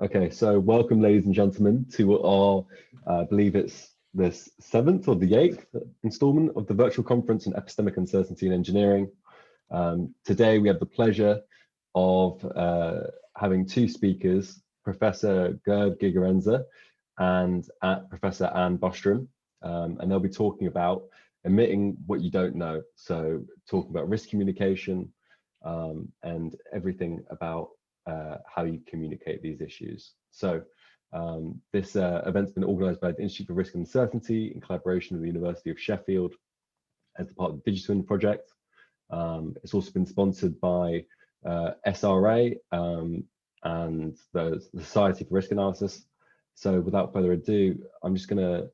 Okay, so welcome, ladies and gentlemen, to our, I believe it's the 7th or the 8th installment of the virtual conference on epistemic uncertainty in engineering. Today, we have the pleasure of having two speakers, Professor Gerd Gigerenzer and Professor Anne Bostrom, and they'll be talking about omitting what you don't know. So talking about risk communication and everything about how you communicate these issues. So this event's been organised by the Institute for Risk and Uncertainty in collaboration with the University of Sheffield as part of the Digital project. It's also been sponsored by SRA and the Society for Risk Analysis. So without further ado, I'm just going to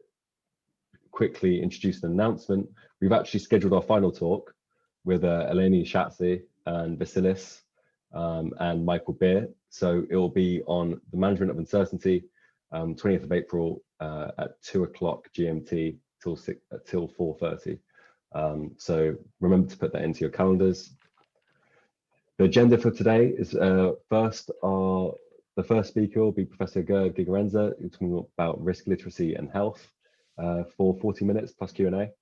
quickly introduce an announcement. We've actually scheduled our final talk with Eleni Shatsi and Vasilis and Michael Beer. So it will be on the management of uncertainty, 20th of April at 2 o'clock GMT till 4:30. So remember to put that into your calendars. The agenda for today is the first speaker will be Professor Gerd Gigerenzer, who's talking about risk literacy and health for 40 minutes plus Q&A.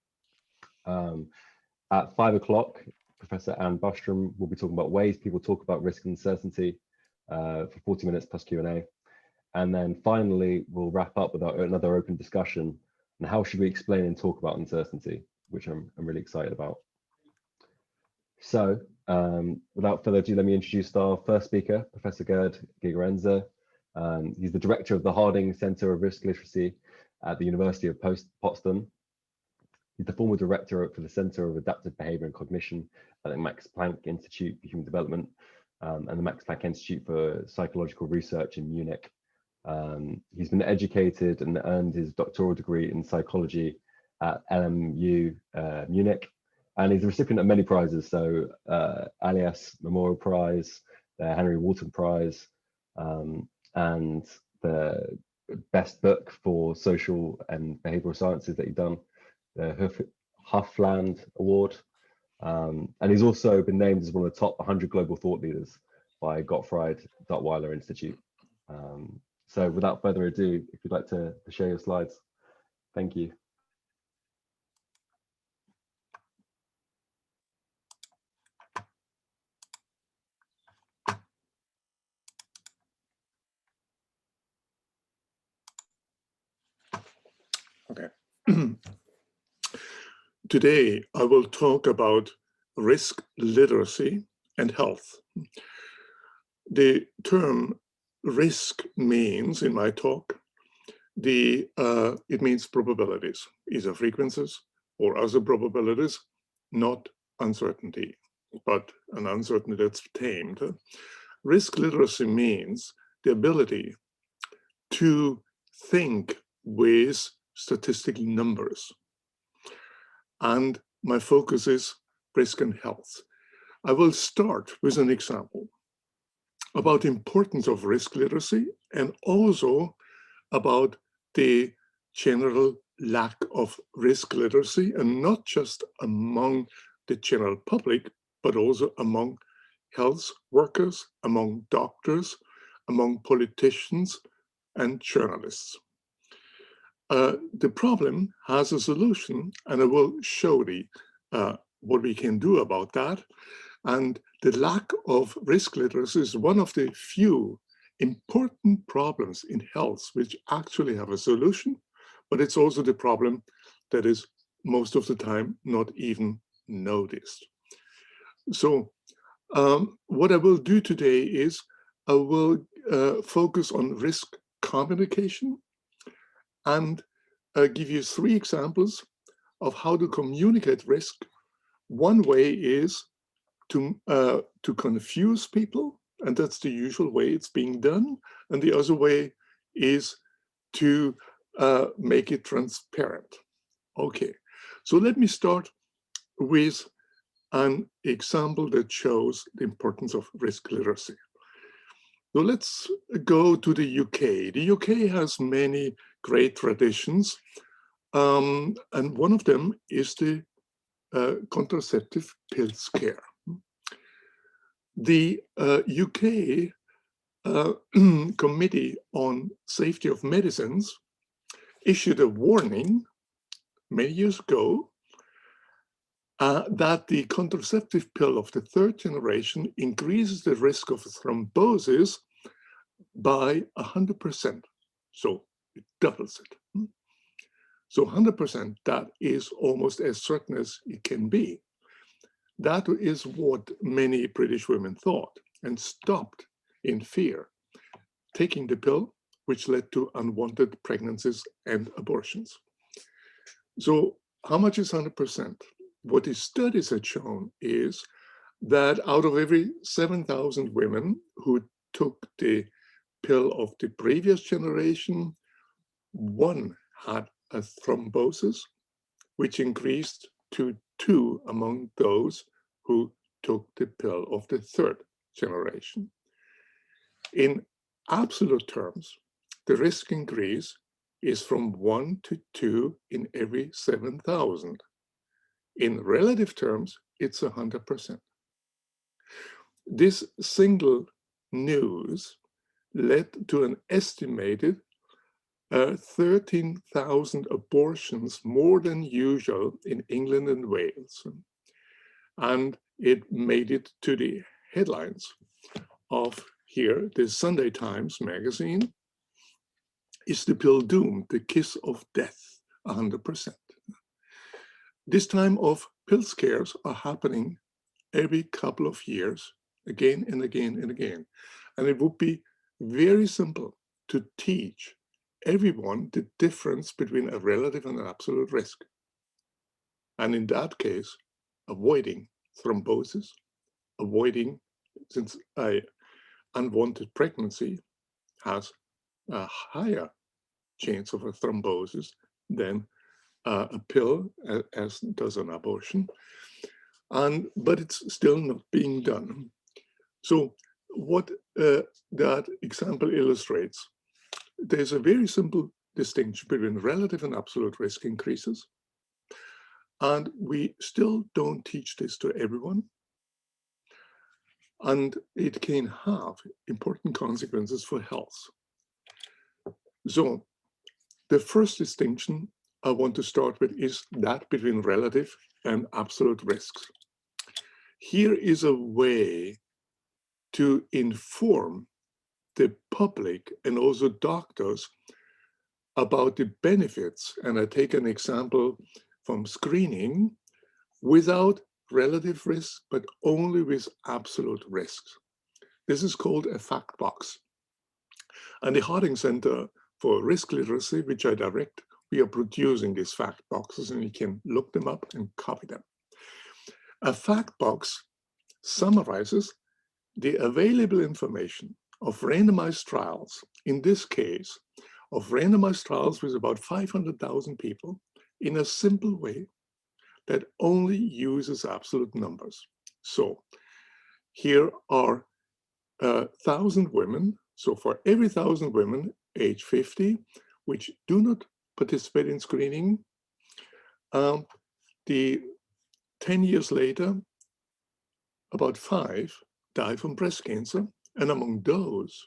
At 5 o'clock, Professor Anne Bostrom will be talking about ways people talk about risk and uncertainty for 40 minutes plus Q&A. And then finally, we'll wrap up with another open discussion on how should we explain and talk about uncertainty, which I'm really excited about. So without further ado, let me introduce our first speaker, Professor Gerd Gigerenzer. He's the director of the Harding Center of Risk Literacy at the University of Potsdam. He's the former director for the Center of Adaptive Behavior and Cognition at the Max Planck Institute for Human Development and the Max Planck Institute for Psychological Research in Munich. He's been educated and earned his doctoral degree in psychology at LMU Munich, and he's a recipient of many prizes, so Alias Memorial Prize, the Henry Wharton Prize, and the best book for social and behavioral sciences that he's done, the Huffland Award, and he's also been named as one of the top 100 global thought leaders by Gottfried Duttweiler Institute. So without further ado, if you'd like to share your slides. Thank you. Okay. Today, I will talk about risk literacy and health. The term risk means, in my talk, it means probabilities, either frequencies or other probabilities, not uncertainty, but an uncertainty that's tamed. Risk literacy means the ability to think with statistical numbers. And my focus is risk and health. I will start with an example about the importance of risk literacy and also about the general lack of risk literacy, and not just among the general public, but also among health workers, among doctors, among politicians and journalists. The problem has a solution, and I will show what we can do about that. And the lack of risk literacy is one of the few important problems in health which actually have a solution, but it's also the problem that is most of the time not even noticed. So what I will do today is I will focus on risk communication and give you 3 examples of how to communicate risk. One way is to confuse people, and that's the usual way it's being done. And the other way is to make it transparent. Okay, so let me start with an example that shows the importance of risk literacy. So let's go to the UK. The UK has many great traditions, and one of them is the contraceptive pill scare. The UK Committee on Safety of Medicines issued a warning many years ago that the contraceptive pill of the third generation increases the risk of thrombosis by 100%. So it doubles it. So 100%, that is almost as certain as it can be. That is what many British women thought and stopped in fear taking the pill, which led to unwanted pregnancies and abortions. So how much is 100%? What the studies had shown is that out of every 7,000 women who took the pill of the previous generation, one had a thrombosis, which increased to 2 among those who took the pill of the third generation. In absolute terms, the risk increase is from 1 to 2 in every 7,000. In relative terms, it's 100%. This single news led to an estimated 13,000 abortions more than usual in England and Wales. And it made it to the headlines of here, the Sunday Times magazine. Is the pill doomed? The kiss of death, 100%. This time of pill scares are happening every couple of years, again and again and again. And it would be very simple to teach everyone the difference between a relative and an absolute risk. And in that case, avoiding thrombosis, avoiding, since an unwanted pregnancy has a higher chance of a thrombosis than a pill, as does an abortion. But it's still not being done. So what that example illustrates, there's a very simple distinction between relative and absolute risk increases. And we still don't teach this to everyone. And it can have important consequences for health. So the first distinction I want to start with is that between relative and absolute risks. Here is a way to inform the public and also doctors about the benefits. And I take an example from screening without relative risk, but only with absolute risks. This is called a fact box. And the Harding Center for Risk Literacy, which I direct, we are producing these fact boxes, and you can look them up and copy them. A fact box summarizes the available information of randomized trials, in this case, of randomized trials with about 500,000 people, in a simple way that only uses absolute numbers. So here are 1,000 women. So for every 1,000 women age 50, which do not participate in screening, the 10 years later, about 5 die from breast cancer. And among those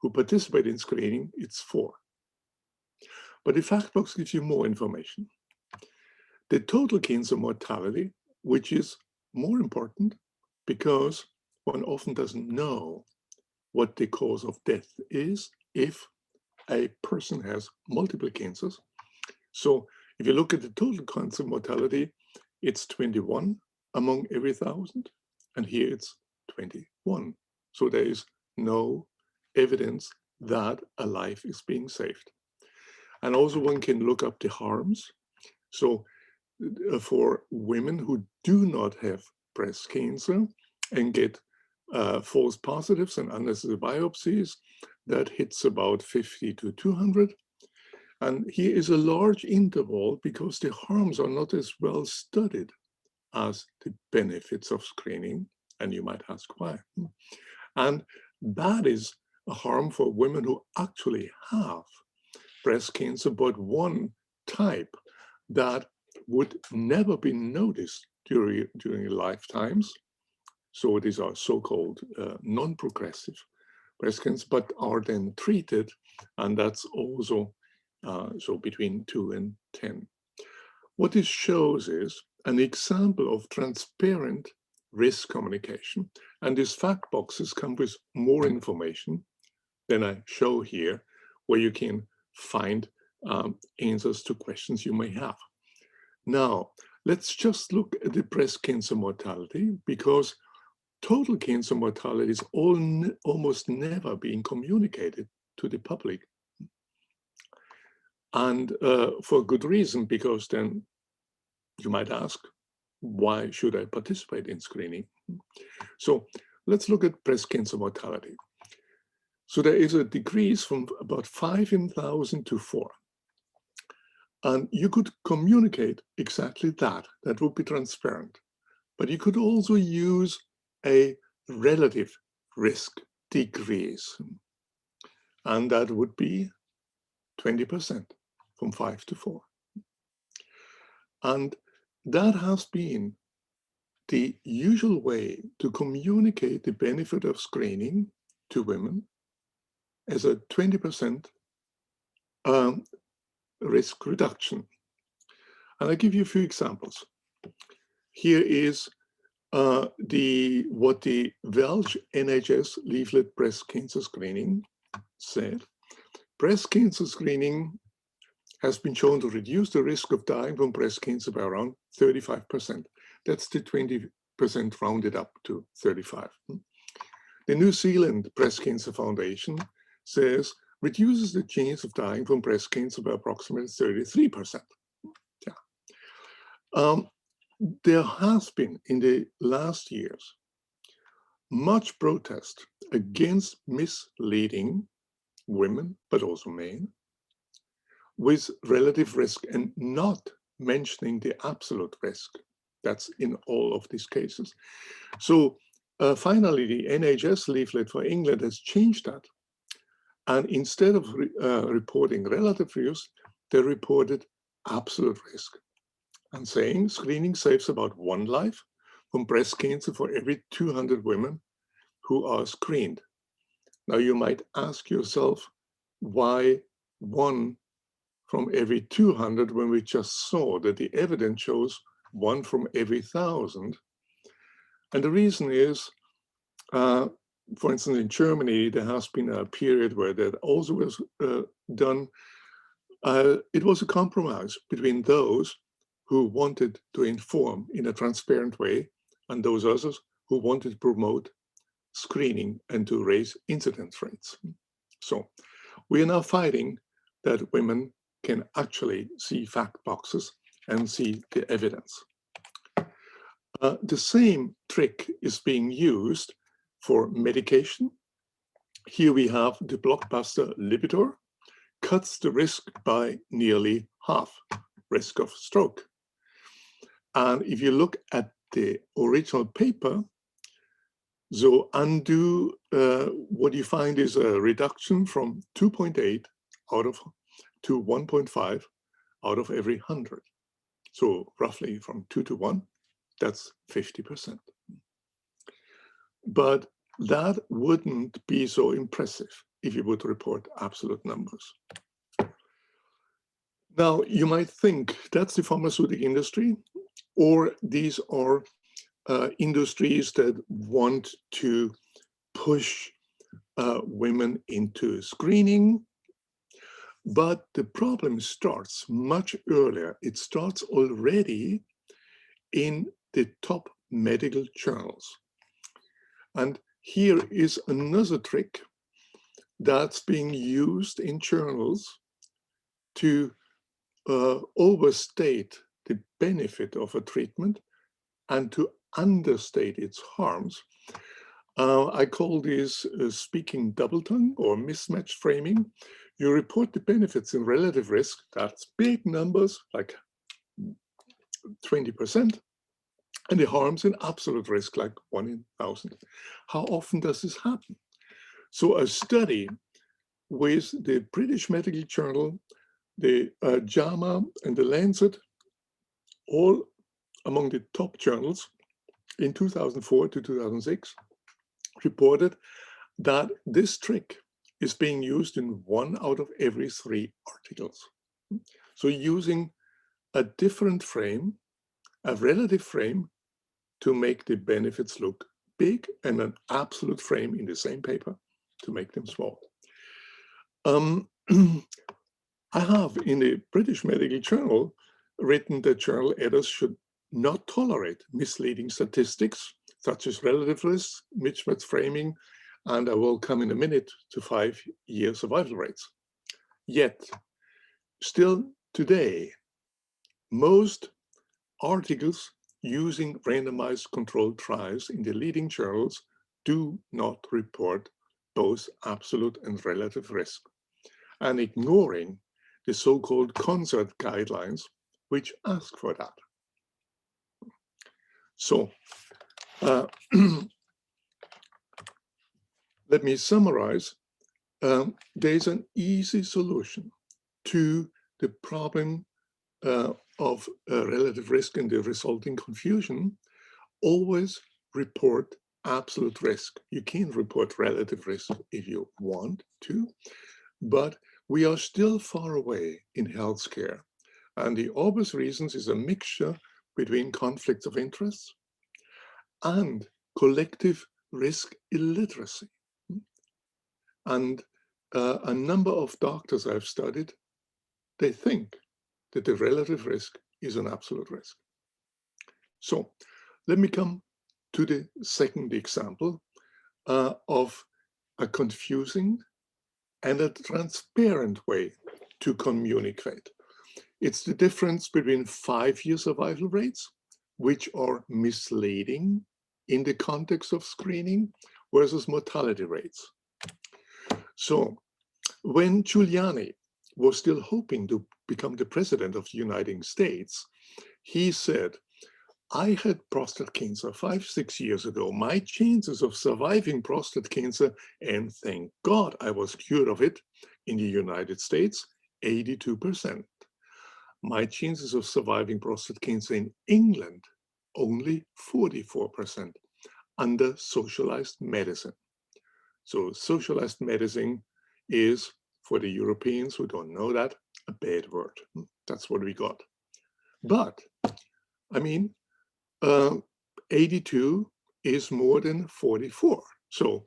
who participate in screening, it's 4. But the fact box gives you more information. The total cancer mortality, which is more important because one often doesn't know what the cause of death is if a person has multiple cancers. So if you look at the total cancer mortality, it's 21 among every 1,000, and here it's 21. So there is no evidence that a life is being saved. And also one can look up the harms. So for women who do not have breast cancer and get false positives and unnecessary biopsies, that hits about 50 to 200. And here is a large interval because the harms are not as well studied as the benefits of screening. And you might ask why. And that is a harm for women who actually have breast cancer, but one type that would never be noticed during lifetimes. So these are so-called non-progressive breast cancer, but are then treated, and that's also so between 2 and 10. What this shows is an example of transparent risk communication, and these fact boxes come with more information than I show here, where you can find answers to questions you may have. Now, let's just look at the breast cancer mortality, because total cancer mortality is almost never being communicated to the public. And for good reason, because then you might ask, why should I participate in screening? So let's look at breast cancer mortality. So there is a decrease from about 5 in 1,000 to 4. And you could communicate exactly that. That would be transparent. But you could also use a relative risk decrease. And that would be 20% from 5 to 4. And that has been the usual way to communicate the benefit of screening to women as a 20% risk reduction. And I'll give you a few examples. Here is what the Welsh NHS leaflet breast cancer screening said. Breast cancer screening has been shown to reduce the risk of dying from breast cancer by around 35%. That's the 20% rounded up to 35. The New Zealand Breast Cancer Foundation says reduces the chance of dying from breast cancer by approximately 33%. Yeah. There has been, in the last years, much protest against misleading women, but also men, with relative risk and not mentioning the absolute risk. That's in all of these cases. So finally, the NHS leaflet for England has changed that. And instead of reporting relative risk, they reported absolute risk and saying screening saves about 1 life from breast cancer for every 200 women who are screened. Now you might ask yourself, why 1 from every 200 when we just saw that the evidence shows 1 from every 1,000? And the reason is, for instance, in Germany, there has been a period where that also was done. It was a compromise between those who wanted to inform in a transparent way and those others who wanted to promote screening and to raise incidence rates. So we are now fighting that women can actually see fact boxes and see the evidence. The same trick is being used for medication. Here we have the blockbuster Lipitor, cuts the risk by nearly half, risk of stroke. And if you look at the original paper, so undo, what you find is a reduction from 2.8 to 1.5 out of every 100. So roughly from 2 to 1, that's 50%. But that wouldn't be so impressive if you would report absolute numbers. Now, you might think that's the pharmaceutical industry, or these are industries that want to push women into screening. But the problem starts much earlier. It starts already in the top medical journals. And here is another trick that's being used in journals to overstate the benefit of a treatment and to understate its harms. I call this speaking double tongue or mismatched framing. You report the benefits in relative risk, that's big numbers, like 20%, and the harms in absolute risk, like 1 in 1,000. How often does this happen? So a study with the British Medical Journal, the JAMA, and the Lancet, all among the top journals in 2004 to 2006, reported that this trick is being used in 1 out of every 3 articles. So using a different frame, a relative frame, to make the benefits look big, and an absolute frame in the same paper to make them small. I have in the British Medical Journal written that journal editors should not tolerate misleading statistics such as relative risk, mismatch framing, and I will come in a minute to 5-year survival rates. Yet, still today, most articles using randomized controlled trials in the leading journals do not report both absolute and relative risk, and ignoring the so-called CONSORT guidelines, which ask for that. So, let me summarize. There's an easy solution to the problem of relative risk and the resulting confusion. Always report absolute risk. You can report relative risk if you want to, but we are still far away in healthcare. And the obvious reasons is a mixture between conflicts of interest and collective risk illiteracy. And a number of doctors I've studied, they think that the relative risk is an absolute risk. So let me come to the second example of a confusing and a transparent way to communicate. It's the difference between 5-year survival rates, which are misleading in the context of screening, versus mortality rates. So when Giuliani was still hoping to become the president of the United States, he said, I had prostate cancer 5-6 years ago. My chances of surviving prostate cancer, and thank God I was cured of it, in the United States, 82%. My chances of surviving prostate cancer in England, only 44%, under socialized medicine. So socialized medicine is, for the Europeans who don't know that, a bad word. That's what we got. But, I mean, 82 is more than 44. So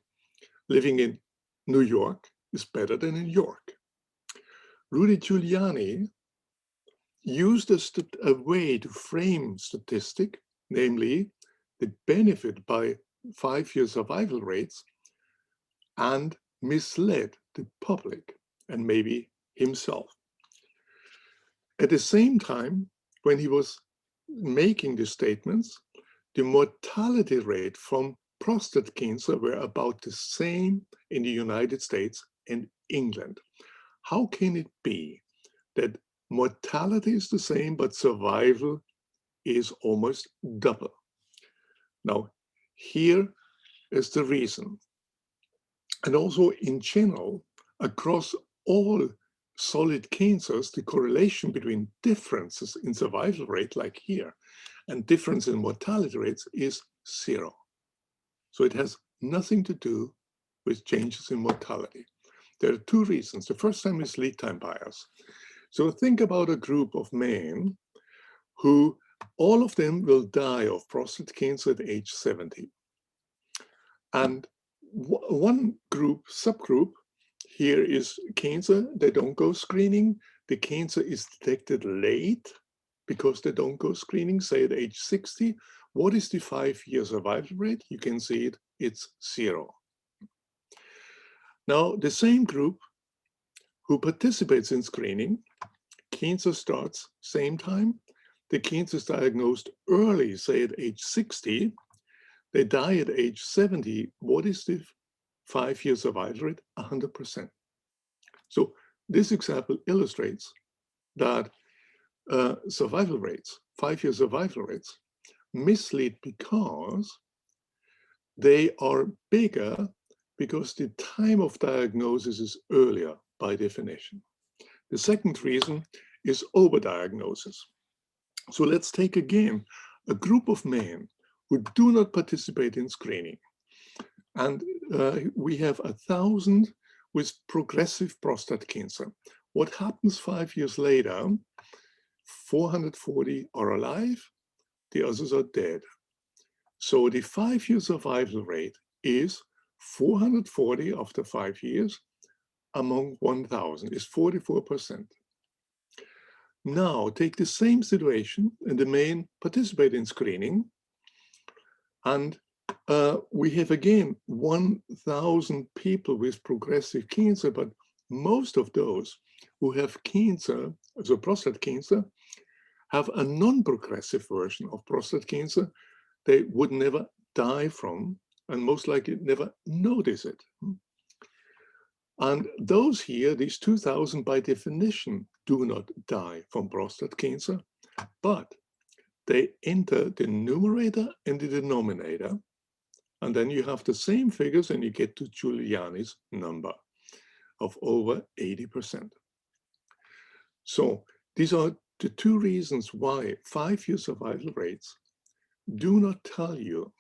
living in New York is better than in York. Rudy Giuliani used a way to frame statistic, namely the benefit by 5-year survival rates, and misled the public and maybe himself. At the same time, when he was making the statements, the mortality rate from prostate cancer were about the same in the United States and England. How can it be that mortality is the same, but survival is almost double? Now, here is the reason. And also in general, across all solid cancers, the correlation between differences in survival rate, like here, and difference in mortality rates is 0. So it has nothing to do with changes in mortality. There are 2 reasons. The first time is lead time bias. So think about a group of men who, all of them will die of prostate cancer at age 70. And one group, subgroup, here is cancer. They don't go screening. The cancer is detected late because they don't go screening, say at age 60. What is the 5-year survival rate? You can see it, it's 0. Now, the same group who participates in screening, cancer starts same time. The cancer is diagnosed early, say at age 60. They die at age 70. What is the 5-year survival rate? 100%. So this example illustrates that survival rates, 5-year survival rates, mislead because they are bigger because the time of diagnosis is earlier by definition. The second reason is overdiagnosis. So let's take again a group of men who do not participate in screening. And we have 1,000 with progressive prostate cancer. What happens 5 years later? 440 are alive, the others are dead. So the 5-year survival rate is 440 after 5 years among 1,000, is 44%. Now take the same situation and the main participate in screening, and we have again 1,000 people with progressive cancer, but most of those who have cancer, so prostate cancer, have a non-progressive version of prostate cancer they would never die from, and most likely never notice it. And those here, these 2,000 by definition, do not die from prostate cancer, but they enter the numerator and the denominator, and then you have the same figures and you get to Giuliani's number of over 80%. So these are the two reasons why 5-year survival rates do not tell you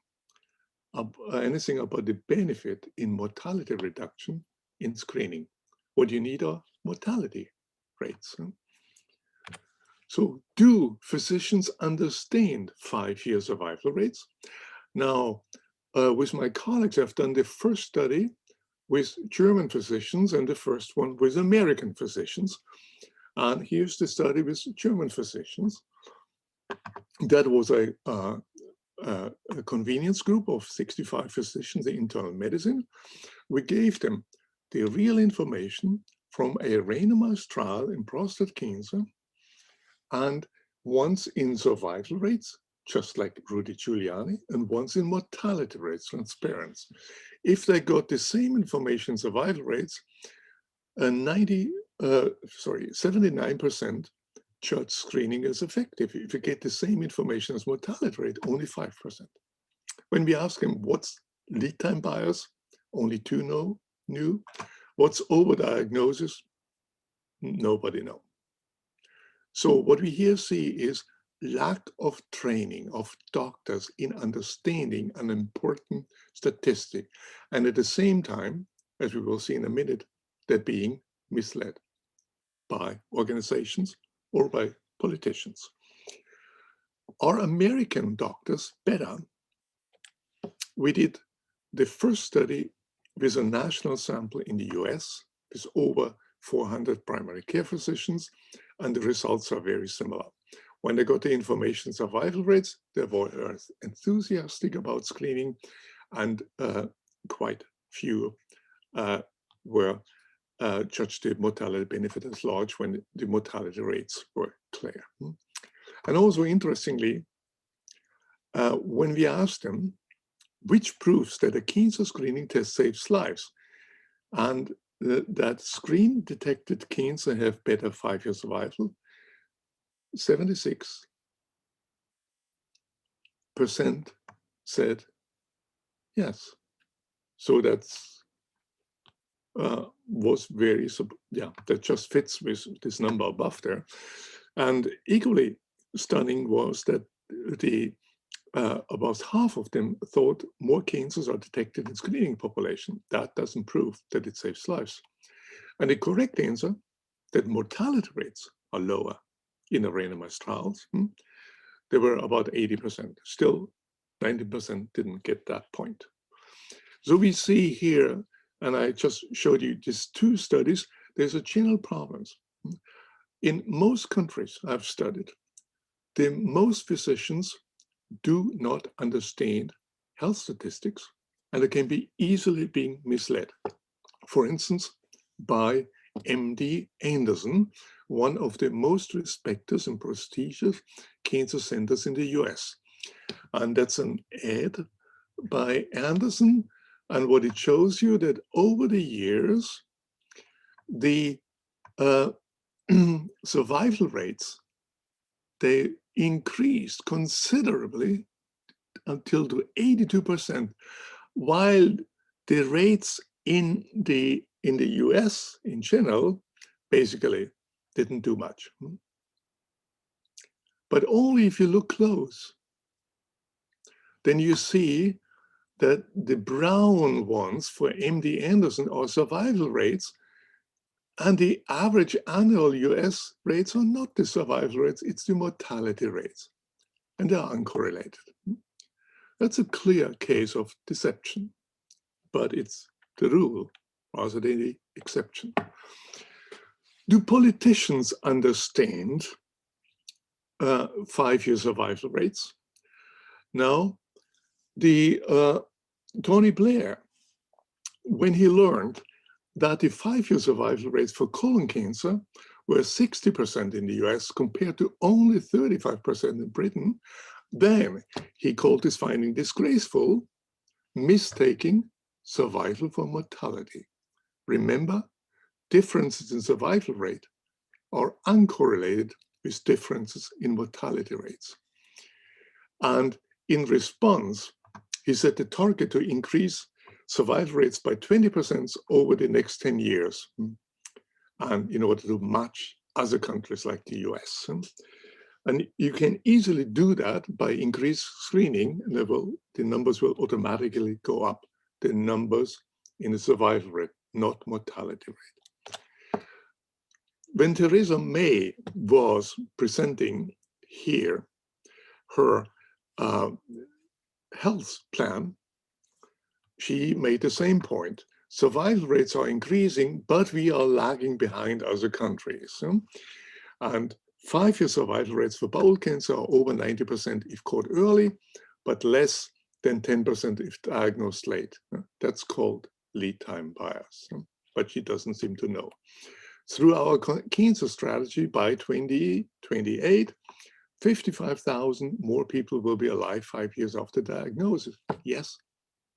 anything about the benefit in mortality reduction in screening. What you need are mortality rates. So do physicians understand 5-year survival rates? Now, with my colleagues, I've done the first study with German physicians and the first one with American physicians. And here's the study with German physicians. That was a convenience group of 65 physicians in internal medicine. We gave them the real information from a randomized trial in prostate cancer, and once in survival rates, just like Rudy Giuliani, and once in mortality rates, transparent. If they got the same information, survival rates, 79% judge screening as effective. If you get the same information as mortality rate, only 5%. When we ask them what's lead time bias, only 2 knew. What's overdiagnosis? Nobody knows. So what we here see is lack of training of doctors in understanding an important statistic. And at the same time, as we will see in a minute, they're being misled by organizations or by politicians. Are American doctors better? We did the first study with a national sample in the US with over 400 primary care physicians, and the results are very similar. When they got the information survival rates, they were enthusiastic about screening, and quite few were judged the mortality benefit as large when the mortality rates were clear. And also interestingly, when we asked them, which proves that a cancer screening test saves lives, and that screen-detected cancer have better 5-year survival, 76% said yes. So that's was very, that just fits with this number above there. And equally stunning was that the about half of them thought more cancers are detected in screening population. That doesn't prove that it saves lives. And the correct answer, that mortality rates are lower in the randomized trials. They were about 80%. Still, 90% didn't get that point. So we see here, and I just showed you these 2 studies, there's a general problem. In most countries I've studied, most physicians do not understand health statistics, and they can be easily being misled. For instance, by MD Anderson, one of the most respected and prestigious cancer centers in the US. And that's an ad by Anderson, and what it shows you that over the years, the survival rates, they increased considerably until to 82%, while the rates in the US in general basically didn't do much. But only if you look close, then you see that the brown ones for MD Anderson are survival rates, and the average annual US rates are not the survival rates, it's the mortality rates, and they are uncorrelated. That's a clear case of deception, but it's the rule rather than the exception. Do politicians understand 5-year survival rates? Now, Tony Blair, when he learned that the 5-year survival rates for colon cancer were 60% in the US compared to only 35% in Britain, then he called this finding disgraceful, mistaking survival for mortality. Remember, differences in survival rate are uncorrelated with differences in mortality rates. And in response, he set the target to increase survival rates by 20% over the next 10 years, and in order to match other countries like the US. And you can easily do that by increased screening, and the numbers will automatically go up. The numbers in the survival rate, not mortality rate. When Theresa May was presenting here her health plan, she made the same point. Survival rates are increasing, but we are lagging behind other countries. And 5-year survival rates for bowel cancer are over 90% if caught early, but less than 10% if diagnosed late. That's called lead time bias, but she doesn't seem to know. Through our cancer strategy, by 2028, 55,000 more people will be alive 5 years after diagnosis. Yes,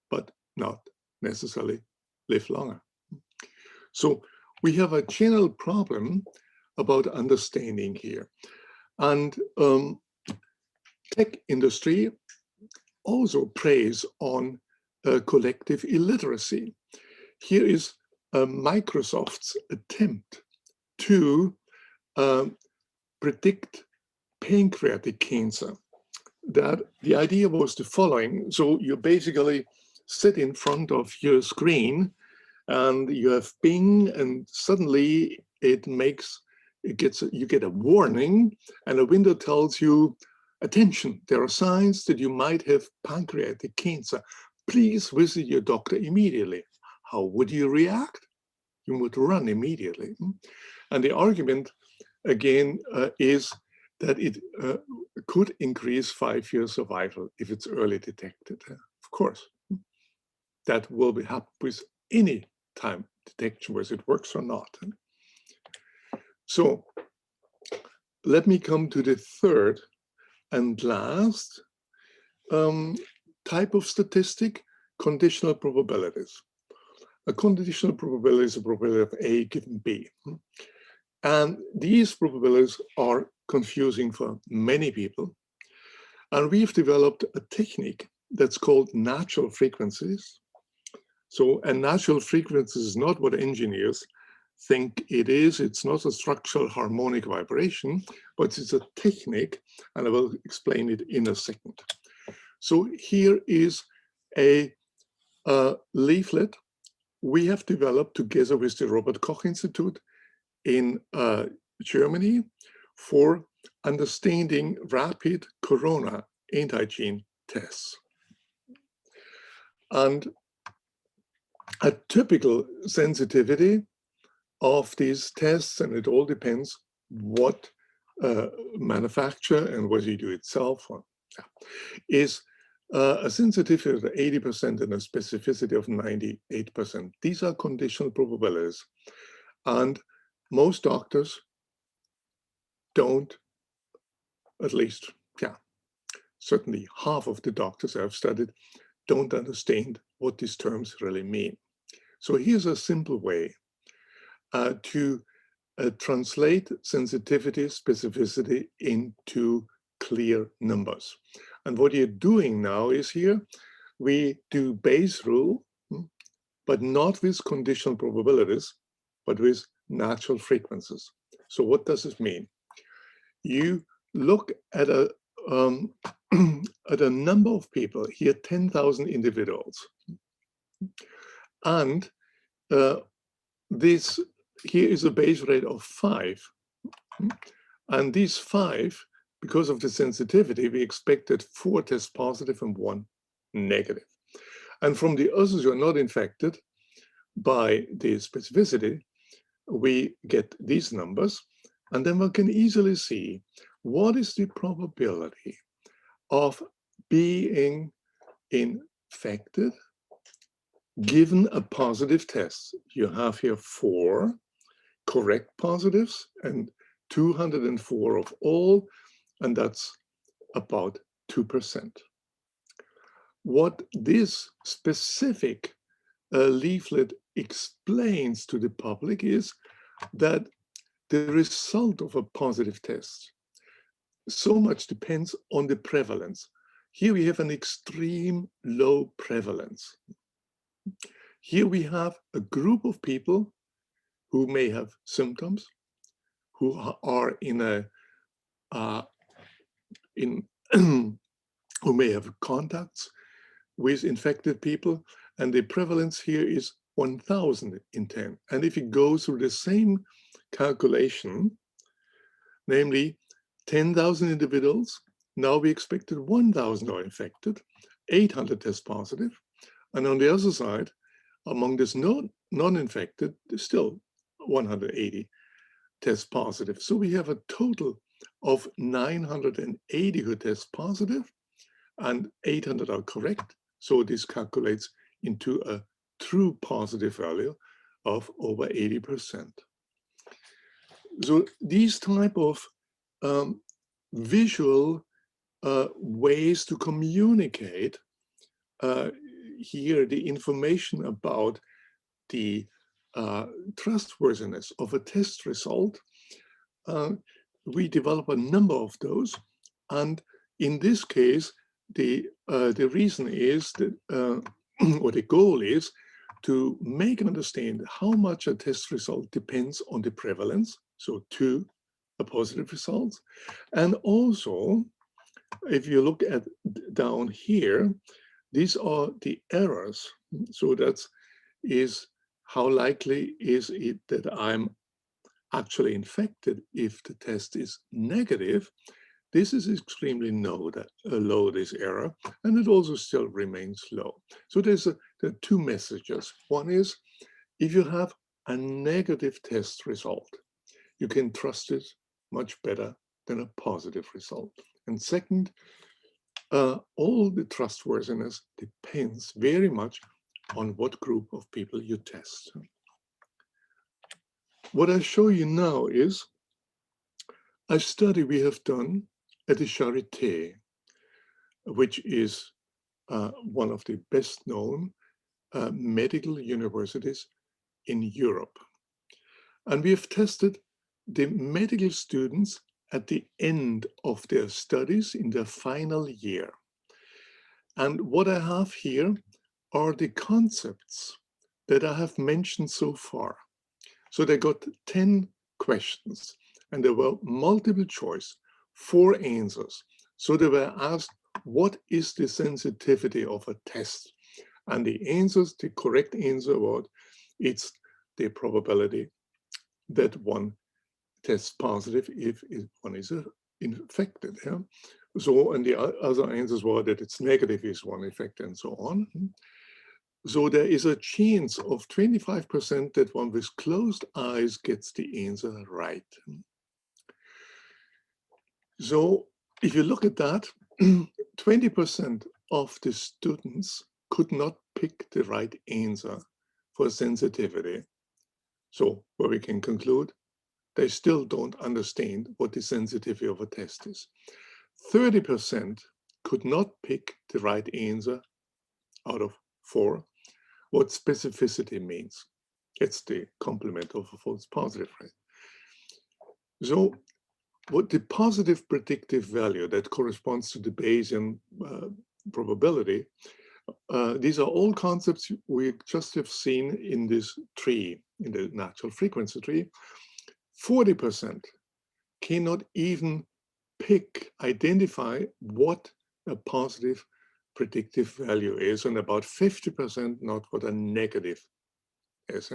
but not necessarily live longer. So we have a general problem about understanding here. And tech industry also preys on collective illiteracy. Here is Microsoft's attempt to predict pancreatic cancer. That the idea was the following. So you basically sit in front of your screen and you have Bing, and suddenly you get a warning, and a window tells you, attention, there are signs that you might have pancreatic cancer. Please visit your doctor immediately. How would you react? You would run immediately. And the argument, again, is that it could increase 5-year survival if it's early detected. Of course, that will be happen with any time detection, whether it works or not. So let me come to the third and last type of statistic, conditional probabilities. A conditional probability is a probability of A given B. And these probabilities are confusing for many people. And we've developed a technique that's called natural frequencies. So, and natural frequencies is not what engineers think it is. It's not a structural harmonic vibration, but it's a technique, and I will explain it in a second. So here is a leaflet we have developed together with the Robert Koch Institute in Germany for understanding rapid corona antigen tests. And a typical sensitivity of these tests, and it all depends what manufacturer and whether you do it yourself, or, is a sensitivity of 80% and a specificity of 98%. These are conditional probabilities. And most doctors don't, at least, certainly half of the doctors I've studied don't understand what these terms really mean. So here's a simple way to translate sensitivity, specificity into clear numbers. And what you're doing now is here, we do Bayes rule, but not with conditional probabilities, but with natural frequencies. So what does this mean? You look at a at a number of people, here 10,000 individuals. And this here is a base rate of 5. And these 5, because of the sensitivity, we expected 4 test positive and 1 negative. And from the others who are not infected by the specificity, we get these numbers. And then one can easily see what is the probability of being infected given a positive test. You have here 4 correct positives and 204 of all, and that's about 2%. What this specific leaflet explains to the public is that the result of a positive test so much depends on the prevalence. Here we have an extreme low prevalence. Here we have a group of people who may have symptoms, who are in a who may have contacts with infected people, and the prevalence here is 1,000 in 10. And if you go through the same calculation, namely 10,000 individuals, now we expected 1,000 are infected, 800 test positive, and on the other side, among this non-infected, there's still 180 test positive. So we have a total of 980 who test positive, and 800 are correct. So this calculates into a true positive value of over 80%. So these type of visual ways to communicate here the information about the trustworthiness of a test result, we develop a number of those. And in this case, the reason is that, or the goal is to make and understand how much a test result depends on the prevalence, so 2 a positive result. And also, if you look at down here, these are the errors. So that is how likely is it that I'm actually infected if the test is negative. This is extremely low, this error, and it also still remains low. So there are 2 messages. One is, if you have a negative test result, you can trust it much better than a positive result. And second, all the trustworthiness depends very much on what group of people you test. What I show you now is a study we have done at the Charité, which is one of the best known medical universities in Europe. And we have tested the medical students at the end of their studies in their final year. And what I have here are the concepts that I have mentioned so far. So they got 10 questions, and there were multiple choice, 4 answers. So they were asked, what is the sensitivity of a test? And the answers, the correct answer was, it's the probability that one tests positive if one is infected. Yeah? So, and the other answers were that it's negative if one infected and so on. So there is a chance of 25% that one with closed eyes gets the answer right. So if you look at that, 20% of the students could not pick the right answer for sensitivity. So where we can conclude, they still don't understand what the sensitivity of a test is. 30% could not pick the right answer out of 4. What specificity means. It's the complement of a false positive rate. So what the positive predictive value that corresponds to the Bayesian probability, these are all concepts we just have seen in this tree, in the natural frequency tree. 40% cannot even identify what a positive predictive value is, and about 50% not what a negative is.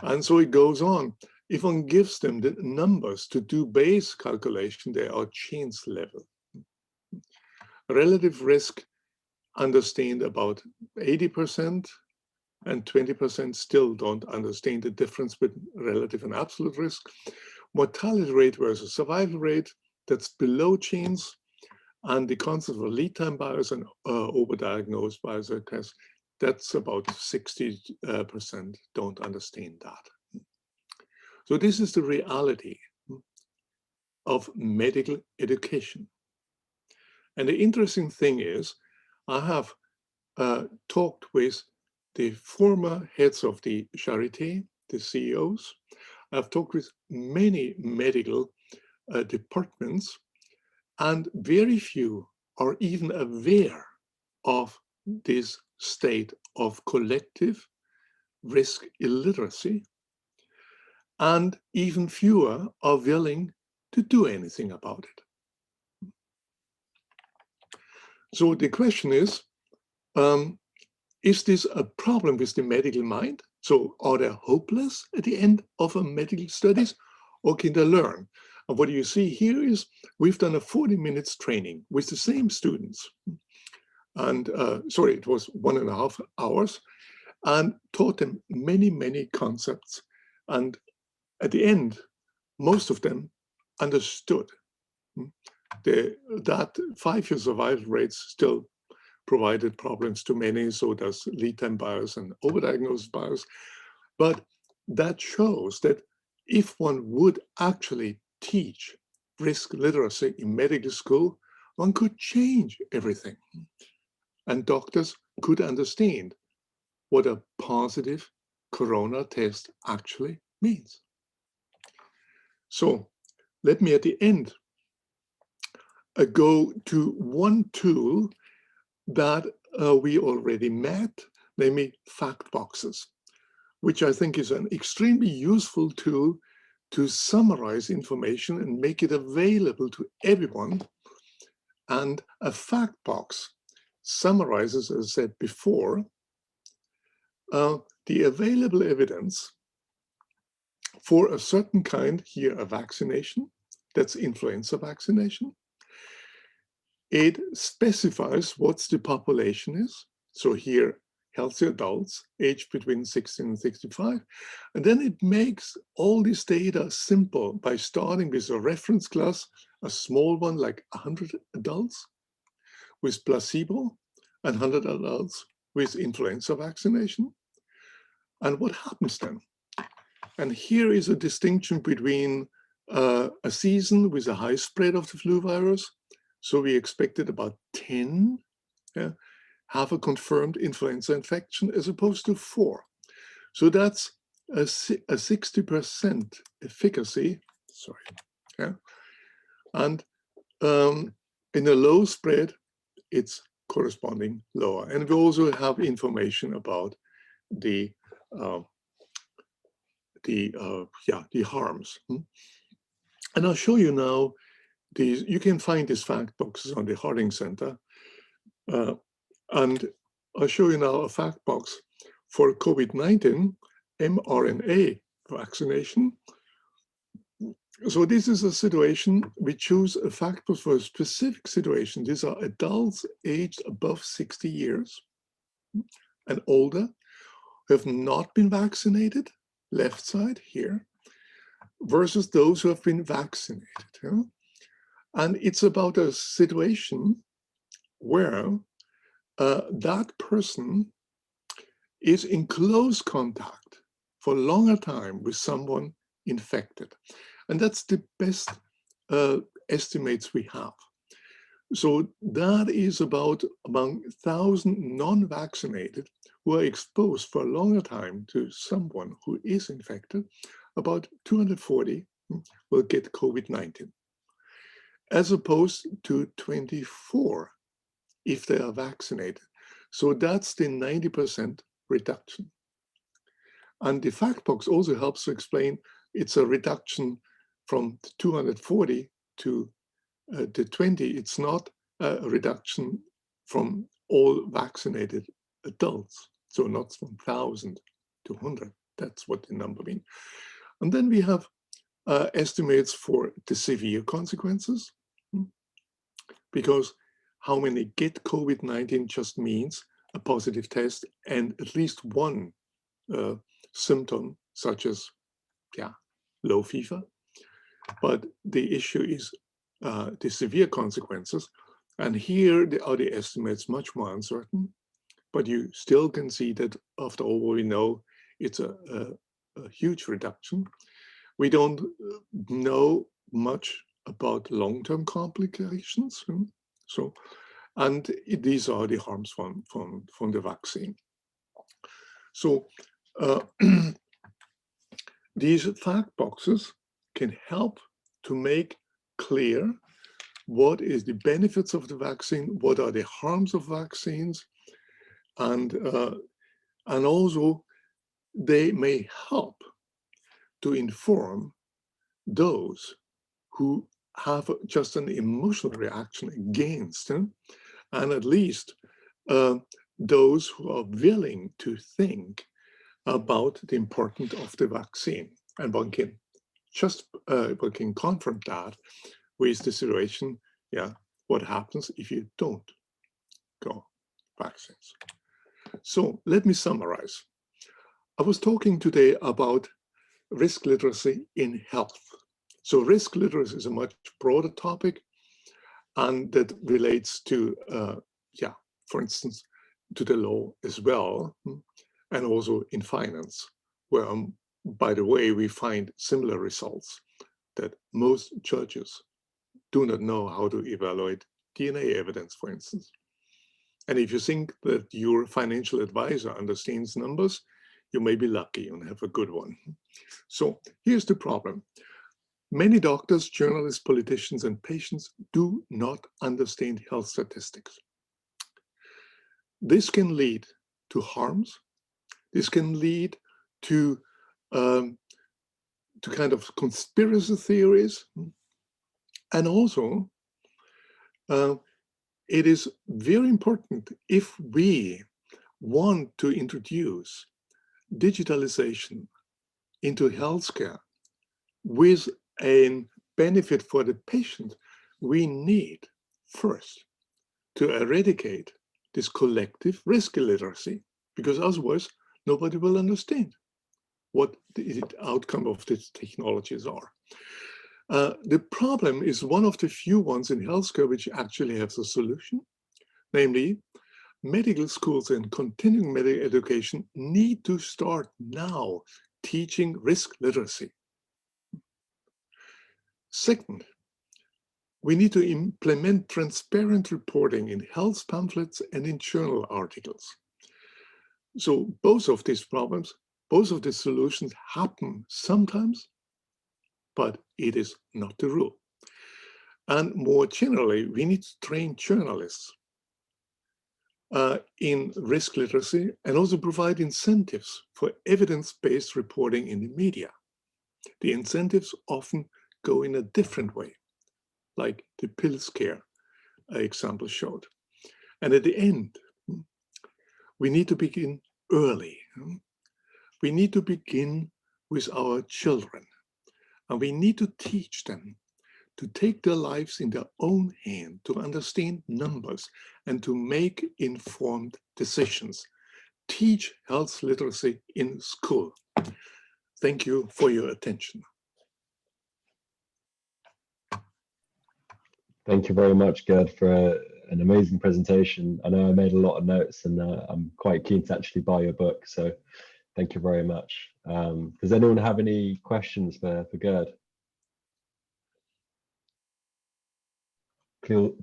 And so it goes on. If one gives them the numbers to do base calculation, they are chance level. Relative risk understand about 80%, and 20% still don't understand the difference between relative and absolute risk. Mortality rate versus survival rate, that's below chance. And the concept of lead time bias and overdiagnosed bias, that's about 60% don't understand that. So this is the reality of medical education. And the interesting thing is, I have talked with the former heads of the Charité, the CEOs. I've talked with many medical departments, and very few are even aware of this state of collective risk illiteracy, and even fewer are willing to do anything about it. So the question is this a problem with the medical mind? So are they hopeless at the end of a medical studies, or can they learn? And what you see here is we've done a 40 minutes training with the same students. And sorry, it was 1.5 hours, and taught them many, many concepts. And at the end, most of them understood that 5-year survival rates still provided problems to many, so does lead time bias and overdiagnosis bias. But that shows that if one would actually teach risk literacy in medical school, one could change everything. And doctors could understand what a positive corona test actually means. So let me at the end go to one tool that we already met, namely fact boxes, which I think is an extremely useful tool to summarize information and make it available to everyone. And a fact box summarizes, as I said before, the available evidence for a certain kind, here a vaccination, that's influenza vaccination. It specifies what the population is. So here, healthy adults aged between 16 and 65. And then it makes all this data simple by starting with a reference class, a small one like 100 adults with placebo and 100 adults with influenza vaccination. And what happens then? And here is a distinction between a season with a high spread of the flu virus. So we expected about 10 have a confirmed influenza infection as opposed to 4. So that's a 60% efficacy, and in a low spread, it's corresponding lower. And we also have information about the harms. And I'll show you now these. You can find these fact boxes on the Harding Center. And I'll show you now a fact box for COVID-19 mRNA vaccination. So this is a situation, we choose a fact box for a specific situation. These are adults aged above 60 years and older who have not been vaccinated, left side here, versus those who have been vaccinated. And it's about a situation where that person is in close contact for a longer time with someone infected. And that's the best estimates we have. So that is about among 1,000 non-vaccinated who are exposed for a longer time to someone who is infected, about 240 will get COVID-19, as opposed to 24 if they are vaccinated. So that's the 90% reduction. And the fact box also helps to explain it's a reduction from 240 to the 20. It's not reduction from all vaccinated adults. So not from 1,000 to 100. That's what the number means. And then we have estimates for the severe consequences, because how many get COVID-19 just means a positive test and at least one symptom, such as low fever. But the issue is the severe consequences. And here are the estimates much more uncertain, but you still can see that after all we know, it's a huge reduction. We don't know much about long-term complications. And these are the harms from the vaccine. So these fact boxes can help to make clear what is the benefits of the vaccine, what are the harms of vaccines, and also they may help to inform those who have just an emotional reaction against, and at least those who are willing to think about the importance of the vaccine. And one can confront that with the situation, what happens if you don't go vaccines. So let me summarize. I was talking today about risk literacy in health. So risk literacy is a much broader topic, and that relates to, for instance, to the law as well, and also in finance, where, by the way, we find similar results, that most judges do not know how to evaluate DNA evidence, for instance. And if you think that your financial advisor understands numbers, you may be lucky and have a good one. So here's the problem. Many doctors, journalists, politicians, and patients do not understand health statistics. This can lead to harms. This can lead to kind of conspiracy theories. And also, it is very important, if we want to introduce digitalization into healthcare with a benefit for the patient, we need first to eradicate this collective risk illiteracy, because otherwise nobody will understand what the outcome of these technologies are. The problem is one of the few ones in healthcare which actually has a solution, namely medical schools and continuing medical education need to start now teaching risk literacy. Second, we need to implement transparent reporting in health pamphlets and in journal articles. So both of these problems, both of these solutions happen sometimes, but it is not the rule. And more generally, we need to train journalists in risk literacy and also provide incentives for evidence-based reporting in the media. The incentives often go in a different way, like the pill scare example showed. And at the end, we need to begin early. We need to begin with our children, and we need to teach them to take their lives in their own hand, to understand numbers, and to make informed decisions. Teach health literacy in school. Thank you for your attention. Thank you very much, Gerd, for an amazing presentation. I know I made a lot of notes, and I'm quite keen to actually buy your book, so thank you very much. Does anyone have any questions for Gerd?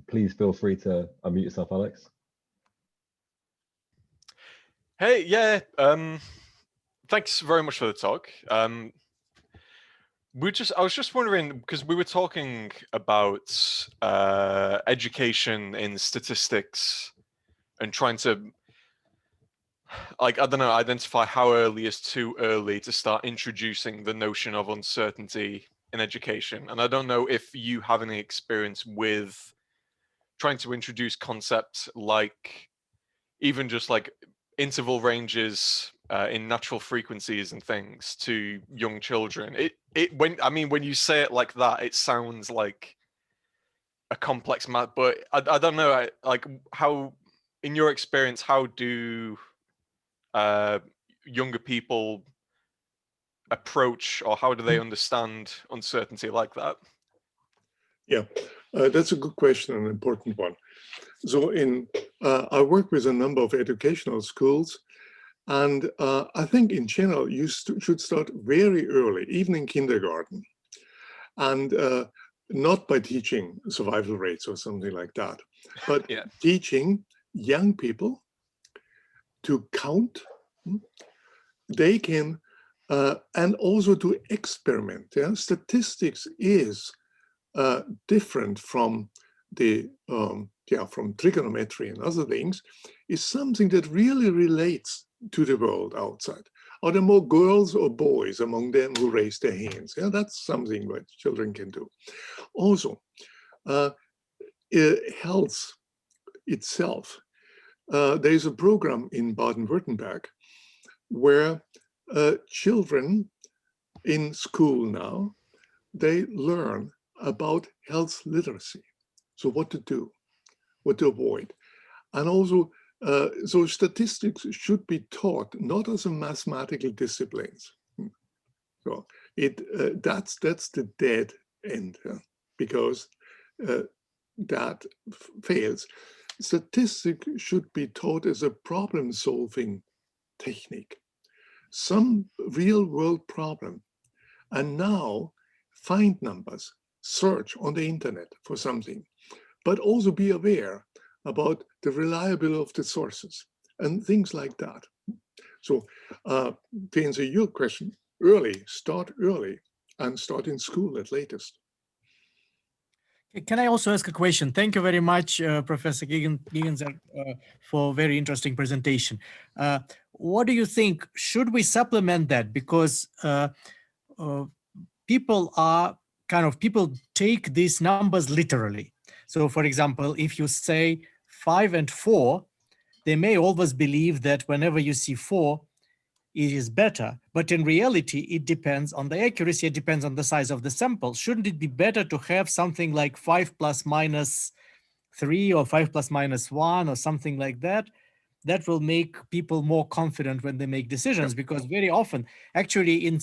Please feel free to unmute yourself, Alex. Hey, yeah, thanks very much for the talk. I was just wondering, because we were talking about education in statistics and trying to, like, I don't know, identify how early is too early to start introducing the notion of uncertainty in education. And I don't know if you have any experience with trying to introduce concepts like even just like interval ranges in natural frequencies and things to young children. When you say it like that, it sounds like a complex math, but I don't know, like how, in your experience, how do younger people approach, or how do they understand uncertainty like that? Yeah, that's a good question, an important one. So I work with a number of educational schools, and I think in general, you should start very early, even in kindergarten, and not by teaching survival rates or something like that, but teaching young people to count. They can, and also to experiment. Yeah? Statistics is different from the from trigonometry and other things, is something that really relates to the world outside. Are there more girls or boys among them who raise their hands? Yeah, that's something that children can do. Also, health itself. There is a program in Baden-Württemberg where children in school now, they learn about health literacy. So what to do, what to avoid. And also, so statistics should be taught not as a mathematical disciplines. So that's the dead end, because that fails. Statistics should be taught as a problem-solving technique, some real-world problem, and now find numbers, search on the internet for something, but also be aware about the reliability of the sources and things like that. So to answer your question, start early and start in school at latest. Can I also ask a question? Thank you very much, Professor Gigerenzer, for a very interesting presentation. What do you think? Should we supplement that? Because people take these numbers literally. So, for example, if you say 5 and 4, they may always believe that whenever you see 4, it is better. But in reality, it depends on the accuracy. It depends on the size of the sample. Shouldn't it be better to have something like 5 plus minus 3 or 5 plus minus 1 or something like that? That will make people more confident when they make decisions, because very often, actually in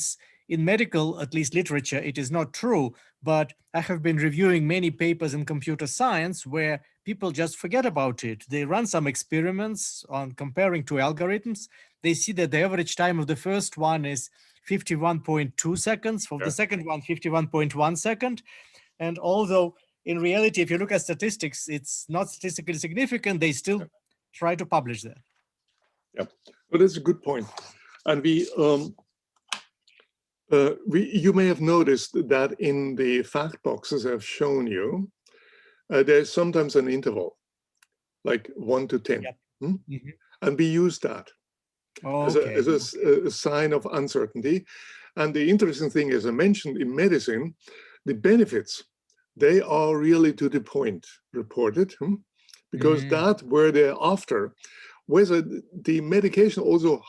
medical, at least literature, it is not true, but I have been reviewing many papers in computer science where people just forget about it. They run some experiments on comparing two algorithms. They see that the average time of the first one is 51.2 seconds, for the second one, 51.1 second. And although in reality, if you look at statistics, it's not statistically significant, they still try to publish that. Yeah, well, that's a good point. And you may have noticed that in the fact boxes I've shown you, there's sometimes an interval, like 1 to 10. And we use that as a sign of uncertainty. And the interesting thing, as I mentioned, in medicine, the benefits, they are really to the point reported, because that where they're after, whether the medication also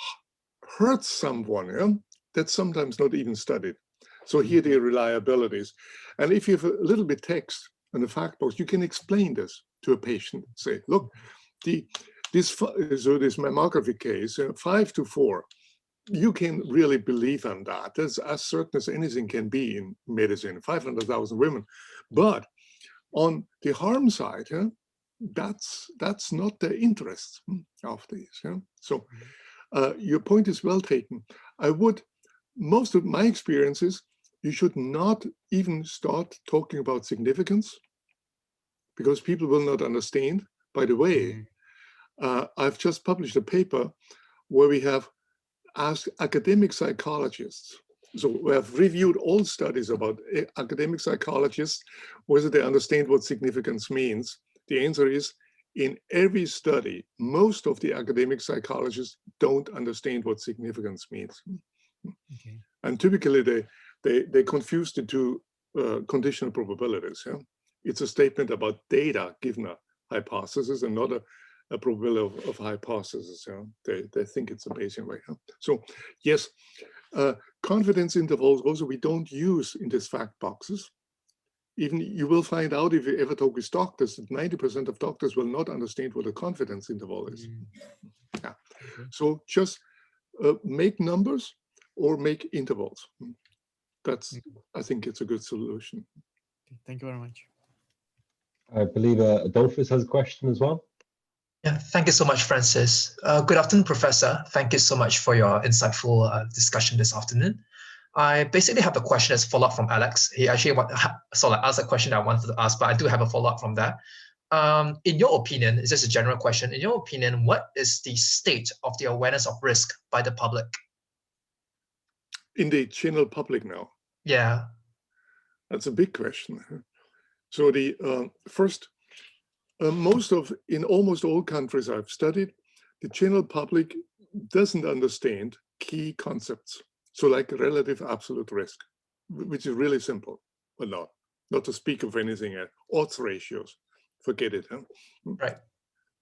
hurts someone, that's sometimes not even studied. So here the reliabilities. And if you have a little bit text in the fact box, you can explain this to a patient. Say, look, this mammography case, 5 to 4, you can really believe on that. That's as certain as anything can be in medicine, 500,000 women. But on the harm side, that's not the interest of these. So your point is well taken. Most of my experiences, you should not even start talking about significance, because people will not understand. By the way, I've just published a paper where we have asked academic psychologists. So we have reviewed all studies about academic psychologists, whether they understand what significance means. The answer is, in every study, most of the academic psychologists don't understand what significance means. And typically they confuse the two conditional probabilities. It's a statement about data given a hypothesis and not a probability of hypothesis. They think it's a Bayesian way. So yes, confidence intervals also we don't use in these fact boxes. Even you will find out if you ever talk with doctors that 90% of doctors will not understand what a confidence interval is. Yeah. So just make numbers or make intervals. That's, I think it's a good solution. Thank you very much. I believe Adolphus has a question as well. Yeah, thank you so much, Francis. Good afternoon, Professor. Thank you so much for your insightful discussion this afternoon. I basically have a question as follow-up from Alex. He actually asked a question I wanted to ask, but I do have a follow-up from that. In your opinion, is this a general question? In your opinion, what is the state of the awareness of risk by the public? In the general public now? Yeah. That's a big question. So the first, in almost all countries I've studied, the general public doesn't understand key concepts. So like relative absolute risk, which is really simple, but not to speak of anything else. Odds ratios, forget it. Huh? Right.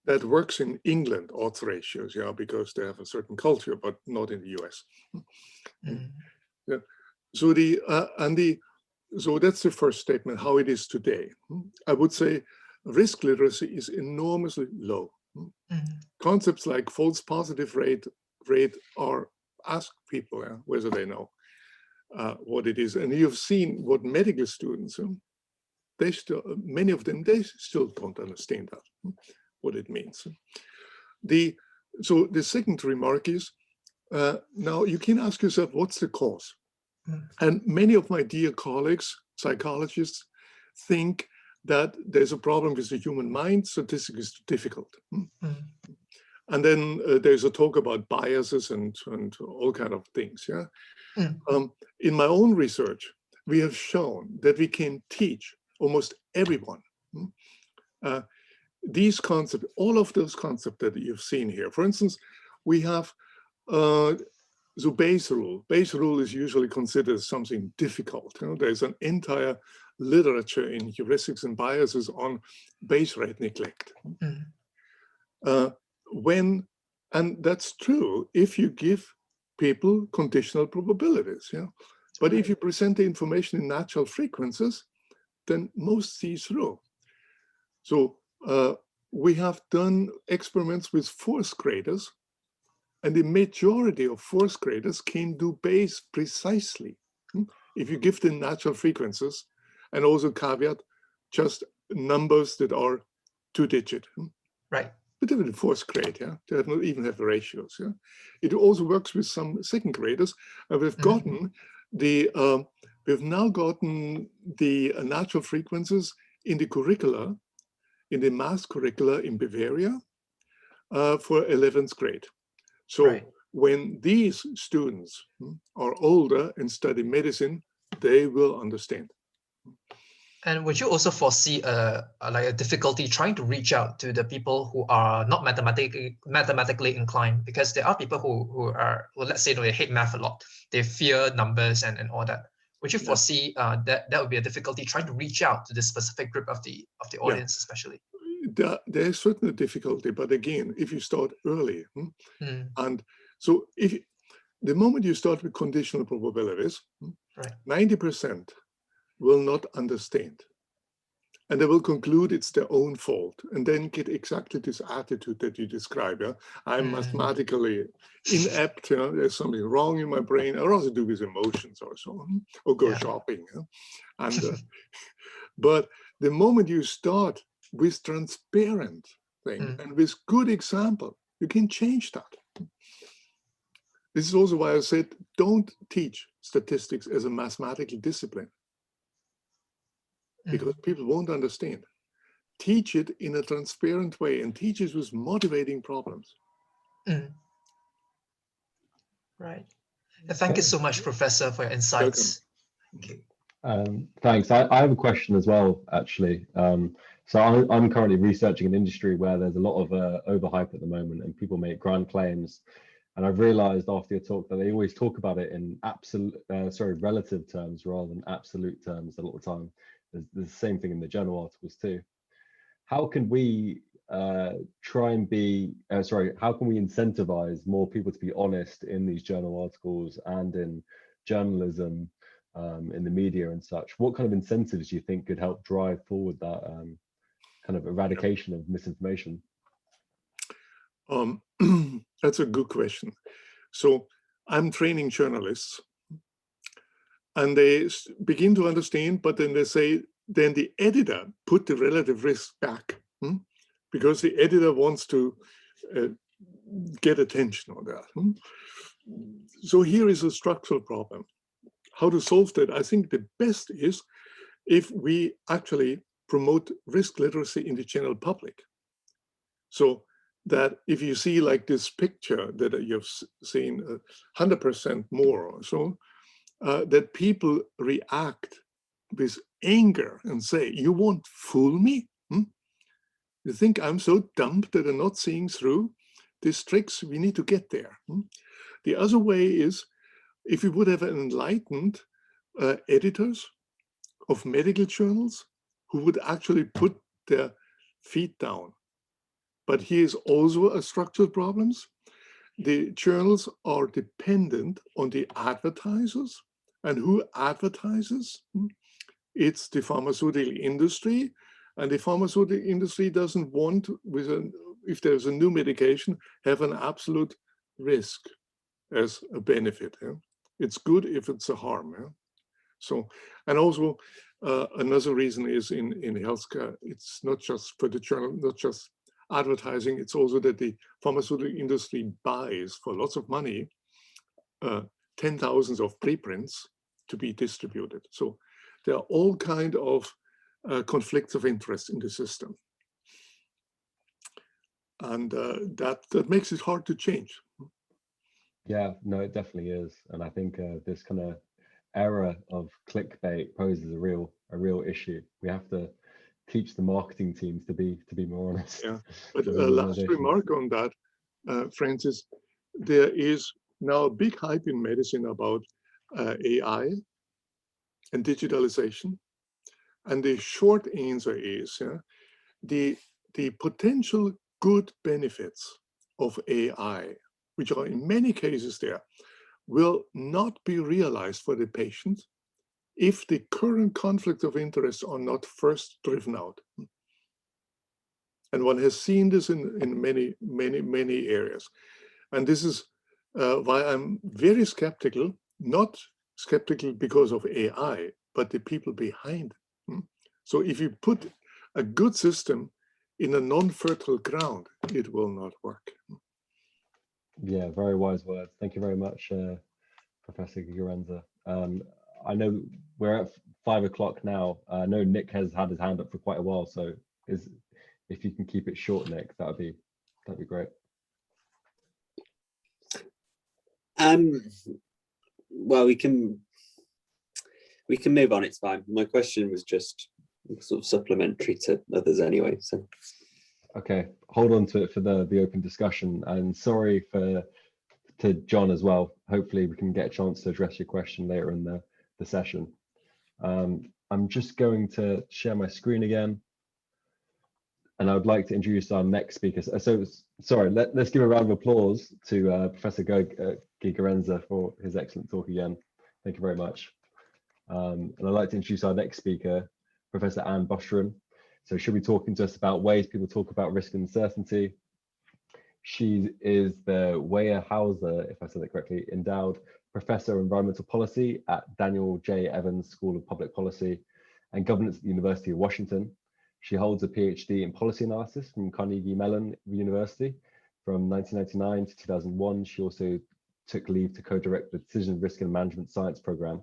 That works in England, odds ratios, yeah, because they have a certain culture, but not in the US. Yeah. So so that's the first statement, how it is today. I would say risk literacy is enormously low. Concepts like false positive rate are ask people whether they know what it is. And you've seen what medical students, many of them, they still don't understand that, what it means. So the second remark is, now you can ask yourself, what's the cause? And many of my dear colleagues, psychologists, think that there's a problem with the human mind, statistics is difficult. And then there's a talk about biases and all kind of things. Yeah. In my own research, we have shown that we can teach almost everyone these concepts, all of those concepts that you've seen here. For instance, we have so Bayes rule. Bayes rule is usually considered something difficult. There's an entire literature in heuristics and biases on Bayes rate neglect. And that's true if you give people conditional probabilities. Yeah. But if you present the information in natural frequencies, then most see through. So we have done experiments with fourth graders, and the majority of fourth graders can do Bayes precisely if you give them natural frequencies, and also caveat, just numbers that are 2-digit. Right. But they're in fourth grade, yeah. They don't even have the ratios, yeah. It also works with some second graders. We've gotten we've now gotten the natural frequencies in the curricula, in the math curricula in Bavaria for 11th grade. So when these students are older and study medicine, they will understand. And would you also foresee like a difficulty trying to reach out to the people who are not mathematically inclined? Because there are people who are, well, let's say they hate math a lot, they fear numbers and all that. Would you foresee that would be a difficulty trying to reach out to this specific group of the audience, especially? There's certainly a difficulty, but again, if you start early, and so if the moment you start with conditional probabilities, 90% will not understand, and they will conclude it's their own fault, and then get exactly this attitude that you describe. Yeah? I'm mathematically inept. Yeah? There's something wrong in my brain. Or also do with emotions or so on, or go shopping. Yeah? And but the moment you start with transparent thing and with good example, you can change that. This is also why I said don't teach statistics as a mathematical discipline, because people won't understand. Teach it in a transparent way and teach it with motivating problems. Right. Thank you so much, Professor, for your insights. Okay. Thanks. I have a question as well, actually. So I'm currently researching an industry where there's a lot of overhype at the moment, and people make grand claims. And I've realized after your talk that they always talk about it in relative terms rather than absolute terms a lot of the time. There's the same thing in the journal articles too. how can we try and be, how can we incentivize more people to be honest in these journal articles and in journalism, in the media and such? What kind of incentives do you think could help drive forward that kind of eradication of misinformation? That's a good question. So I'm training journalists, and they begin to understand, but then they say, then the editor put the relative risk back, because the editor wants to get attention on that. So here is a structural problem. How to solve that? I think the best is if we actually promote risk literacy in the general public. So that if you see like this picture that you've seen 100% more or so, that people react with anger and say, you won't fool me? You think I'm so dumb that I'm not seeing through these tricks? We need to get there. The other way is if we would have enlightened editors of medical journals who would actually put their feet down. But here's also a structural problems. The journals are dependent on the advertisers. And who advertises? It's the pharmaceutical industry. And the pharmaceutical industry doesn't want, if there's a new medication, have an absolute risk as a benefit. It's good if it's a harm. So, and also another reason is in healthcare, it's not just for the journal, not just advertising, it's also that the pharmaceutical industry buys for lots of money 10,000s of preprints to be distributed. So there are all kinds of conflicts of interest in the system. And that makes it hard to change. Yeah, no, it definitely is. And I think this kind of era of clickbait poses a real issue. We have to teach the marketing teams to be more honest. Yeah, but last remark on that, Francis, there is now a big hype in medicine about AI and digitalization. And the short answer is the potential good benefits of AI, which are in many cases there, will not be realized for the patient if the current conflicts of interest are not first driven out. And one has seen this in many areas. And this is why I'm very skeptical, not skeptical because of AI, but the people behind it. So if you put a good system in a non-fertile ground, it will not work. Yeah, very wise words. Thank you very much, Professor Gigerenzer. I know we're at 5 o'clock now. I know Nick has had his hand up for quite a while, so if you can keep it short, Nick, that'd be great. Well, we can move on. It's fine. My question was just sort of supplementary to others anyway. So okay, hold on to it for the open discussion. And sorry to John as well. Hopefully we can get a chance to address your question later in the session. I'm just going to share my screen again. And I would like to introduce our next speaker. So sorry, let's give a round of applause to Professor Gigerenzer for his excellent talk again. Thank you very much. And I'd like to introduce our next speaker, Professor Anne Bostrom. So she'll be talking to us about ways people talk about risk and uncertainty. She is the Weyerhaeuser, if I said that correctly, endowed Professor of Environmental Policy at Daniel J. Evans School of Public Policy and Governance at the University of Washington. She holds a PhD in policy analysis from Carnegie Mellon University from 1999 to 2001. She also took leave to co-direct the Decision Risk and Management Science program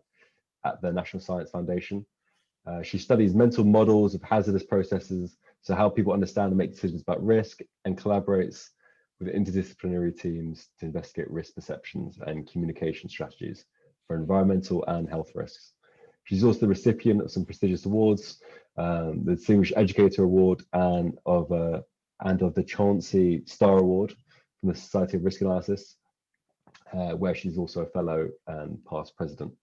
at the National Science Foundation. She studies mental models of hazardous processes, so how people understand and make decisions about risk, and collaborates with interdisciplinary teams to investigate risk perceptions and communication strategies for environmental and health risks. She's also the recipient of some prestigious awards, the Distinguished Educator Award and of the Chauncey Star Award from the Society of Risk Analysis, where she's also a fellow and past president.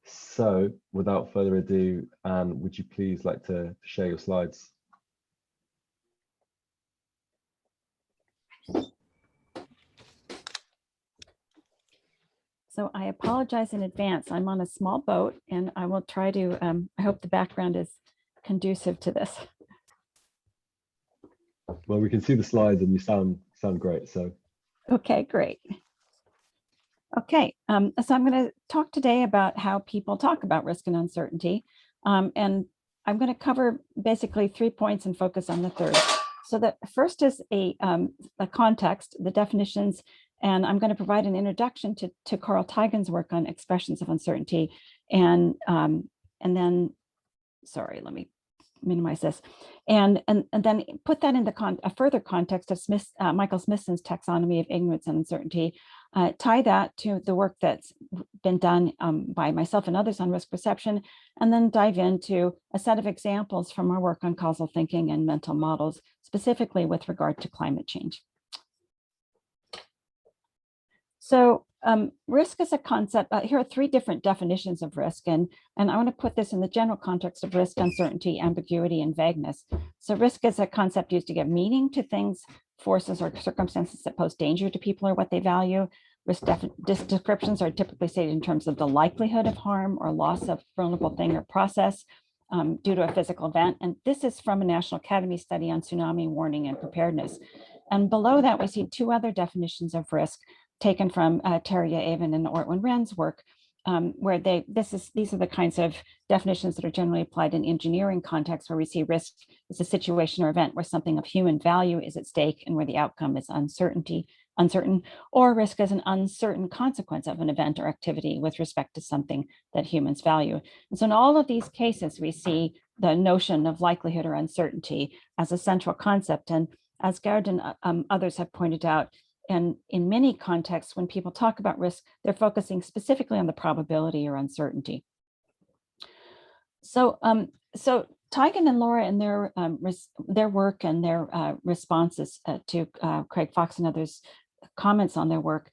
So without further ado, Anne, would you please like to share your slides? So I apologize in advance. I'm on a small boat and I will try to, I hope the background is conducive to this. Well, we can see the slides and you sound great. So Okay, great. Okay, so I'm going to talk today about how people talk about risk and uncertainty. And I'm going to cover basically 3 points and focus on the third. So the first is a context, the definitions, and I'm going to provide an introduction to Carl Teigen's work on expressions of uncertainty. And then, sorry, let me minimize this, and then put that in a further context of Michael Smithson's taxonomy of ignorance and uncertainty, tie that to the work that's been done by myself and others on risk perception, and then dive into a set of examples from our work on causal thinking and mental models, specifically with regard to climate change. So risk is a concept. Here are 3 different definitions of risk, and I want to put this in the general context of risk, uncertainty, ambiguity, and vagueness. So risk is a concept used to give meaning to things, forces, or circumstances that pose danger to people or what they value. Risk descriptions are typically stated in terms of the likelihood of harm or loss of vulnerable thing or process due to a physical event. And this is from a National Academy study on tsunami warning and preparedness. And below that, we see 2 other definitions of risk taken from Terje Even and Ortwin Wren's work, where these are the kinds of definitions that are generally applied in engineering contexts, where we see risk as a situation or event where something of human value is at stake and where the outcome is uncertain, or risk as an uncertain consequence of an event or activity with respect to something that humans value. And so in all of these cases, we see the notion of likelihood or uncertainty as a central concept. And as Gerd and others have pointed out, and in many contexts, when people talk about risk, they're focusing specifically on the probability or uncertainty. So, Teigen and Laura in their work and their responses to Craig Fox and others' comments on their work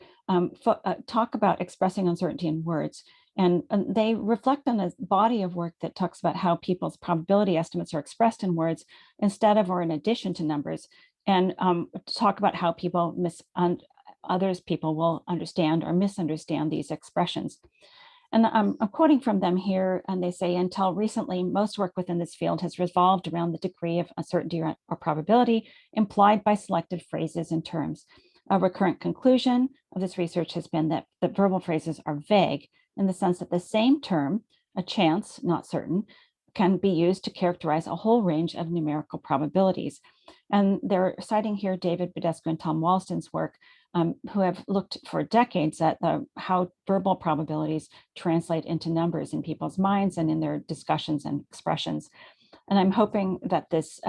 talk about expressing uncertainty in words. And they reflect on a body of work that talks about how people's probability estimates are expressed in words instead of or in addition to numbers, and talk about how people will understand or misunderstand these expressions. And I'm quoting from them here, and they say, until recently, most work within this field has revolved around the degree of uncertainty or probability implied by selected phrases and terms. A recurrent conclusion of this research has been that the verbal phrases are vague in the sense that the same term, a chance, not certain, can be used to characterize a whole range of numerical probabilities. And they're citing here David Badescu and Tom Walston's work, who have looked for decades at how verbal probabilities translate into numbers in people's minds and in their discussions and expressions. And I'm hoping that this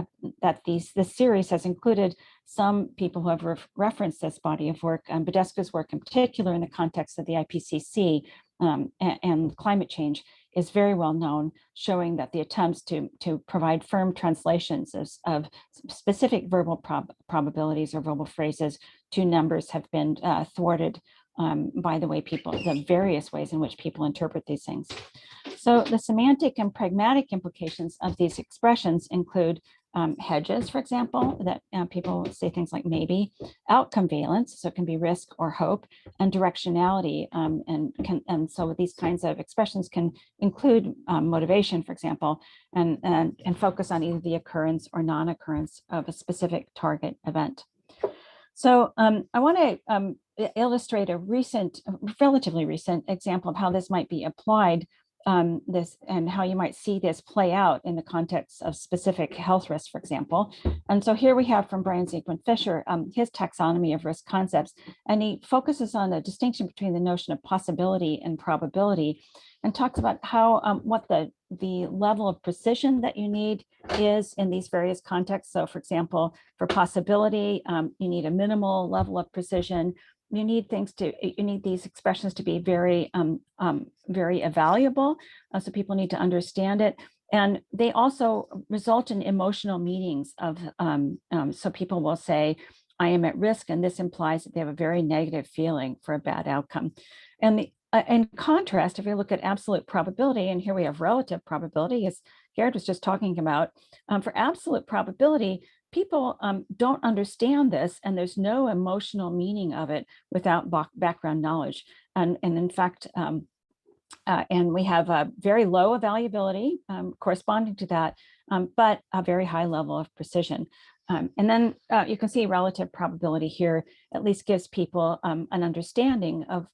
series has included some people who have referenced this body of work, Badescu's work in particular in the context of the IPCC and climate change is very well known, showing that the attempts to provide firm translations of specific verbal probabilities or verbal phrases to numbers have been thwarted by the various ways in which people interpret these things. So the semantic and pragmatic implications of these expressions include hedges, for example, that people say things like maybe, outcome valence, so it can be risk or hope, and directionality. And so these kinds of expressions can include motivation, for example, and focus on either the occurrence or non-occurrence of a specific target event. So I want to illustrate a relatively recent example of how this might be applied, and how you might see this play out in the context of specific health risks, for example. And so here we have from Brian Ziegman Fisher, his taxonomy of risk concepts, and he focuses on the distinction between the notion of possibility and probability, and talks about how what the level of precision that you need is in these various contexts. So for example, for possibility, you need a minimal level of precision. You need these expressions to be very, very evaluable. So people need to understand it. And they also result in emotional meanings of, so people will say, I am at risk, and this implies that they have a very negative feeling for a bad outcome. And in contrast, if we look at absolute probability, and here we have relative probability, as Gerd was just talking about, for absolute probability, people don't understand this, and there's no emotional meaning of it without background knowledge. And in fact, and we have a very low evaluability corresponding to that, but a very high level of precision. And then you can see relative probability here at least gives people an understanding of,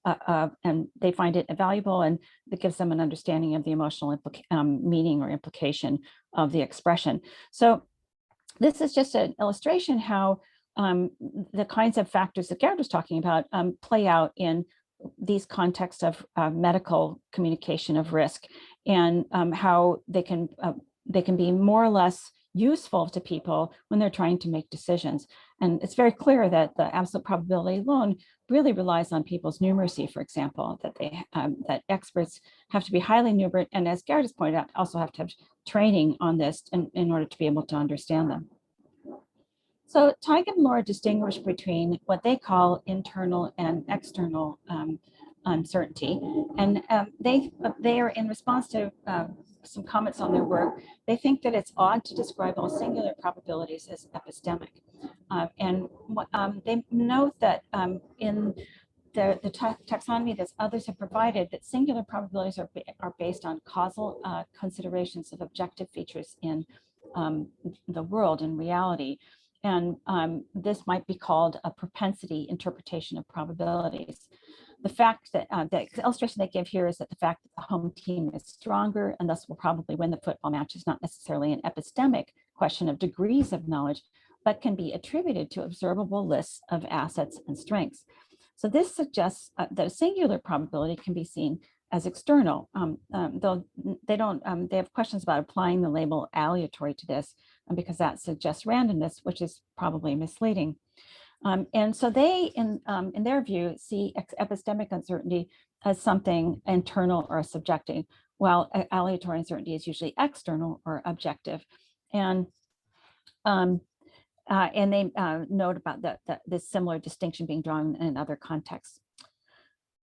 and they find it valuable, and it gives them an understanding of the emotional meaning or implication of the expression. So this is just an illustration how the kinds of factors that Gerd was talking about play out in these contexts of medical communication of risk, and how they can be more or less useful to people when they're trying to make decisions. And it's very clear that the absolute probability alone really relies on people's numeracy, for example, that that experts have to be highly numerate, and as Gerd has pointed out, also have to have training on this in order to be able to understand them. So Tighe and Laura distinguish between what they call internal and external uncertainty, and they are, in response to some comments on their work, they think that it's odd to describe all singular probabilities as epistemic. And they note that in the taxonomy that others have provided, that singular probabilities are based on causal considerations of objective features in the world, in reality. And this might be called a propensity interpretation of probabilities. The fact that the illustration they give here is that the fact that the home team is stronger and thus will probably win the football match is not necessarily an epistemic question of degrees of knowledge, but can be attributed to observable lists of assets and strengths. So this suggests that a singular probability can be seen as external, though they don't. They have questions about applying the label aleatory to this, because that suggests randomness, which is probably misleading. And so they, in their view, see epistemic uncertainty as something internal or subjective, while aleatory uncertainty is usually external or objective. And they note about this similar distinction being drawn in other contexts.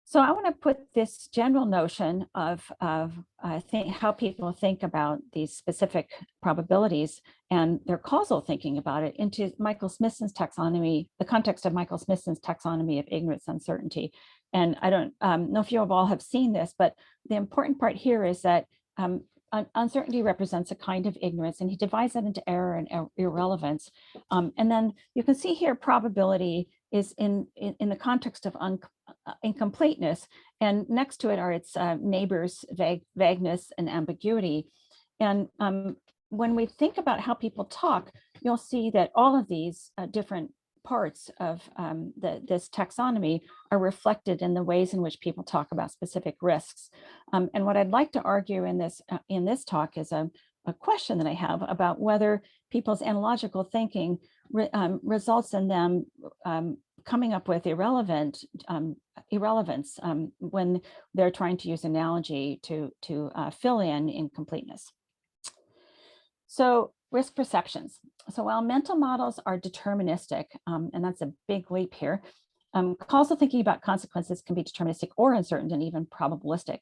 So I want to put this general notion of how people think about these specific probabilities and their causal thinking about it into Michael Smithson's taxonomy, the context of Michael Smithson's taxonomy of ignorance uncertainty. And I don't know if you all have seen this, but the important part here is that uncertainty represents a kind of ignorance, and he divides that into error and irrelevance. And then you can see here probability is in the context of incompleteness, and next to it are its neighbors, vagueness and ambiguity. And when we think about how people talk, you'll see that all of these different parts of this taxonomy are reflected in the ways in which people talk about specific risks. And what I'd like to argue in this talk is a question that I have about whether people's analogical thinking results in them coming up with irrelevance when they're trying to use analogy to fill in incompleteness. So risk perceptions. So while mental models are deterministic, and that's a big leap here, causal thinking about consequences can be deterministic or uncertain and even probabilistic.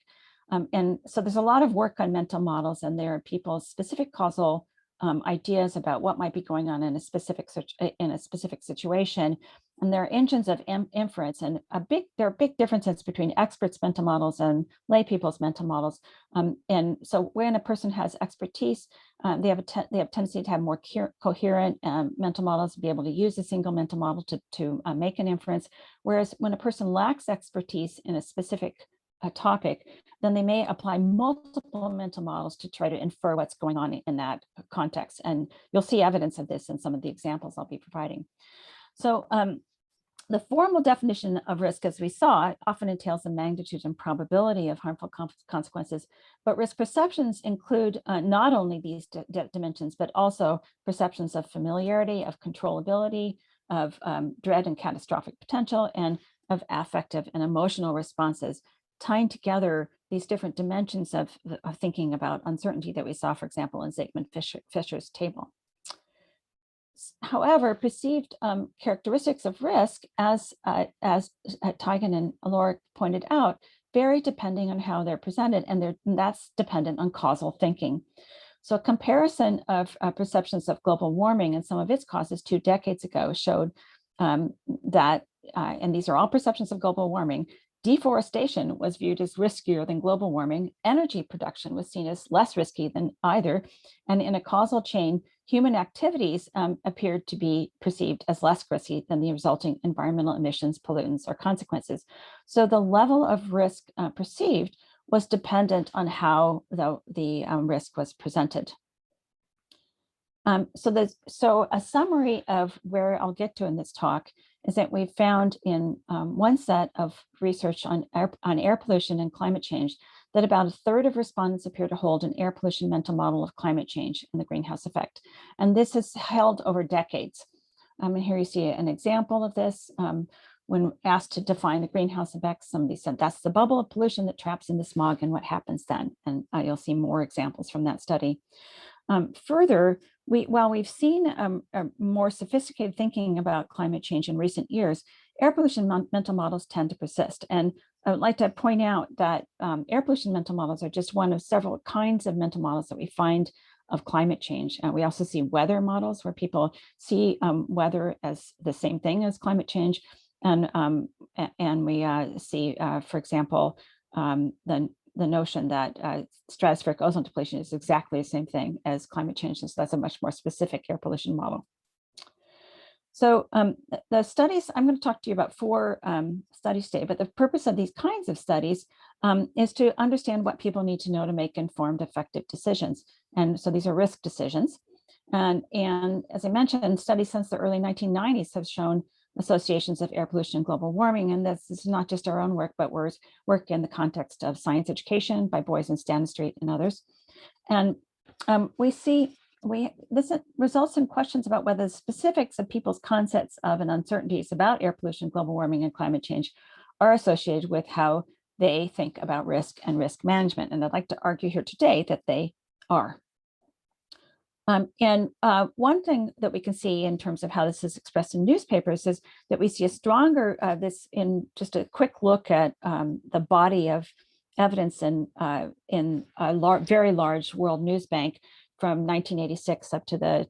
And so there's a lot of work on mental models, and there are people's specific causal ideas about what might be going on in a specific situation. And there are engines of inference, and there are big differences between experts' mental models and lay people's mental models. And so when a person has expertise, they have tendency to have more coherent mental models, to be able to use a single mental model to make an inference. Whereas when a person lacks expertise in a specific topic, then they may apply multiple mental models to try to infer what's going on in that context. And you'll see evidence of this in some of the examples I'll be providing. So the formal definition of risk, as we saw, often entails the magnitude and probability of harmful consequences, but risk perceptions include not only these dimensions, but also perceptions of familiarity, of controllability, of dread and catastrophic potential, and of affective and emotional responses, tying together these different dimensions of thinking about uncertainty that we saw, for example, in Zeigman-Fisher's table. However, perceived characteristics of risk, as Tighe and Laura pointed out, vary depending on how they're presented, and that's dependent on causal thinking. So a comparison of perceptions of global warming and some of its causes 2 decades ago showed that, and these are all perceptions of global warming, deforestation was viewed as riskier than global warming. Energy production was seen as less risky than either. And in a causal chain, human activities appeared to be perceived as less risky than the resulting environmental emissions, pollutants, or consequences. So the level of risk perceived was dependent on how the risk was presented. So a summary of where I'll get to in this talk is that we found in one set of research on air pollution and climate change that about 1/3 of respondents appear to hold an air pollution mental model of climate change and the greenhouse effect. And this has held over decades. And here you see an example of this. When asked to define the greenhouse effect, somebody said, that's the bubble of pollution that traps in the smog, and what happens then? And you'll see more examples from that study. Further, while we've seen a more sophisticated thinking about climate change in recent years, air pollution mental models tend to persist. And I would like to point out that air pollution mental models are just one of several kinds of mental models that we find of climate change. We also see weather models where people see weather as the same thing as climate change. And we see, for example, the notion that stratospheric ozone depletion is exactly the same thing as climate change. So that's a much more specific air pollution model. So the studies, I'm going to talk to you about 4 studies today, but the purpose of these kinds of studies is to understand what people need to know to make informed, effective decisions. And so these are risk decisions. And as I mentioned, studies since the early 1990s have shown associations of air pollution and global warming. And this is not just our own work, but work in the context of science education by Boys and Stanistreet and others. And this results in questions about whether the specifics of people's concepts of and uncertainties about air pollution, global warming, and climate change are associated with how they think about risk and risk management. And I'd like to argue here today that they are. One thing that we can see in terms of how this is expressed in newspapers is that we see a stronger, this in just a quick look at the body of evidence in a very large world news bank from 1986 up to the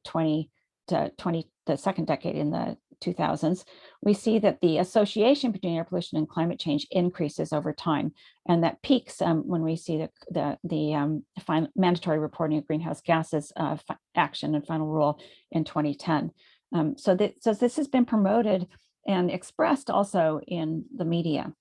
second decade in the 2000s, we see that the association between air pollution and climate change increases over time, and that peaks when we see the final mandatory reporting of greenhouse gases action and final rule in 2010. So this has been promoted and expressed also in the media.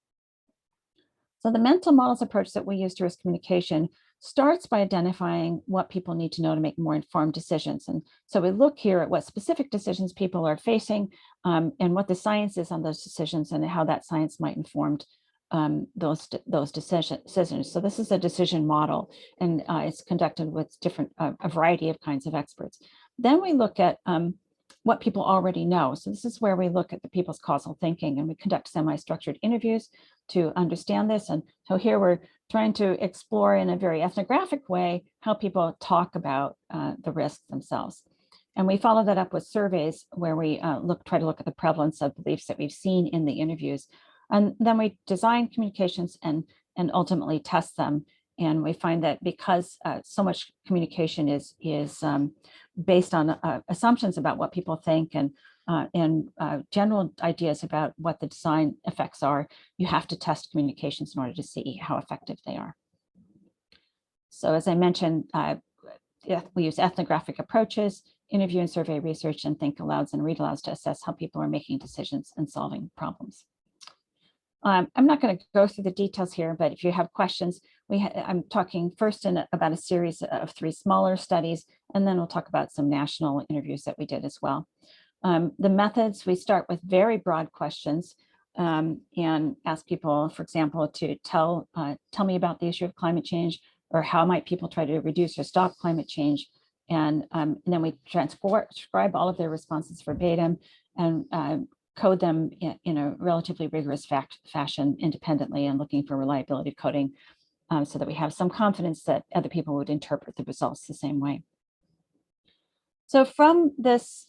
So the mental models approach that we use to risk communication starts by identifying what people need to know to make more informed decisions. And so we look here at what specific decisions people are facing and what the science is on those decisions and how that science might inform those decisions. So this is a decision model, and it's conducted with a variety of kinds of experts. Then we look at what people already know. So this is where we look at the people's causal thinking, and we conduct semi-structured interviews to understand this. And so here we're trying to explore in a very ethnographic way how people talk about the risks themselves. And we follow that up with surveys where we try to look at the prevalence of beliefs that we've seen in the interviews. And then we design communications and ultimately test them. And we find that because so much communication is based on assumptions about what people think and general ideas about what the design effects are, you have to test communications in order to see how effective they are. So as I mentioned, we use ethnographic approaches, interview and survey research, and think alouds and read alouds to assess how people are making decisions and solving problems. I'm not going to go through the details here, but if you have questions, I'm talking first about a series of 3 smaller studies, and then we'll talk about some national interviews that we did as well. The methods, we start with very broad questions and ask people, for example, to tell me about the issue of climate change, or how might people try to reduce or stop climate change. And then we transcribe all of their responses verbatim and code them in a relatively rigorous fashion independently, and looking for reliability coding so that we have some confidence that other people would interpret the results the same way. So from this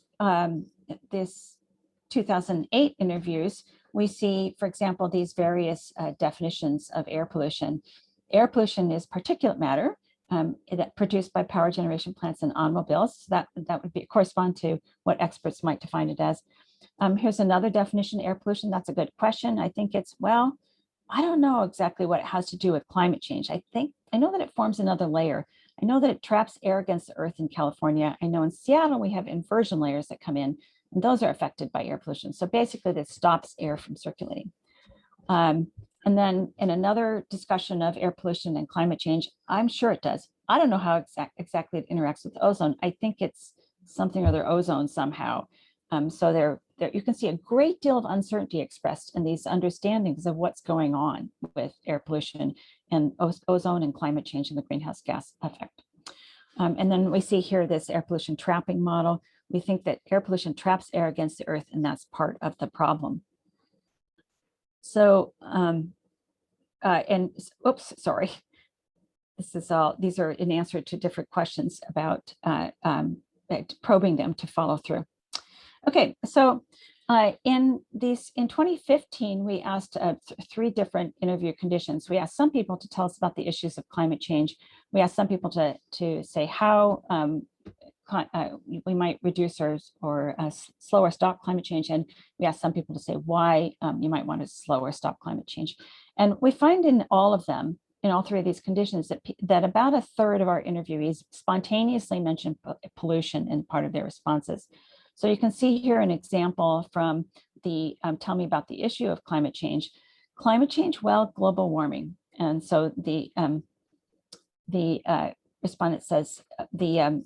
2008 interviews, we see, for example, these various definitions of air pollution. Air pollution is particulate matter, that produced by power generation plants and automobiles. So that would correspond to what experts might define it as. Here's another definition, air pollution. That's a good question. I think it's, well, I don't know exactly what it has to do with climate change. I know that it forms another layer. I know that it traps air against the earth in California. I know in Seattle, we have inversion layers that come in, and those are affected by air pollution. So basically, this stops air from circulating. And then in another discussion of air pollution and climate change, I'm sure it does. I don't know how exactly it interacts with ozone. I think it's something or other ozone somehow. So there you can see a great deal of uncertainty expressed in these understandings of what's going on with air pollution and ozone and climate change and the greenhouse gas effect. And then we see here this air pollution trapping model. We think that air pollution traps air against the earth, and that's part of the problem. So, oops, sorry. These are in answer to different questions about probing them to follow through. Okay, so in 2015, we asked 3 different interview conditions. We asked some people to tell us about the issues of climate change. We asked some people to say how we might reduce or slow or stop climate change. And we asked some people to say why you might want to slow or stop climate change. And we find in all of them, in all 3 of these conditions, that about 1/3 of our interviewees spontaneously mentioned pollution in part of their responses. So you can see here an example from the tell me about the issue of climate change. Climate change, well, global warming. And so the respondent says, the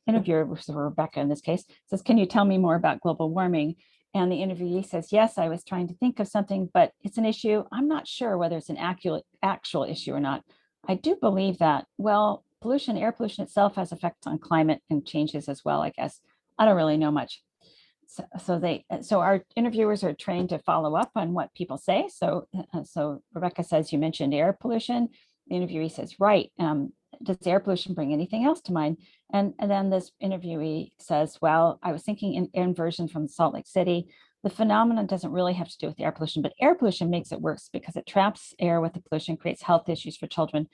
interviewer, which is Rebecca in this case, says, can you tell me more about global warming? And the interviewee says, yes, I was trying to think of something, but it's an issue. I'm not sure whether it's an actual issue or not. I do believe that, well, pollution, air pollution itself has effects on climate and changes as well, I guess. I don't really know much. So our interviewers are trained to follow up on what people say. So Rebecca says, you mentioned air pollution. The interviewee says, right. Does air pollution bring anything else to mind? And then this interviewee says, well, I was thinking in inversion from Salt Lake City. The phenomenon doesn't really have to do with air pollution, but air pollution makes it worse because it traps air with the pollution, creates health issues for children.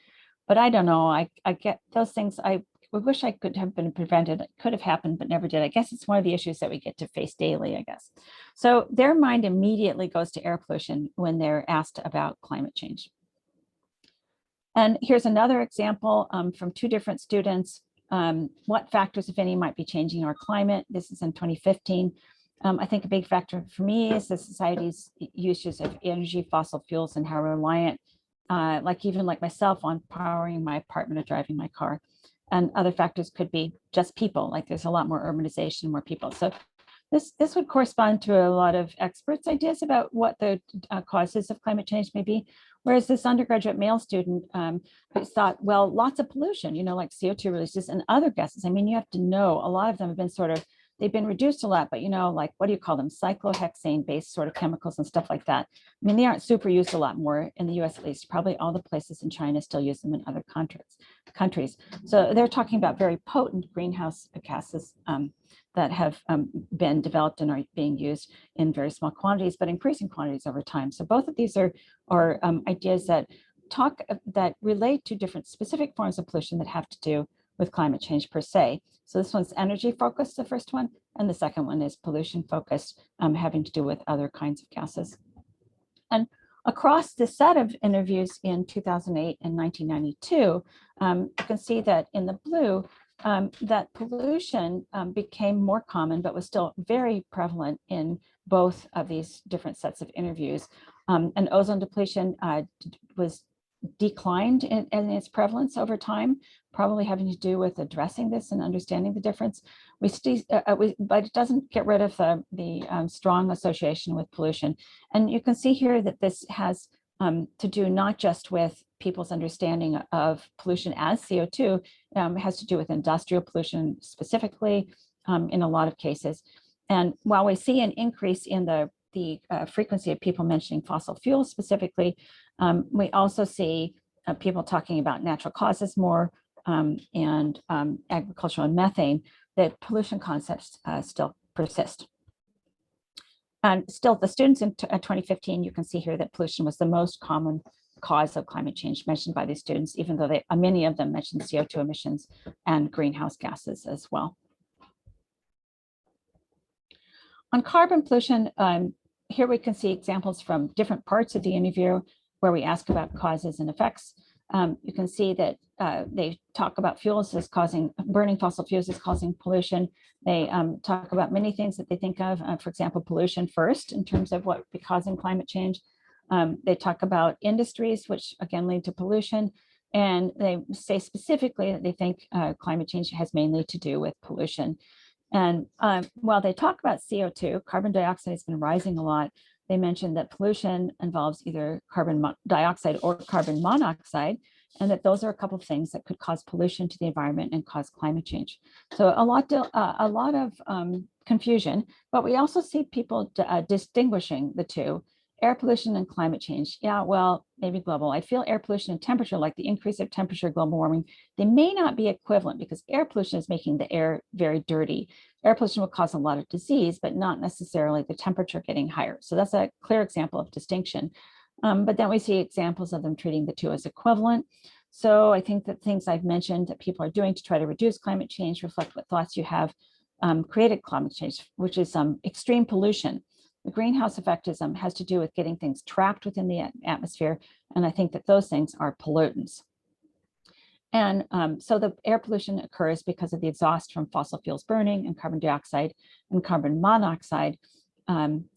But I don't know, I get those things. I wish I could have been prevented. It could have happened, but never did. I guess it's one of the issues that we get to face daily, I guess. So their mind immediately goes to air pollution when they're asked about climate change. And here's another example from 2 different students. What factors, if any, might be changing our climate? This is in 2015. I think a big factor for me is the society's uses of energy, fossil fuels, and how reliant, like myself, on powering my apartment or driving my car. And other factors could be just people, like there's a lot more urbanization, more people. So this would correspond to a lot of experts' ideas about what the causes of climate change may be. Whereas this undergraduate male student thought, well, lots of pollution, like CO2 releases and other gases. I mean, you have to know, a lot of them have been they've been reduced a lot, but like, what do you call them? Cyclohexane-based sort of chemicals and stuff like that. I mean, they aren't super used a lot more in the US, at least. Probably all the places in China still use them in other countries. So they're talking about very potent greenhouse gases that have been developed and are being used in very small quantities, but increasing quantities over time. So both of these are ideas that relate to different specific forms of pollution that have to do with climate change per se. So this one's energy focused, the first one, and the second one is pollution focused, having to do with other kinds of gases. And across the set of interviews in 2008 and 1992, you can see that in the blue, that pollution became more common, but was still very prevalent in both of these different sets of interviews. And ozone depletion was declined in its prevalence over time, probably having to do with addressing this and understanding the difference. But it doesn't get rid of the strong association with pollution. And you can see here that this has to do not just with people's understanding of pollution as CO2, it has to do with industrial pollution specifically in a lot of cases. And while we see an increase in the frequency of people mentioning fossil fuels specifically, we also see people talking about natural causes more and agricultural and methane, that pollution concepts still persist. And still, the students in 2015, you can see here that pollution was the most common cause of climate change mentioned by these students, even though many of them mentioned CO2 emissions and greenhouse gases as well. On carbon pollution, here we can see examples from different parts of the interview where we ask about causes and effects. You can see that they talk about fuels as burning fossil fuels as causing pollution. They talk about many things that they think of, for example, pollution first in terms of what would be causing climate change. They talk about industries, which again lead to pollution. And they say specifically that they think climate change has mainly to do with pollution. And while they talk about CO2, carbon dioxide has been rising a lot. They mentioned that pollution involves either carbon dioxide or carbon monoxide, and that those are a couple of things that could cause pollution to the environment and cause climate change. So a lot of confusion, but we also see people distinguishing the two. Air pollution and climate change. Yeah, well, maybe global. I feel air pollution and temperature, like the increase of temperature, global warming, they may not be equivalent because air pollution is making the air very dirty. Air pollution will cause a lot of disease, but not necessarily the temperature getting higher. So that's a clear example of distinction. But then we see examples of them treating the two as equivalent. So I think that things I've mentioned that people are doing to try to reduce climate change reflect what thoughts you have created climate change, which is extreme pollution. The greenhouse effect has to do with getting things trapped within the atmosphere. And I think that those things are pollutants. And so the air pollution occurs because of the exhaust from fossil fuels burning and carbon dioxide and carbon monoxide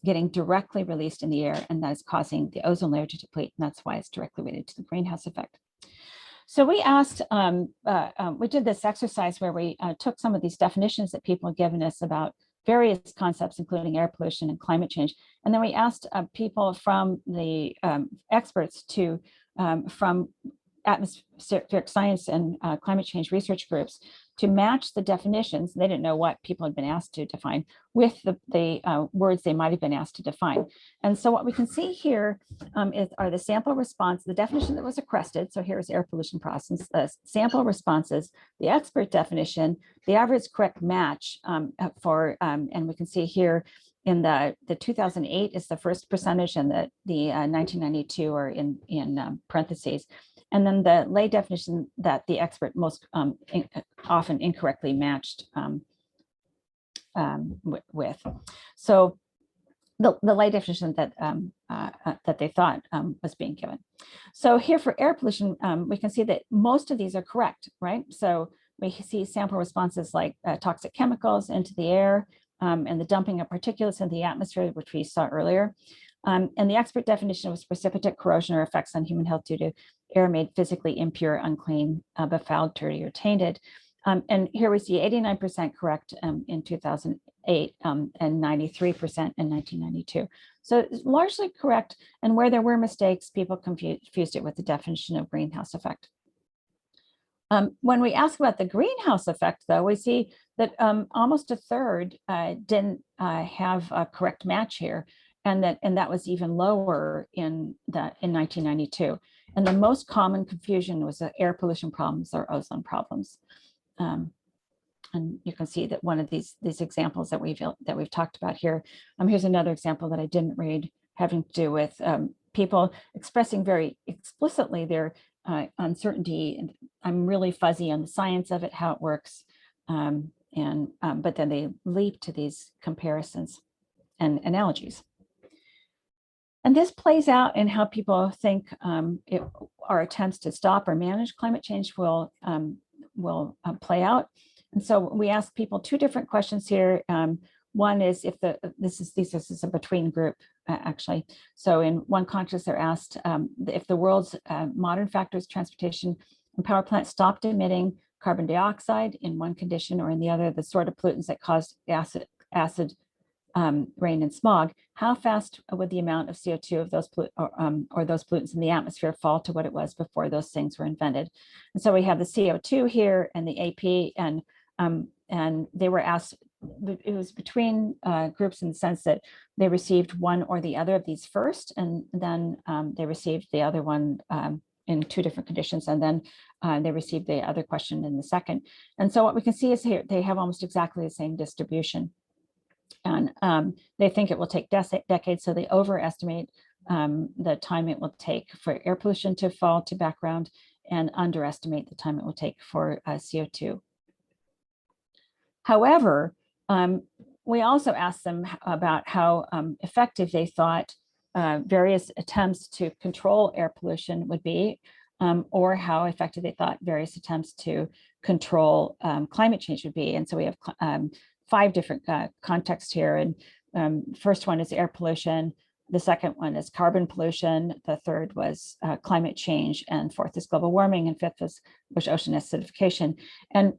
getting directly released in the air. And that is causing the ozone layer to deplete. And that's why it's directly related to the greenhouse effect. So we asked, we did this exercise where we took some of these definitions that people have given us about various concepts, including air pollution and climate change. And then we asked people from the experts from atmospheric science and climate change research groups to match the definitions. They didn't know what people had been asked to define with the words they might have been asked to define. And so what we can see here are the sample response, the definition that was requested. So here's air pollution process, the sample responses, the expert definition, the average correct match and we can see here in the 2008 is the first percentage and the 1992 are in parentheses. And then the lay definition that the expert most often incorrectly matched with. So the lay definition that that they thought was being given. So here for air pollution, we can see that most of these are correct, right? So we see sample responses like toxic chemicals into the air and the dumping of particulates in the atmosphere, which we saw earlier. And the expert definition was precipitate corrosion or effects on human health due to air made physically impure, unclean, befouled, dirty, or tainted. And here we see 89% correct in 2008 and 93% in 1992. So it's largely correct. And where there were mistakes, people confused it with the definition of greenhouse effect. When we ask about the greenhouse effect, though, we see that almost a third didn't have a correct match here. And that was even lower in 1992. And the most common confusion was the air pollution problems or ozone problems. And you can see that one of these examples that we've talked about here. Here's another example that I didn't read, having to do with people expressing very explicitly their uncertainty. And I'm really fuzzy on the science of it, how it works. But then they leap to these comparisons and analogies. And this plays out in how people think our attempts to stop or manage climate change will play out. And so we ask people two different questions here. One is if this is a between group actually. So in one contest, they're asked if the world's modern factors, transportation and power plants stopped emitting carbon dioxide in one condition or in the other, the sort of pollutants that caused acid rain and smog, how fast would the amount of CO2 of those or those pollutants in the atmosphere fall to what it was before those things were invented? And so we have the CO2 here and the AP, and they were asked, it was between groups in the sense that they received one or the other of these first, and then they received the other one in two different conditions, and then they received the other question in the second. And so what we can see is here, they have almost exactly the same distribution. And they think it will take decades, so they overestimate the time it will take for air pollution to fall to background and underestimate the time it will take for CO2. However, we also asked them about how effective they thought various attempts to control air pollution would be, or how effective they thought various attempts to control climate change would be. And so we have 5 different contexts here. And first one is air pollution. The second one is carbon pollution. The third was climate change, and fourth is global warming, and fifth was ocean acidification. And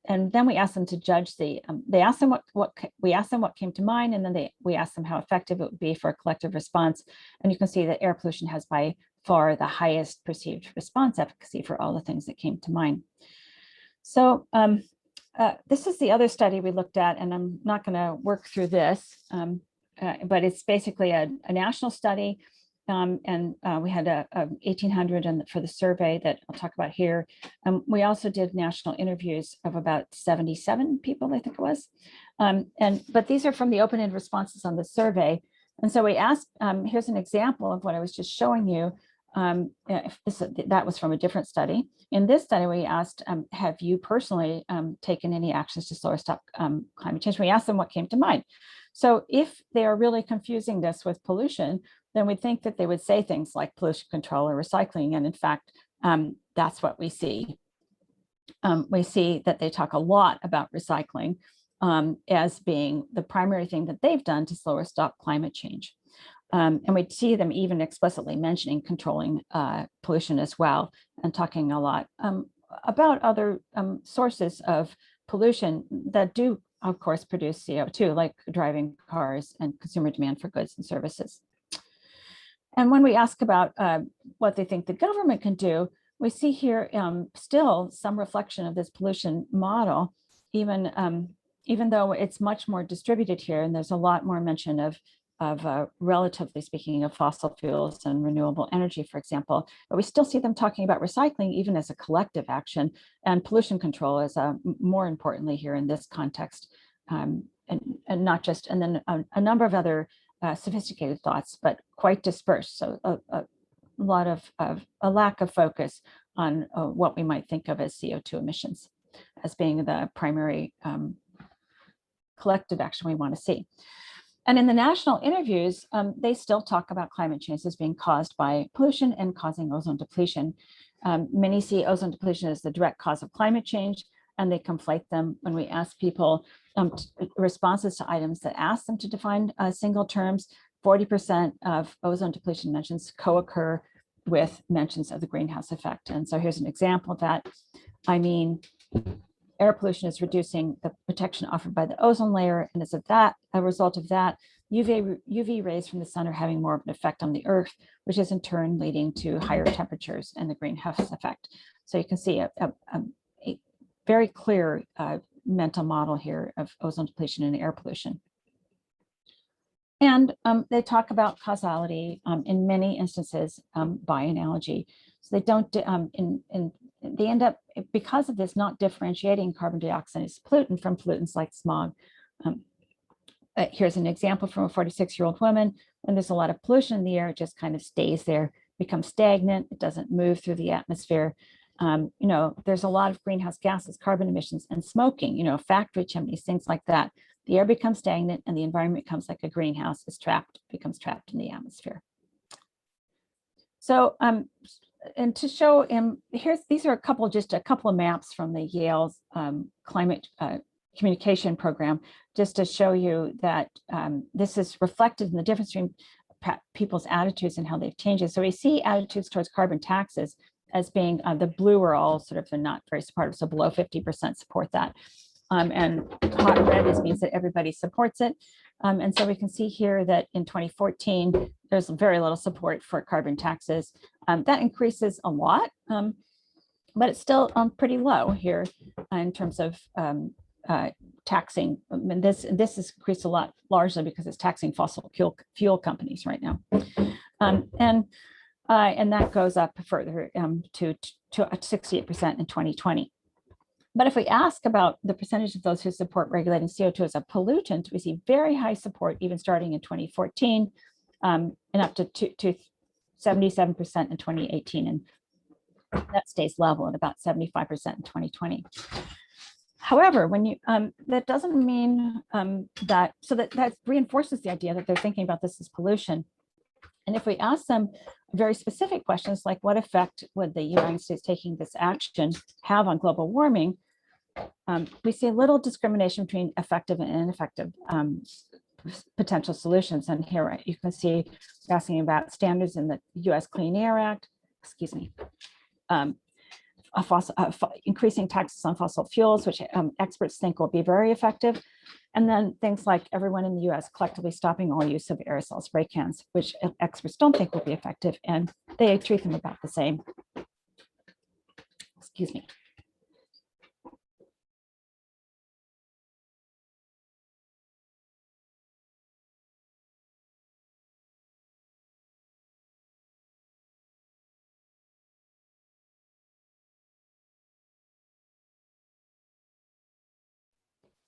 then we asked them to judge the. They asked them what came to mind, and then we asked them how effective it would be for a collective response. And you can see that air pollution has by far the highest perceived response efficacy for all the things that came to mind. So this is the other study we looked at, and I'm not going to work through this. But it's basically a national study, and we had 1,800 for the survey that I'll talk about here. We also did national interviews of about 77 people, I think it was. But these are from the open-ended responses on the survey. And so we asked, here's an example of what I was just showing you. That was from a different study. In this study, we asked, have you personally taken any actions to slow or stop climate change? We asked them what came to mind. So if they are really confusing this with pollution, then we think that they would say things like pollution control or recycling. And in fact, that's what we see. We see that they talk a lot about recycling as being the primary thing that they've done to slow or stop climate change. And we see them even explicitly mentioning controlling pollution as well, and talking a lot about other sources of pollution that do, of course, produce CO2, like driving cars and consumer demand for goods and services. And when we ask about what they think the government can do, we see here still some reflection of this pollution model, even though it's much more distributed here, and there's a lot more mention of relatively speaking, of fossil fuels and renewable energy, for example, but we still see them talking about recycling even as a collective action, and pollution control is more importantly here in this context, and not just, and then a number of other sophisticated thoughts, but quite dispersed. So a lot of a lack of focus on what we might think of as CO2 emissions as being the primary collective action we want to see. And in the national interviews, they still talk about climate change as being caused by pollution and causing ozone depletion. Many see ozone depletion as the direct cause of climate change, and they conflate them. When we ask people responses to items that ask them to define single terms, 40% of ozone depletion mentions co-occur with mentions of the greenhouse effect. And so here's an example of that. I mean, air pollution is reducing the protection offered by the ozone layer, and as of that, a result of that, UV rays from the sun are having more of an effect on the earth, which is in turn leading to higher temperatures and the greenhouse effect. So you can see a very clear mental model here of ozone depletion and air pollution. And they talk about causality in many instances by analogy. So they don't, they end up, because of this, not differentiating carbon dioxide as pollutant from pollutants like smog. Here's an example from a 46-year-old woman. When there's a lot of pollution in the air, it just kind of stays there, becomes stagnant. It doesn't move through the atmosphere. You know, there's a lot of greenhouse gases, carbon emissions, and smoking, you know, factory chimneys, things like that. The air becomes stagnant and the environment becomes like a greenhouse, is trapped, becomes trapped in the atmosphere. So, and to show him, these are just a couple of maps from the Yale's climate communication program, just to show you that this is reflected in the difference between people's attitudes and how they've changed. So we see attitudes towards carbon taxes as being the blue are all sort of not very supportive, so below 50% support that. And hot red means that everybody supports it. And so we can see here that in 2014, there's very little support for carbon taxes. That increases a lot, but it's still pretty low here in terms of taxing. And this has increased a lot, largely because it's taxing fossil fuel companies right now. And that goes up further to 68% in 2020. But if we ask about the percentage of those who support regulating CO2 as a pollutant, we see very high support even starting in 2014, and up to 77% in 2018, and that stays level at about 75% in 2020. However, when you that doesn't mean that reinforces the idea that they're thinking about this as pollution. And if we ask them very specific questions like what effect would the United States taking this action have on global warming, we see little discrimination between effective and ineffective potential solutions. And here you can see asking about standards in the U.S. Clean Air Act, increasing taxes on fossil fuels, which experts think will be very effective. And then things like everyone in the US collectively stopping all use of aerosol spray cans, which experts don't think will be effective, and they treat them about the same. Excuse me.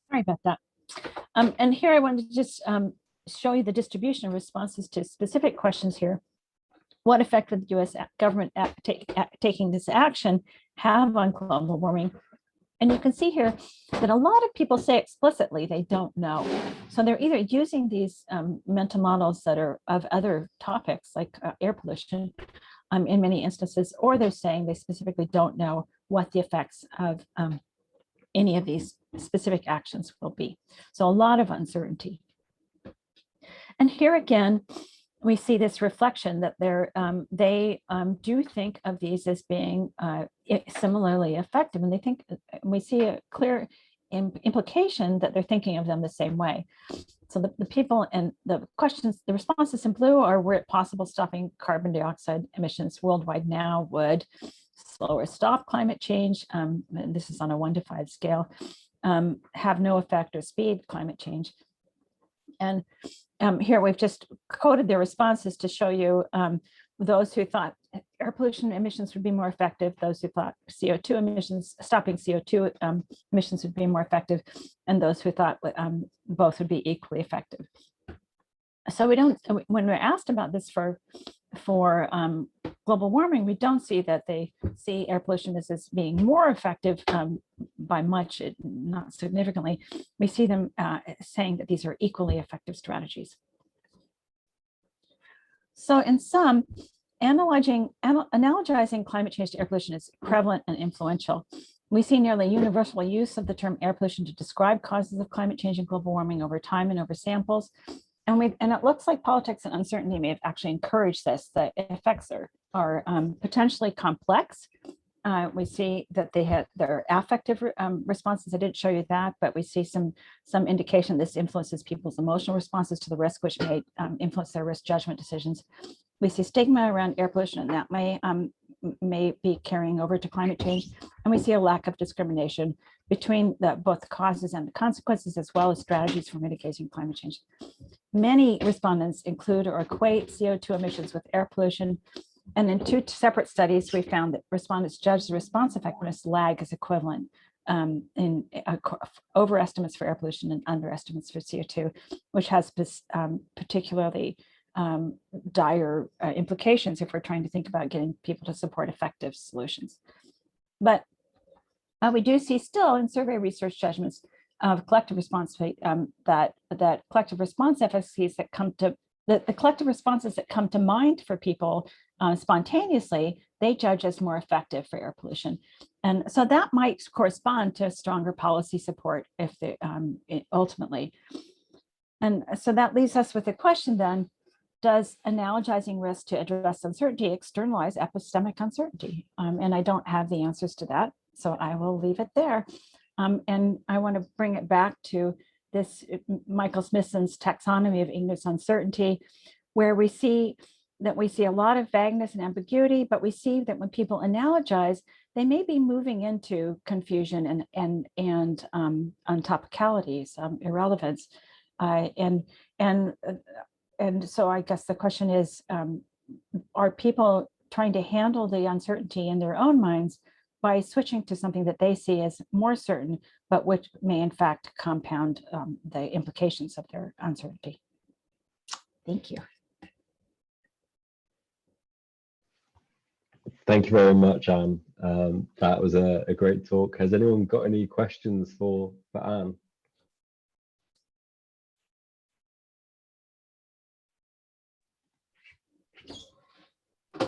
Sorry about that. And here I wanted to just show you the distribution of responses to specific questions here. What effect would the U.S. government taking this action have on global warming? And you can see here that a lot of people say explicitly they don't know. So they're either using these mental models that are of other topics like air pollution in many instances, or they're saying they specifically don't know what the effects of any of these specific actions will be. So a lot of uncertainty. And here again, we see this reflection that they do think of these as being similarly effective, and they think we see a clear implication that they're thinking of them the same way. So the people and the questions, the responses in blue are, were it possible stopping carbon dioxide emissions worldwide now would slower stop climate change, and this is on a 1 to 5 scale, have no effect or speed climate change. And here we've just coded their responses to show you those who thought air pollution emissions would be more effective, those who thought CO2 emissions, stopping CO2 emissions would be more effective, and those who thought both would be equally effective. So we don't, when we're asked about this for global warming, we don't see that they see air pollution as being more effective by much, not significantly. We see them saying that these are equally effective strategies. So in sum, analogizing climate change to air pollution is prevalent and influential. We see nearly universal use of the term air pollution to describe causes of climate change and global warming over time and over samples. And it looks like politics and uncertainty may have actually encouraged this. The effects are potentially complex. We see that they had their affective responses. I didn't show you that, but we see some indication this influences people's emotional responses to the risk, which may influence their risk judgment decisions. We see stigma around air pollution, and that may be carrying over to climate change. And we see a lack of discrimination between both the causes and the consequences, as well as strategies for mitigating climate change. Many respondents include or equate CO2 emissions with air pollution. And in 2 separate studies, we found that respondents judged the response effectiveness lag as equivalent in overestimates for air pollution and underestimates for CO2, which has particularly dire implications if we're trying to think about getting people to support effective solutions. But we do see still in survey research judgments of collective response that collective response efficacies that come to the collective responses that come to mind for people spontaneously, they judge as more effective for air pollution. And so that might correspond to stronger policy support if they ultimately. And so that leaves us with a question then, does analogizing risk to address uncertainty externalize epistemic uncertainty? And I don't have the answers to that, so I will leave it there. And I want to bring it back to this Michael Smithson's taxonomy of ignorance uncertainty, where we see a lot of vagueness and ambiguity, but we see that when people analogize, they may be moving into confusion and untopicalities, irrelevance, and so I guess the question is, are people trying to handle the uncertainty in their own minds by switching to something that they see as more certain, but which may in fact compound the implications of their uncertainty? Thank you. Thank you very much, Anne. That was a great talk. Has anyone got any questions for Anne?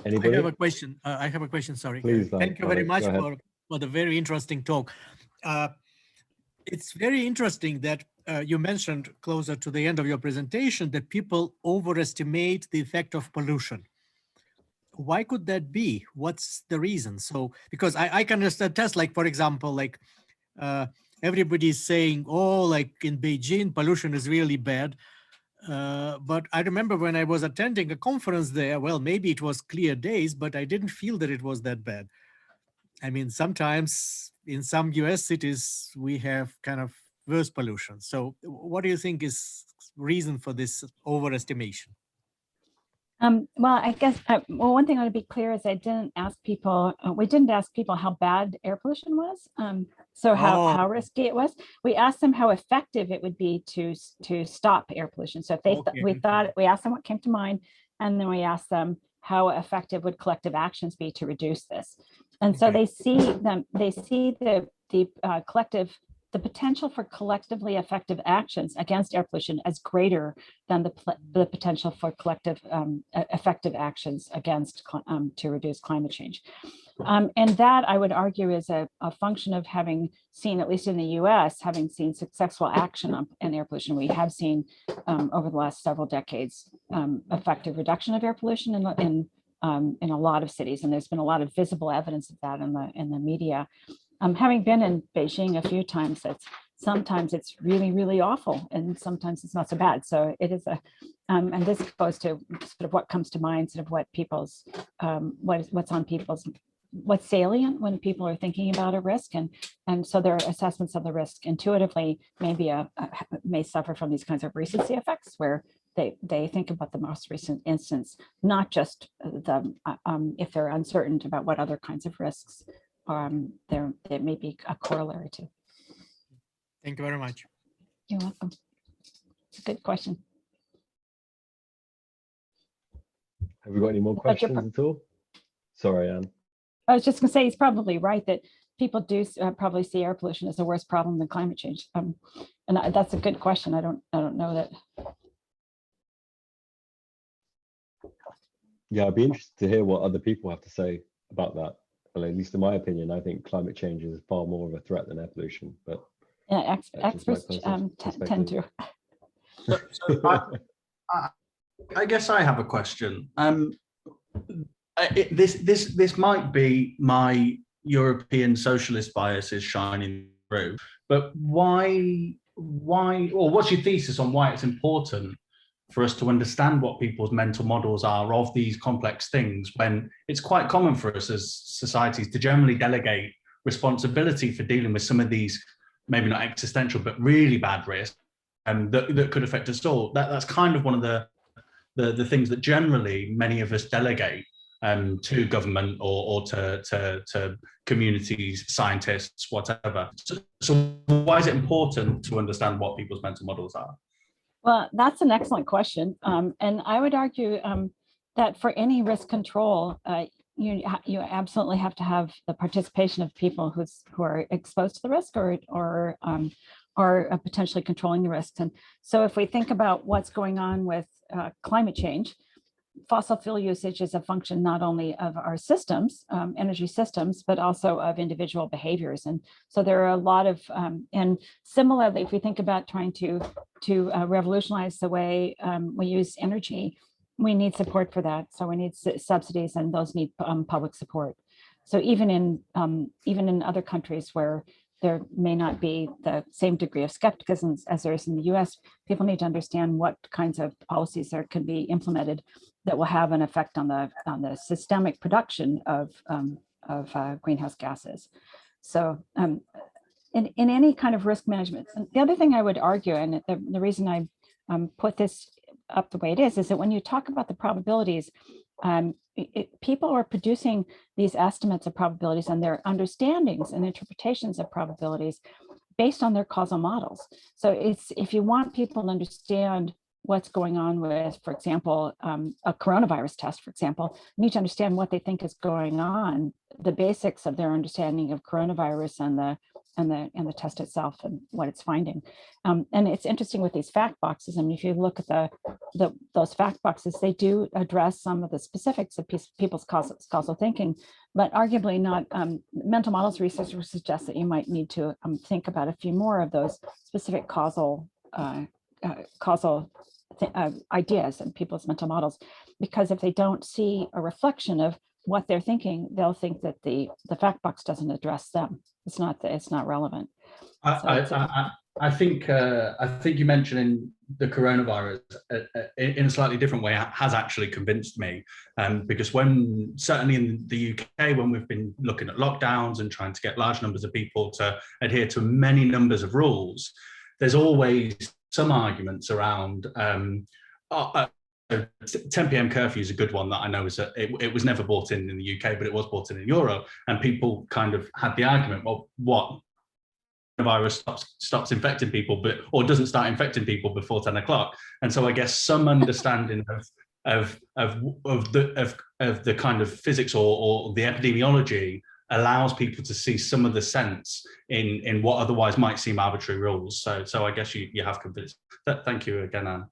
Anybody? I have a question. Sorry. Please, Thank you very much for the very interesting talk. It's very interesting that you mentioned closer to the end of your presentation that people overestimate the effect of pollution. Why could that be? What's the reason? So, because I can just attest, like, for example, like everybody's saying, oh, like in Beijing, pollution is really bad. But I remember when I was attending a conference there, well, maybe it was clear days, but I didn't feel that it was that bad. I mean, sometimes in some US cities, we have kind of worse pollution. So what do you think is reason for this overestimation? Well, I guess, well, one thing I want to be clear is I didn't ask people, we didn't ask people how bad air pollution was. So how risky it was. We asked them how effective it would be to stop air pollution. So if they we asked them what came to mind, and then we asked them how effective would collective actions be to reduce this. And so they see the potential for collectively effective actions against air pollution as greater than the potential for collective effective actions against to reduce climate change. And that, I would argue, is a function of having seen, at least in the US, having seen successful action on air pollution. We have seen over the last several decades effective reduction of air pollution in a lot of cities, and there's been a lot of visible evidence of that in the media. Having been in Beijing a few times, sometimes it's really, really awful, and sometimes it's not so bad. So it is and this goes to sort of what comes to mind, sort of what people's, what's salient when people are thinking about a risk, and so their assessments of the risk intuitively may suffer from these kinds of recency effects, where they think about the most recent instance, not just if they're uncertain about what other kinds of risks there may be a corollary to. Thank you very much. You're welcome. It's a good question. Have we got any more questions at all? Sorry, Anne. I was just going to say, he's probably right that people do probably see air pollution as a worse problem than climate change. And that's a good question. I don't know that. Yeah, I'd be interested to hear what other people have to say about that. Well, at least in my opinion, I think climate change is far more of a threat than air pollution. But yeah, experts tend to. I guess I have a question. This might be my European socialist biases shining through, but why, or what's your thesis on why it's important for us to understand what people's mental models are of these complex things, when it's quite common for us as societies to generally delegate responsibility for dealing with some of these, maybe not existential, but really bad risks that could affect us all. That's kind of one of the things that generally many of us delegate to government or to communities, scientists, whatever. So why is it important to understand what people's mental models are? Well, that's an excellent question. And I would argue that for any risk control, you absolutely have to have the participation of people who are exposed to the risk or are potentially controlling the risks. And so if we think about what's going on with climate change, fossil fuel usage is a function not only of our systems, energy systems, but also of individual behaviors. And so there are a lot of, and similarly, if we think about trying to revolutionize the way we use energy, we need support for that. So we need subsidies, and those need public support. So even in other countries where there may not be the same degree of skepticism as there is in the US, people need to understand what kinds of policies there can be implemented that will have an effect on the systemic production of greenhouse gases. So in any kind of risk management, and the other thing I would argue, and the reason I put this up the way it is that when you talk about the probabilities, people are producing these estimates of probabilities and their understandings and interpretations of probabilities based on their causal models. So if you want people to understand what's going on with, for example, a coronavirus test, for example, need to understand what they think is going on, the basics of their understanding of coronavirus and the test itself and what it's finding. And it's interesting with these fact boxes. I mean, if you look at those fact boxes, they do address some of the specifics of people's causal thinking, but arguably not. Mental models research would suggest that you might need to think about a few more of those specific causal ideas in people's mental models, because if they don't see a reflection of what they're thinking, they'll think that the fact box doesn't address them. It's not relevant. I think you mentioning the coronavirus in a slightly different way has actually convinced me, because when certainly in the UK, when we've been looking at lockdowns and trying to get large numbers of people to adhere to many numbers of rules, there's always some arguments around 10 p.m. curfew is a good one that I know it was never brought in the UK, but it was brought in Europe, and people kind of had the argument, well, what virus stops infecting people, or doesn't start infecting people before 10 o'clock. And so I guess some understanding of the kind of physics or the epidemiology allows people to see some of the sense in what otherwise might seem arbitrary rules. So I guess you have convinced. Thank you again, Anne.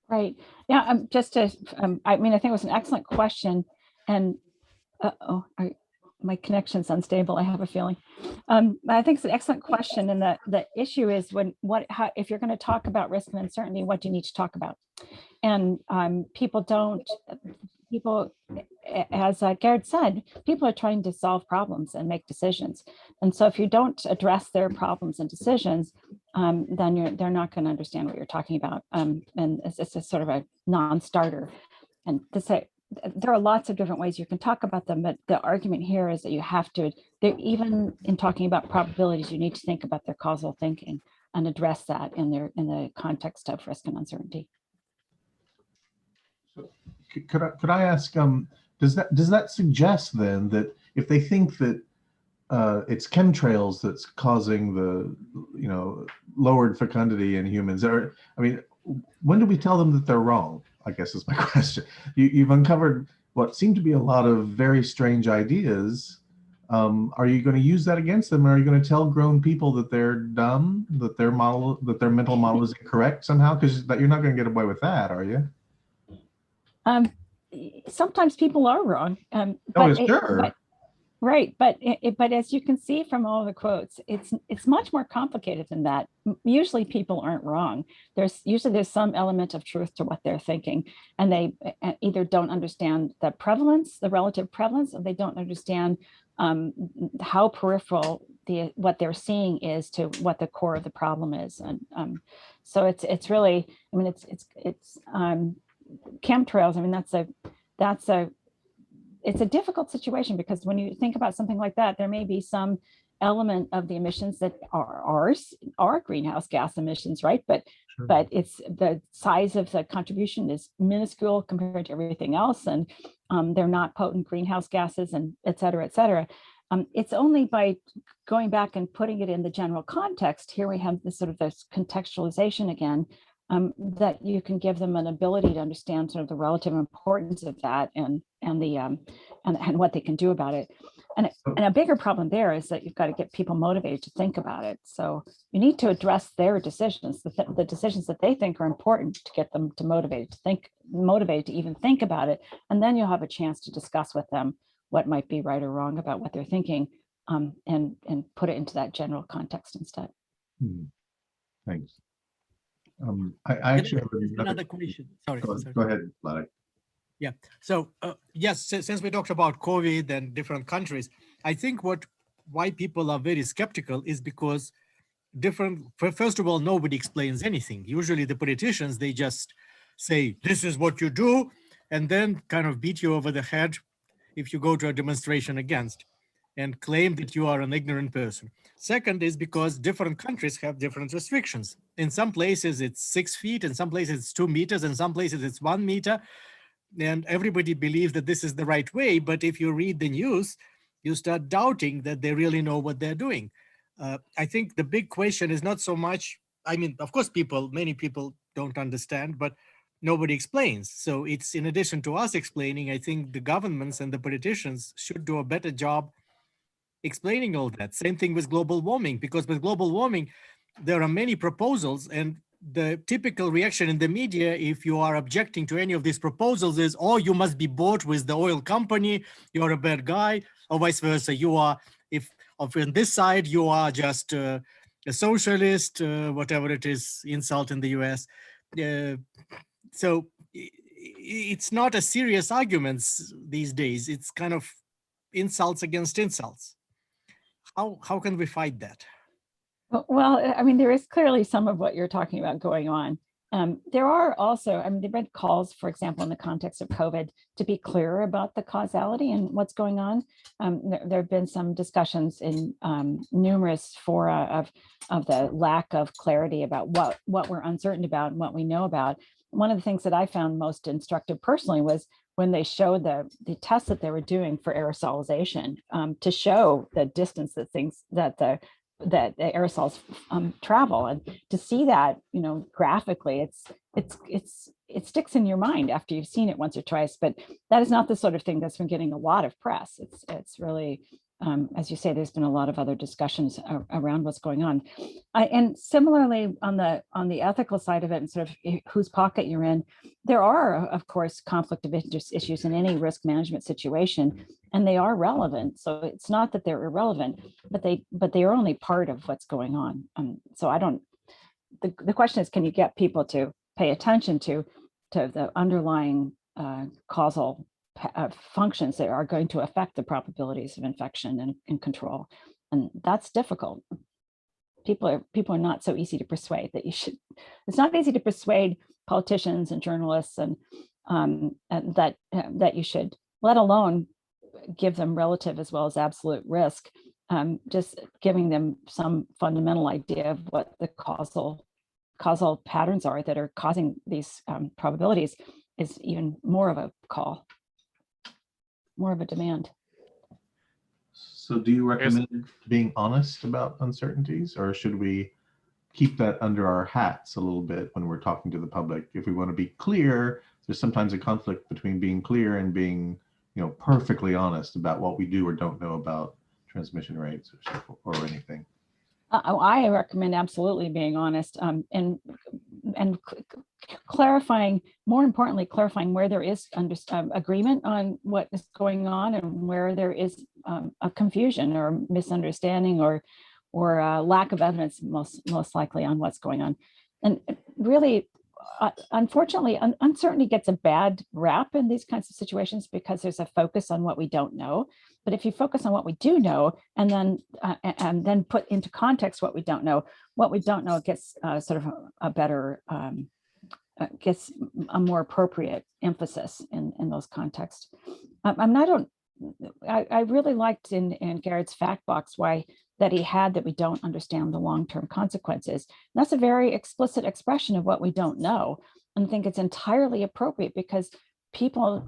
Right. Yeah. I mean, I think it was an excellent question, and my connection's unstable, I have a feeling. I think it's an excellent question, and the issue is if you're going to talk about risk and uncertainty, what do you need to talk about? And people, as Gerd said, people are trying to solve problems and make decisions. And so if you don't address their problems and decisions, then they're not going to understand what you're talking about. And it's a sort of a non-starter. And to say, there are lots of different ways you can talk about them, but the argument here is that you have to, even in talking about probabilities, you need to think about their causal thinking and address that in the context of risk and uncertainty. Could I ask, does that suggest then that if they think that it's chemtrails that's causing the lowered fecundity in humans, when do we tell them that they're wrong? I guess is my question. You've uncovered what seem to be a lot of very strange ideas. Are you going to use that against them? Or are you going to tell grown people that they're dumb, that their mental model is incorrect somehow? Because you're not going to get away with that, are you? Sometimes people are wrong. Right, but as you can see from all the quotes, it's much more complicated than that. Usually people aren't wrong. There's some element of truth to what they're thinking, and they either don't understand the relative prevalence, or they don't understand how peripheral what they're seeing is to what the core of the problem is. And so it's really, I mean, it's chemtrails. I mean, it's a difficult situation, because when you think about something like that, there may be some element of the emissions that are greenhouse gas emissions, right? But sure. But it's the size of the contribution is minuscule compared to everything else, and they're not potent greenhouse gases, and et cetera, et cetera. It's only by going back and putting it in the general context, here we have this contextualization again, that you can give them an ability to understand sort of the relative importance of that and what they can do about it. And a bigger problem there is that you've got to get people motivated to think about it. So you need to address their decisions, the decisions that they think are important, to get them motivated to even think about it. And then you'll have a chance to discuss with them what might be right or wrong about what they're thinking, and put it into that general context instead. Thanks. I actually have another question. Sorry. Go ahead, Vladek. Yeah. So yes, since we talked about COVID and different countries, I think why people are very skeptical is because first of all, nobody explains anything. Usually the politicians, they just say, this is what you do, and then kind of beat you over the head if you go to a demonstration against, and claim that you are an ignorant person. Second is because different countries have different restrictions. In some places it's 6 feet, in some places it's 2 meters, in some places it's 1 meter. And everybody believes that this is the right way. But if you read the news, you start doubting that they really know what they're doing. I think the big question is not so much, I mean, of course, many people don't understand, but nobody explains. So it's in addition to us explaining, I think the governments and the politicians should do a better job explaining all that. Same thing with global warming, because with global warming, there are many proposals, and the typical reaction in the media, if you are objecting to any of these proposals, is, oh, you must be bought with the oil company, you're a bad guy, or vice versa. You are, if on this side, you are just a socialist, whatever it is, insult in the US. So it's not a serious arguments these days. It's kind of insults against insults. How can we fight that? Well, I mean, there is clearly some of what you're talking about going on. There are also, I mean, there have been calls, for example, in the context of COVID, to be clearer about the causality and what's going on. There have been some discussions in numerous fora of the lack of clarity about what we're uncertain about and what we know about. One of the things that I found most instructive personally was when they showed the tests that they were doing for aerosolization to show the distance that the aerosols travel, and to see that, you know, graphically, it sticks in your mind after you've seen it once or twice. But that is not the sort of thing that's been getting a lot of press. It's really, as you say, there's been a lot of other discussions around what's going on. And similarly, on the ethical side of it, and sort of whose pocket you're in, there are, of course, conflict of interest issues in any risk management situation, and they are relevant. So it's not that they're irrelevant, but they are only part of what's going on. So I don't. The question is, can you get people to pay attention to the underlying causal functions that are going to affect the probabilities of infection and control, and that's difficult. People are not so easy to persuade that you should. It's not easy to persuade politicians and journalists and that you should, let alone give them relative as well as absolute risk. Just giving them some fundamental idea of what the causal patterns are that are causing these probabilities is even more of a call, more of a demand. So do you recommend being honest about uncertainties, or should we keep that under our hats a little bit when we're talking to the public? If we want to be clear, there's sometimes a conflict between being clear and being, you know, perfectly honest about what we do or don't know about transmission rates or anything. I recommend absolutely being honest and clarifying, more importantly, clarifying where there is agreement on what is going on and where there is a confusion or misunderstanding or lack of evidence, most likely, on what's going on. And really, unfortunately, uncertainty gets a bad rap in these kinds of situations because there's a focus on what we don't know. But if you focus on what we do know and then put into context what we don't know gets sort of a better, gets a more appropriate emphasis in those contexts. I really liked in Gerd's fact box that he had that we don't understand the long-term consequences. And that's a very explicit expression of what we don't know. And I think it's entirely appropriate because people,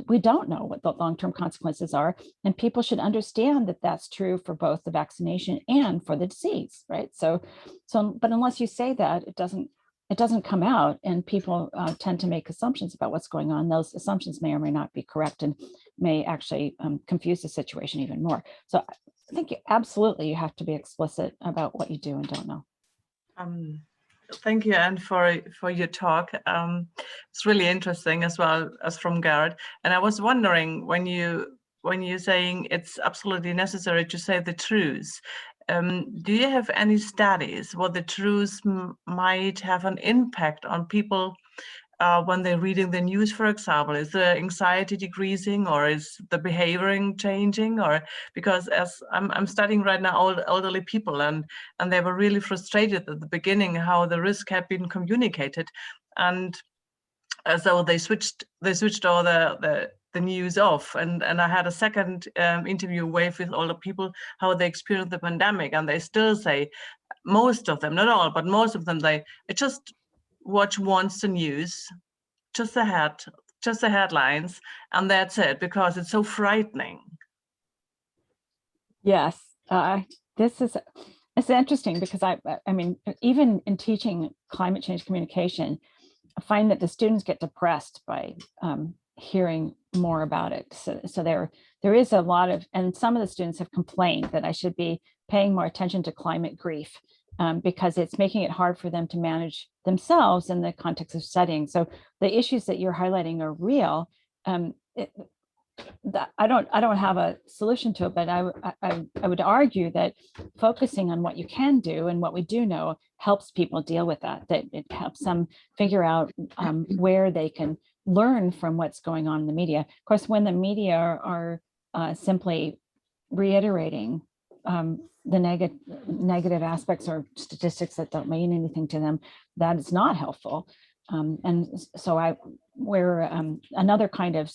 we don't know what the long-term consequences are, and people should understand that that's true for both the vaccination and for the disease, right? So, but unless you say that, it doesn't come out, and people tend to make assumptions about what's going on. Those assumptions may or may not be correct and may actually confuse the situation even more. So I think absolutely you have to be explicit about what you do and don't know. Thank you, Anne, for your talk. It's really interesting as well as from Gerd. And I was wondering, when you're saying it's absolutely necessary to say the truth, do you have any studies what the truth might have an impact on people when they're reading the news, for example? Is the anxiety decreasing, or is the behavior changing? Or because as I'm studying right now elderly people, and they were really frustrated at the beginning how the risk had been communicated, and so they switched all the news off, and I had a second interview with older people how they experienced the pandemic, and they still say, most of them, not all, but most of them, they just watch once the news, just the headlines, and that's it, because it's so frightening. Yes, It's interesting because I mean, even in teaching climate change communication, I find that the students get depressed by hearing more about it. So there is a lot of, and some of the students have complained that I should be paying more attention to climate grief because it's making it hard for them to manage themselves in the context of studying. So the issues that you're highlighting are real. I don't have a solution to it, but I would argue that focusing on what you can do and what we do know helps people deal with that it helps them figure out where they can learn from what's going on in the media. Of course, when the media are simply reiterating the negative aspects or statistics that don't mean anything to them, that is not helpful. And so another kind of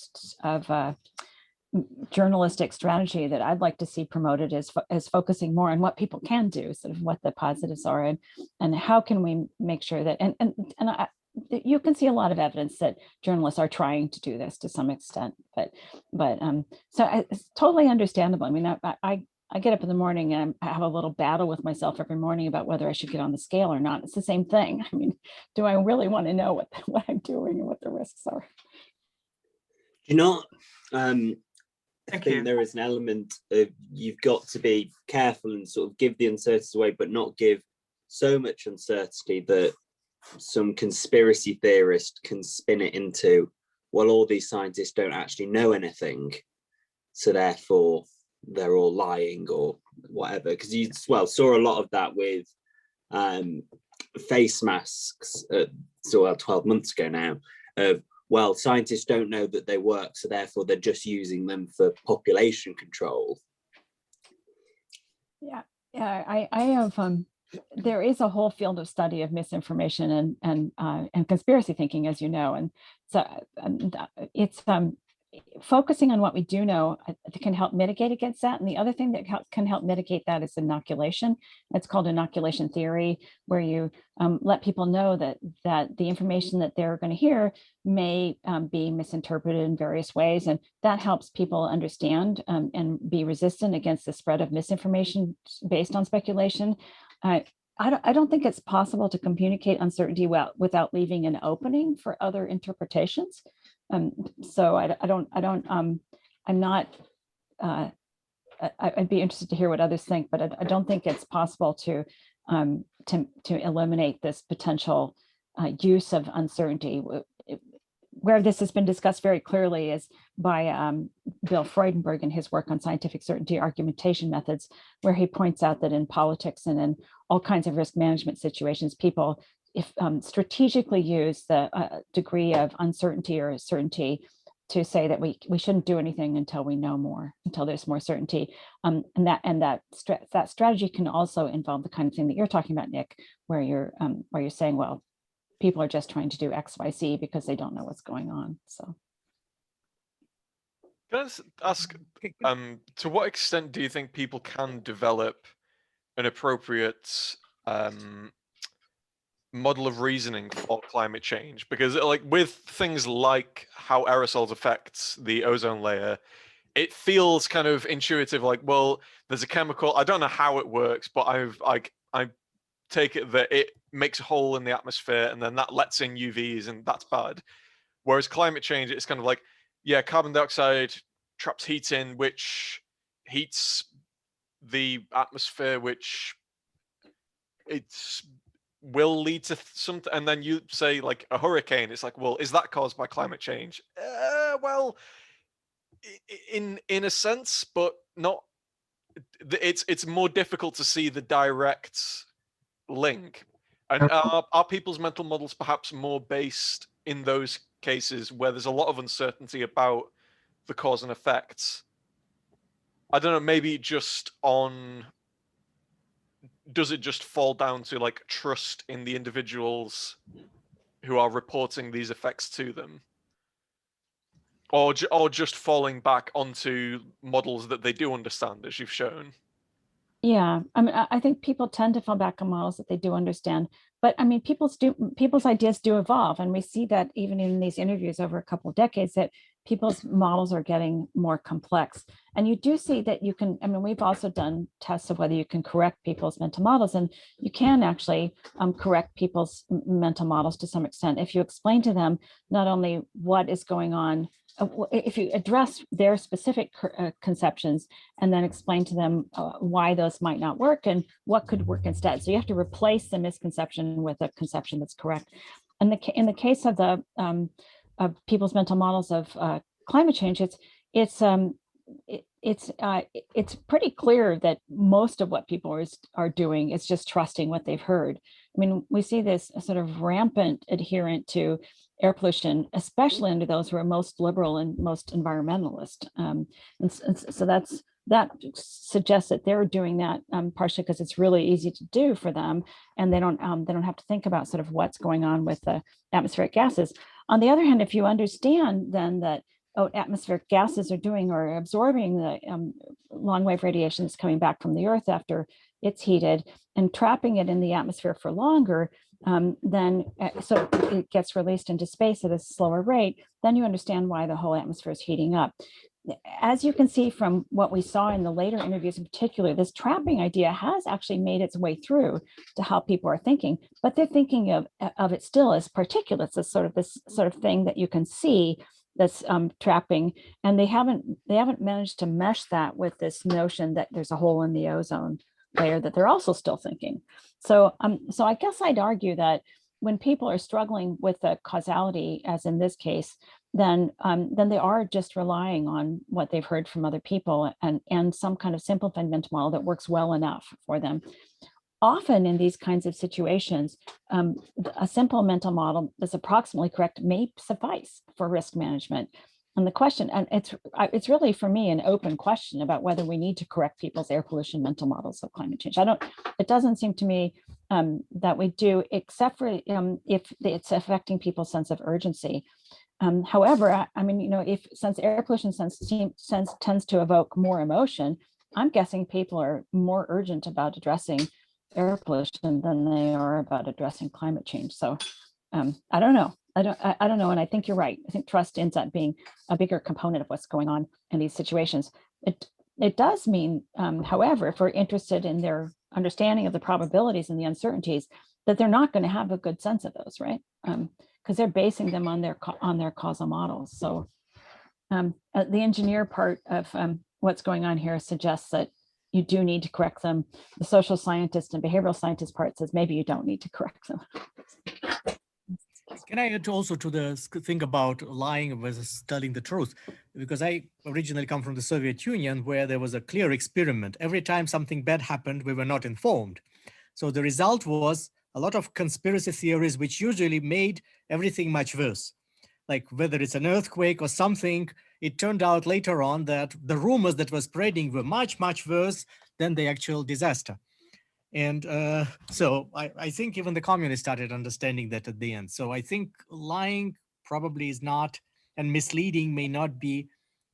journalistic strategy that I'd like to see promoted is focusing more on what people can do, sort of what the positives are, and how can we make sure that, you can see a lot of evidence that journalists are trying to do this to some extent, but so it's totally understandable. I mean, I get up in the morning and I have a little battle with myself every morning about whether I should get on the scale or not. It's the same thing. I mean, do I really want to know what I'm doing and what the risks are? You know, I Thank you. think there is an element of you've got to be careful and sort of give the uncertainty away, but not give so much uncertainty that some conspiracy theorist can spin it into, well, all these scientists don't actually know anything, so therefore they're all lying or whatever. Because you saw a lot of that with face masks 12 months ago now, of well, scientists don't know that they work, so therefore they're just using them for population control. Yeah, I have. There is a whole field of study of misinformation and conspiracy thinking, as you know, and so it's focusing on what we do know can help mitigate against that. And the other thing that can help mitigate that is inoculation. It's called inoculation theory, where you let people know that the information that they're going to hear may be misinterpreted in various ways. And that helps people understand and be resistant against the spread of misinformation based on speculation. I don't think it's possible to communicate uncertainty without leaving an opening for other interpretations. So I'm not, I'd be interested to hear what others think, but I don't think it's possible to eliminate this potential use of uncertainty. Where this has been discussed very clearly is by Bill Freudenberg in his work on scientific certainty argumentation methods, where he points out that in politics and in all kinds of risk management situations, people strategically use the degree of uncertainty or certainty to say that we shouldn't do anything until we know more, until there's more certainty. And that strategy can also involve the kind of thing that you're talking about, Nick, where you're saying, well, people are just trying to do X, Y, Z because they don't know what's going on. So, can I ask, to what extent do you think people can develop an appropriate model of reasoning for climate change? Because like with things like how aerosols affect the ozone layer, it feels kind of intuitive, like, well, there's a chemical, I don't know how it works, but I take it that it makes a hole in the atmosphere and then that lets in UVs and that's bad. Whereas climate change, it's kind of like, yeah, carbon dioxide traps heat in, which heats the atmosphere, which will lead to something. And then you say like a hurricane, it's like, well, is that caused by climate change? Well, in a sense, but not. It's more difficult to see the direct link. And are people's mental models perhaps more based in those cases where there's a lot of uncertainty about the cause and effects? I don't know, maybe just on, does it just fall down to like trust in the individuals who are reporting these effects to them? Or just falling back onto models that they do understand, as you've shown? Yeah, I mean, I think people tend to fall back on models that they do understand, but I mean, people's ideas do evolve, and we see that even in these interviews over a couple of decades, that people's models are getting more complex. And you do see that you can, I mean, we've also done tests of whether you can correct people's mental models, and you can actually correct people's mental models to some extent if you explain to them not only what is going on, if you address their specific conceptions and then explain to them why those might not work and what could work instead. So you have to replace the misconception with a conception that's correct. And in the case of the of people's mental models of climate change, it's pretty clear that most of what people are doing is just trusting what they've heard. I mean, we see this sort of rampant adherent to air pollution, especially under those who are most liberal and most environmentalist. And so that suggests that they're doing that partially because it's really easy to do for them, and they don't have to think about sort of what's going on with the atmospheric gases. On the other hand, if you understand then that atmospheric gases are doing or absorbing the long wave radiation that's coming back from the Earth after it's heated and trapping it in the atmosphere for longer, then so it gets released into space at a slower rate, then you understand why the whole atmosphere is heating up. As you can see from what we saw in the later interviews in particular, this trapping idea has actually made its way through to how people are thinking, but they're thinking of it still as particulates, as this sort of thing that you can see that's trapping, and they haven't managed to mesh that with this notion that there's a hole in the ozone layer that they're also still thinking. So I guess I'd argue that when people are struggling with the causality, as in this case, then they are just relying on what they've heard from other people and some kind of simplified mental model that works well enough for them. Often in these kinds of situations, a simple mental model that's approximately correct may suffice for risk management. And the question, and it's really for me an open question about whether we need to correct people's air pollution mental models of climate change. It doesn't seem to me that we do, except for if it's affecting people's sense of urgency. However, I mean, since air pollution tends to evoke more emotion, I'm guessing people are more urgent about addressing air pollution than they are about addressing climate change. So I don't know. I don't know. And I think you're right. I think trust ends up being a bigger component of what's going on in these situations. It does mean, however, if we're interested in their understanding of the probabilities and the uncertainties, that they're not going to have a good sense of those, right? Because they're basing them on their causal models. So the engineer part of what's going on here suggests that you do need to correct them. The social scientist and behavioral scientist part says maybe you don't need to correct them. Can I add also to the thing about lying versus telling the truth? Because I originally come from the Soviet Union, where there was a clear experiment. Every time something bad happened, we were not informed. So the result was a lot of conspiracy theories, which usually made everything much worse. Like whether it's an earthquake or something, it turned out later on that the rumors that were spreading were much, much worse than the actual disaster. And so I think even the communists started understanding that at the end. So I think lying probably is not, and misleading may not be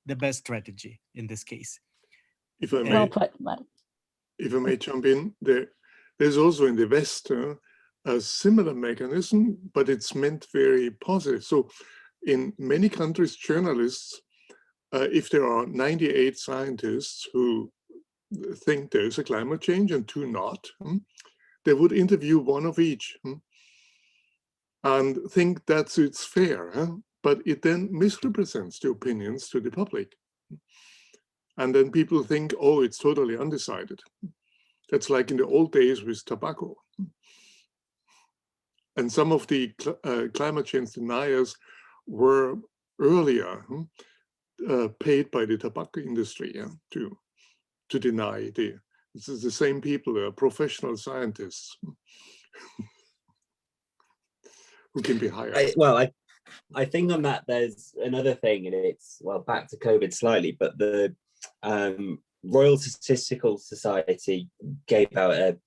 the best strategy in this case. If I may, Well put. if I may jump in, there's also in the West a similar mechanism, but it's meant very positive. So in many countries, journalists, if there are 98 scientists who think there's a climate change and 2 not, they would interview 1 of each and think that it's fair, but it then misrepresents the opinions to the public. And then people think, oh, it's totally undecided. That's like in the old days with tobacco. And some of the climate change deniers were earlier paid by the tobacco industry to deny this is the same people, professional scientists who can be hired. I think on that there's another thing, and it's, well, back to COVID slightly, but the Royal Statistical Society gave out a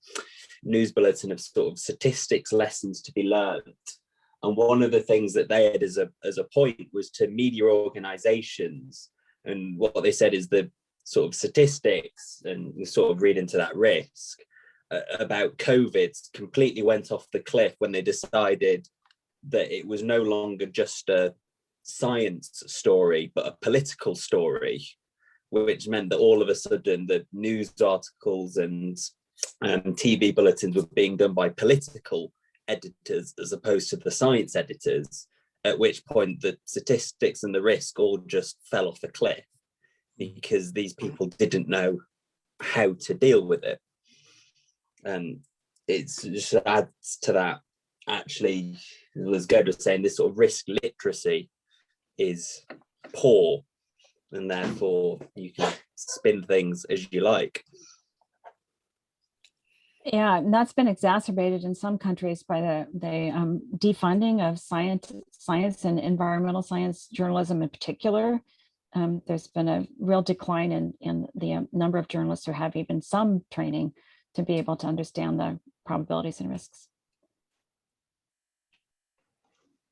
news bulletin of sort of statistics lessons to be learned. And one of the things that they had as a point was to media organizations. And what they said is the sort of statistics, and we sort of read into that risk about COVID, completely went off the cliff when they decided that it was no longer just a science story, but a political story, which meant that all of a sudden the news articles and TV bulletins were being done by political editors as opposed to the science editors, at which point the statistics and the risk all just fell off a cliff because these people didn't know how to deal with it. And it's just adds to that, actually, as Gerd was saying, this sort of risk literacy is poor, and therefore you can spin things as you like. Yeah, and that's been exacerbated in some countries by the defunding of science and environmental science journalism in particular. There's been a real decline in the number of journalists who have even some training to be able to understand the probabilities and risks.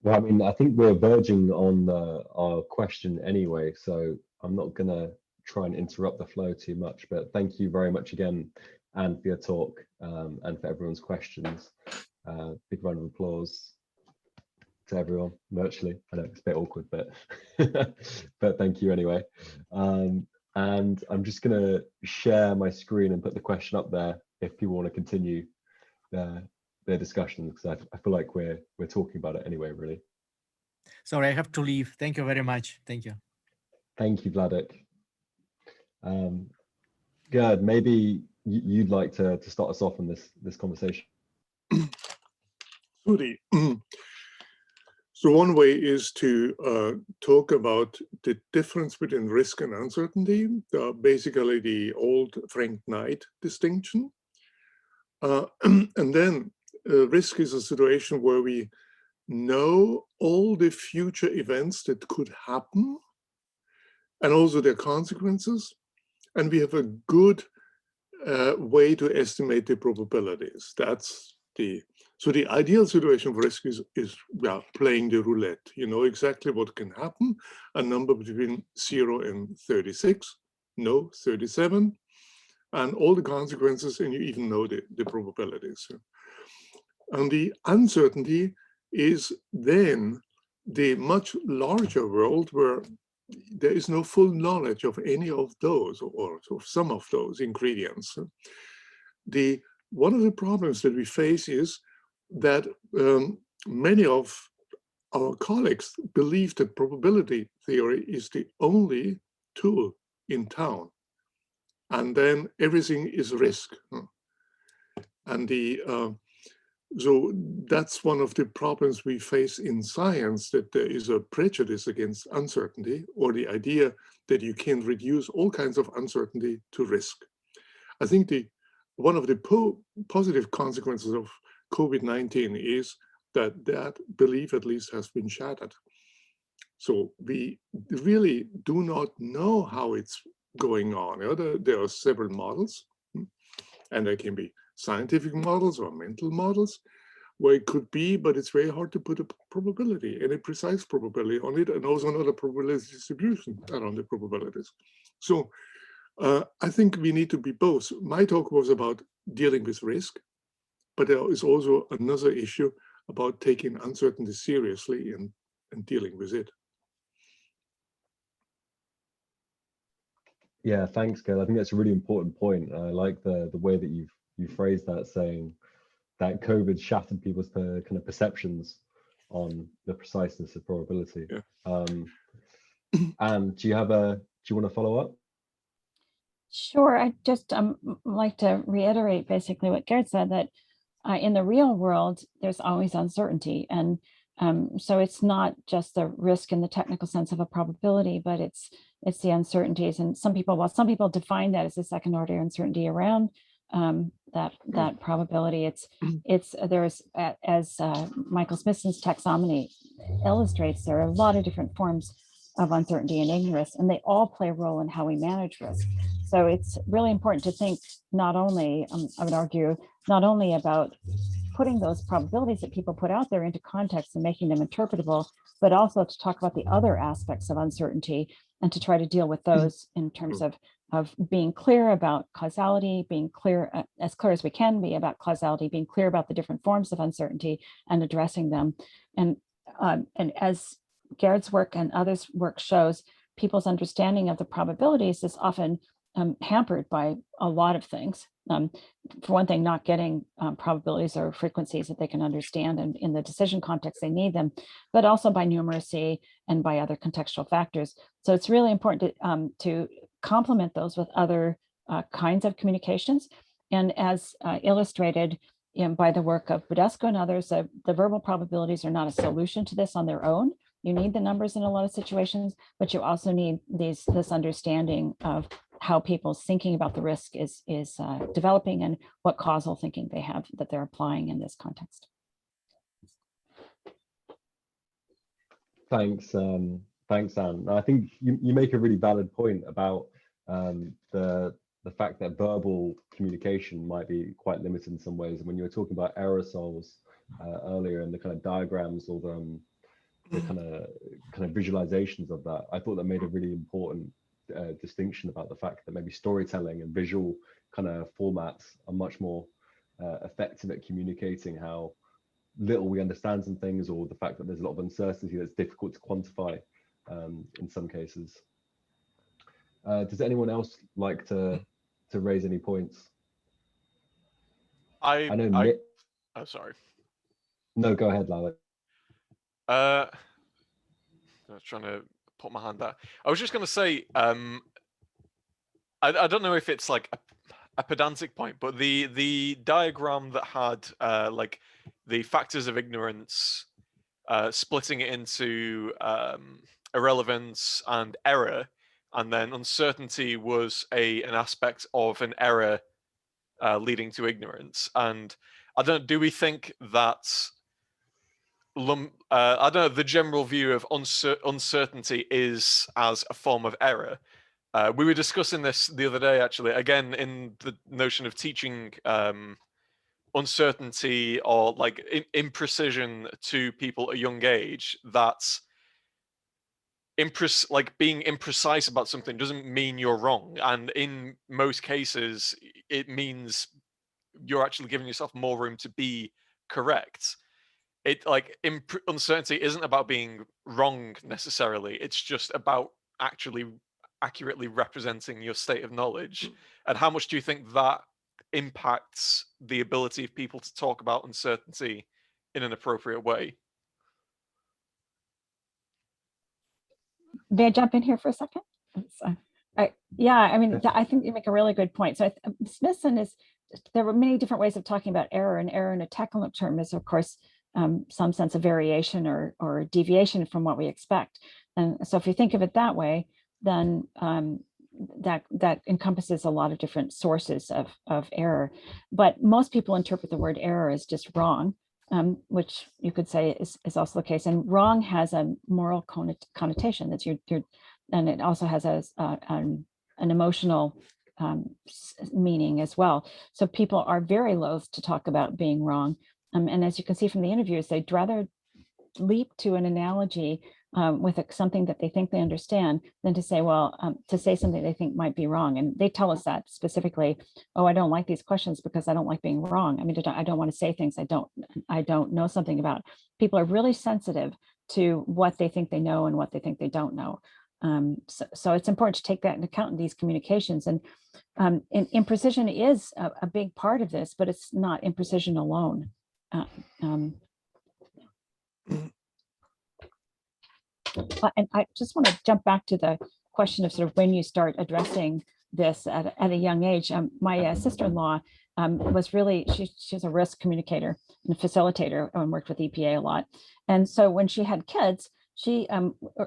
Well, I mean, I think we're verging on our question anyway, so I'm not going to try and interrupt the flow too much, but thank you very much again, Anne, for your talk and for everyone's questions. Big round of applause to everyone virtually. I know it's a bit awkward, but but thank you anyway. And I'm just going to share my screen and put the question up there if people want to continue their discussion, because I feel like we're talking about it anyway, really. Sorry, I have to leave. Thank you very much. Thank you. Thank you, Vladek. Gerd, maybe you'd like to start us off on this conversation. So one way is to talk about the difference between risk and uncertainty, basically the old Frank Knight distinction. And then risk is a situation where we know all the future events that could happen and also their consequences, and we have a good way to estimate the probabilities. That's so the ideal situation for risk is playing the roulette. You know exactly what can happen, a number between 0 and 36, no, 37, and all the consequences, and you even know the probabilities. And the uncertainty is then the much larger world where there is no full knowledge of any of those or of some of those ingredients. One of the problems that we face is that many of our colleagues believe that probability theory is the only tool in town, and then everything is risk. And so that's one of the problems we face in science, that there is a prejudice against uncertainty, or the idea that you can reduce all kinds of uncertainty to risk. I think one of the positive consequences of COVID-19 is that that belief at least has been shattered. So we really do not know how it's going on. There are several models, and there can be scientific models or mental models where it could be, but it's very hard to put a probability, any precise probability on it, and also another probability distribution around the probabilities. So I think we need to be both. My talk was about dealing with risk, but there is also another issue about taking uncertainty seriously and dealing with it. Yeah, thanks, Gerd. I think that's a really important point. I like the way that you phrased that, saying that COVID shattered people's kind of perceptions on the preciseness of probability. Yeah. And do you want to follow up? Sure. I just like to reiterate basically what Gerd said, that in the real world, there's always uncertainty. And so it's not just the risk in the technical sense of a probability, but it's the uncertainties. And some people define that as a second order uncertainty around that probability. There's as Michael Smithson's taxonomy illustrates, there are a lot of different forms of uncertainty and ignorance, and they all play a role in how we manage risk. So it's really important to think not only, I would argue, not only about putting those probabilities that people put out there into context and making them interpretable, but also to talk about the other aspects of uncertainty and to try to deal with those in terms of being clear about causality, being clear, as clear as we can be about causality, being clear about the different forms of uncertainty and addressing them. And as Gerd's work and others' work shows people's understanding of the probabilities is often hampered by a lot of things. For one thing, not getting probabilities or frequencies that they can understand, and in the decision context they need them, but also by numeracy and by other contextual factors. So it's really important to complement those with other kinds of communications. And as illustrated by the work of Budesco and others, the verbal probabilities are not a solution to this on their own. You need the numbers in a lot of situations, but you also need this understanding of how people's thinking about the risk is developing and what causal thinking they have that they're applying in this context. Thanks, thanks, Anne. I think you make a really valid point about the fact that verbal communication might be quite limited in some ways. And when you were talking about aerosols earlier and the kind of diagrams or the kind of visualizations of that, I thought that made a really important distinction about the fact that maybe storytelling and visual kind of formats are much more effective at communicating how little we understand some things, or the fact that there's a lot of uncertainty that's difficult to quantify in some cases. Does anyone else like to raise any points? I know Nick. Oh, sorry. No, go ahead, Lala. I was trying to put my hand out. I was just going to say, I don't know if it's like a pedantic point, but the diagram that had like the factors of ignorance, splitting it into irrelevance and error, and then uncertainty was an aspect of an error leading to ignorance. And I don't. Do we think that? I don't know. The general view of uncertainty is as a form of error. We were discussing this the other day, actually, again, in the notion of teaching uncertainty or like imprecision to people at a young age. That's like being imprecise about something doesn't mean you're wrong, and in most cases, it means you're actually giving yourself more room to be correct. It like uncertainty isn't about being wrong necessarily. It's just about actually accurately representing your state of knowledge. And how much do you think that impacts the ability of people to talk about uncertainty in an appropriate way? May I jump in here for a second? Yeah, I mean, I think you make a really good point. So Smithson there were many different ways of talking about error, and error in a technical term is, of course, some sense of variation or deviation from what we expect. And so if you think of it that way, then that encompasses a lot of different sources of error. But most people interpret the word error as just wrong, which you could say is also the case. And wrong has a moral connotation. That's and it also has an emotional meaning as well. So people are very loath to talk about being wrong. And as you can see from the interviews, they'd rather leap to an analogy with something that they think they understand than to say, well, to say something they think might be wrong. And they tell us that specifically, oh, I don't like these questions because I don't like being wrong. I mean, I don't want to say things I don't know something about. People are really sensitive to what they think they know and what they think they don't know. So it's important to take that into account in these communications. And imprecision is a big part of this, but it's not imprecision alone. And I just want to jump back to the question of sort of when you start addressing this at a young age. My sister-in-law was really, she's a risk communicator and facilitator and worked with EPA a lot. And so when she had kids, she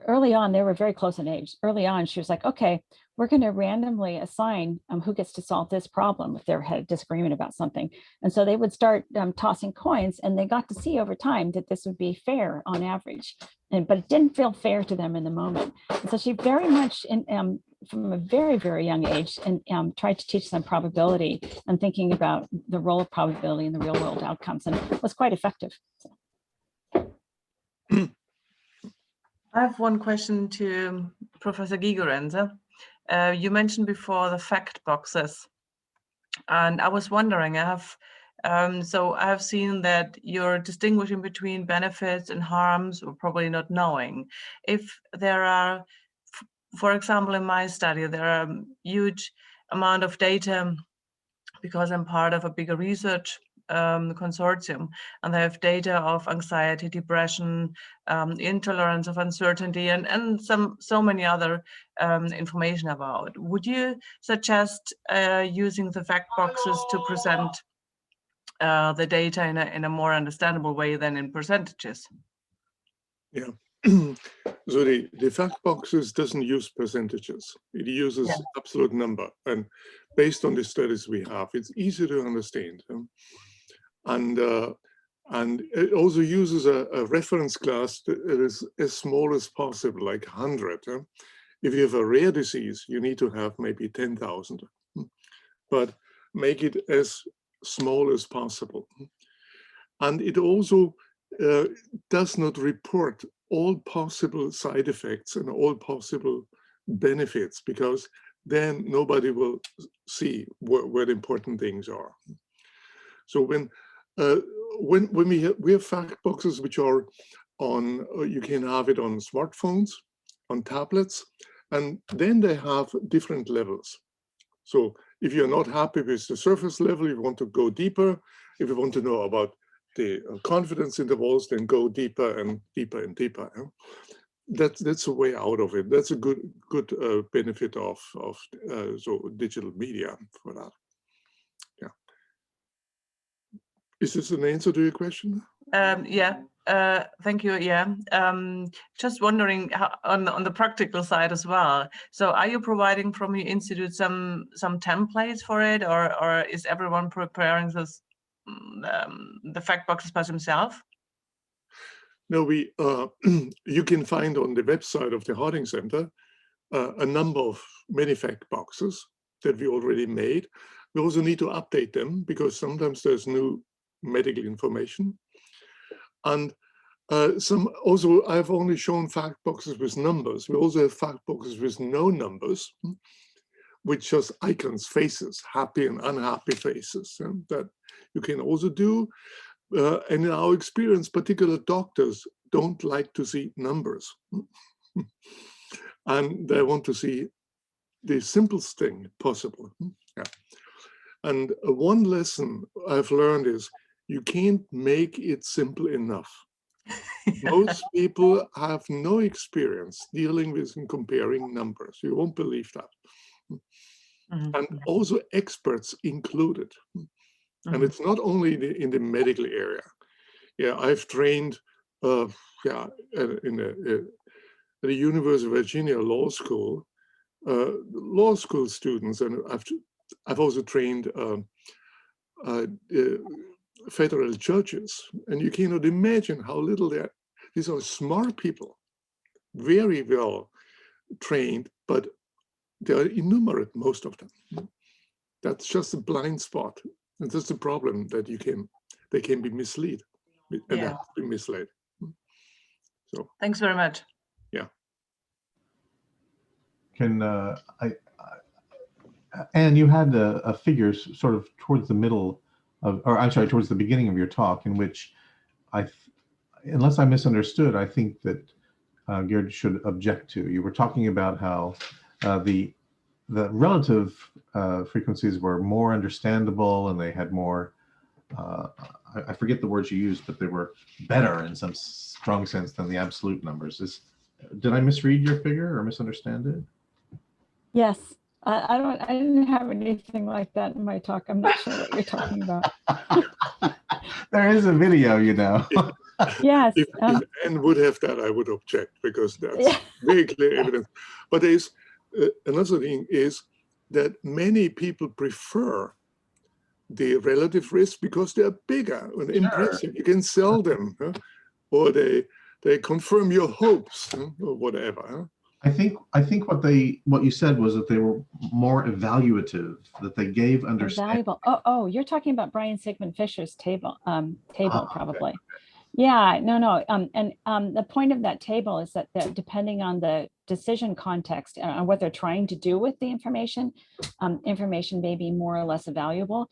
early on, they were very close in age. Early on, she was like, okay, we're going to randomly assign who gets to solve this problem if they had a disagreement about something. And so they would start tossing coins, and they got to see over time that this would be fair on average. But it didn't feel fair to them in the moment. And so she very much, from a very, very young age, and tried to teach them probability and thinking about the role of probability in the real world outcomes, and it was quite effective. So. I have one question to Professor Gigerenzer. You mentioned before the fact boxes, and I was wondering, I have So I've seen that you're distinguishing between benefits and harms, or probably not knowing. If there are, for example, in my study, there are a huge amount of data because I'm part of a bigger research consortium, and they have data of anxiety, depression, intolerance of uncertainty, and so many other information about. Would you suggest using the fact boxes to present the data in a more understandable way than in percentages? Yeah. So the fact boxes doesn't use percentages. It uses absolute number. And based on the studies we have, it's easy to understand. And it also uses a reference class that is as small as possible, like 100. If you have a rare disease, you need to have maybe 10,000. But make it as small as possible. And it also does not report all possible side effects and all possible benefits, because then nobody will see where the important things are. So when we have fact boxes which are on, you can have it on smartphones, on tablets, and then they have different levels. So if you're not happy with the surface level, you want to go deeper. If you want to know about the confidence intervals, then go deeper and deeper and deeper. That's a way out of it. That's a good benefit of so digital media for that. Yeah. Is this an answer to your question? Yeah. Thank you. Yeah. Just wondering how, on the practical side as well. So, are you providing from your institute some templates for it, or is everyone preparing this the fact boxes by himself? No, we you can find on the website of the Harding Center a number of many fact boxes that we already made. We also need to update them because sometimes there's new medical information. And some also, I've only shown fact boxes with numbers. We also have fact boxes with no numbers, which just icons, faces, happy and unhappy faces, that you can also do. And in our experience, particular doctors don't like to see numbers. And they want to see the simplest thing possible. Yeah. And one lesson I've learned is you can't make it simple enough. Most people have no experience dealing with and comparing numbers. You won't believe that. And also experts included. And it's not only in the medical area. Yeah, I've trained in the University of Virginia Law School students, and I've also trained federal judges, and you cannot imagine how little they are. These are smart people, very well trained, but they are innumerate, most of them. That's just a blind spot, and that's the problem, that they can be misled, and they have to be misled. So thanks very much. Yeah. Can Anne, you had a figure sort of towards the middle of, or I'm sorry, towards the beginning of your talk, in which unless I misunderstood, I think that Gerd should object to. You were talking about how the relative frequencies were more understandable, and they had more, I forget the words you used, but they were better in some strong sense than the absolute numbers. Did I misread your figure or misunderstand it? Yes, I didn't have anything like that in my talk. I'm not sure what you're talking about. There is a video, you know. Yes. If Anne would have that, I would object, because that's very clear evidence. But there's another thing is that many people prefer the relative risk because they're bigger and impressive. You can sell them, or they confirm your hopes, or whatever. I think what you said was that they were more evaluative, that they gave understanding. Valuable. Oh, you're talking about Brian Sigmund Fisher's table probably. Okay. Yeah, no. The point of that table is that depending on the decision context and what they're trying to do with the information, information may be more or less valuable.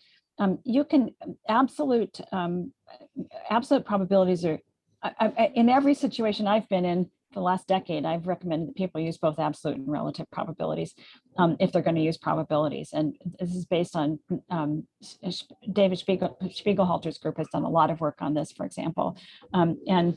you can absolute probabilities are, in every situation I've been in for the last decade, I've recommended that people use both absolute and relative probabilities if they're going to use probabilities. And this is based on David Spiegelhalter's group has done a lot of work on this, for example. And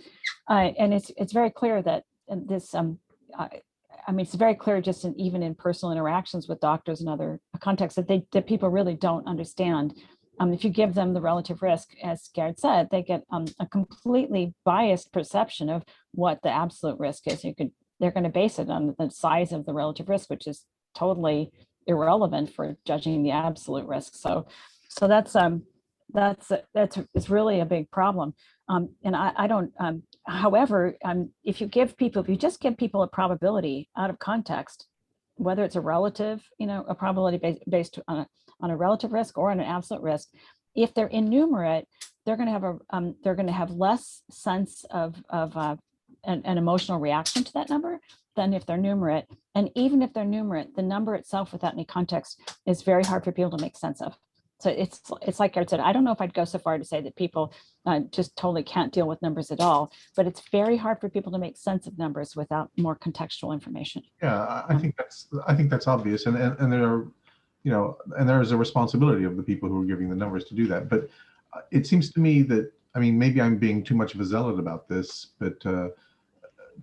it's very clear that this, I mean, it's very clear just even in personal interactions with doctors and other contexts that people really don't understand. If you give them the relative risk, as Gerd said, they get a completely biased perception of what the absolute risk is. They're going to base it on the size of the relative risk, which is totally irrelevant for judging the absolute risk. So that's really a big problem. And I don't. However, if you just give people a probability out of context, whether it's a relative, a probability based on a relative risk or on an absolute risk, if they're innumerate, they're going to have less sense of an emotional reaction to that number than if they're numerate. And even if they're numerate, the number itself without any context is very hard for people to make sense of. So it's like Gerd said, I don't know if I'd go so far to say that people just totally can't deal with numbers at all, but it's very hard for people to make sense of numbers without more contextual information. Yeah, I think that's obvious, and there are, and there is a responsibility of the people who are giving the numbers to do that. But it seems to me that, I mean, maybe I'm being too much of a zealot about this, but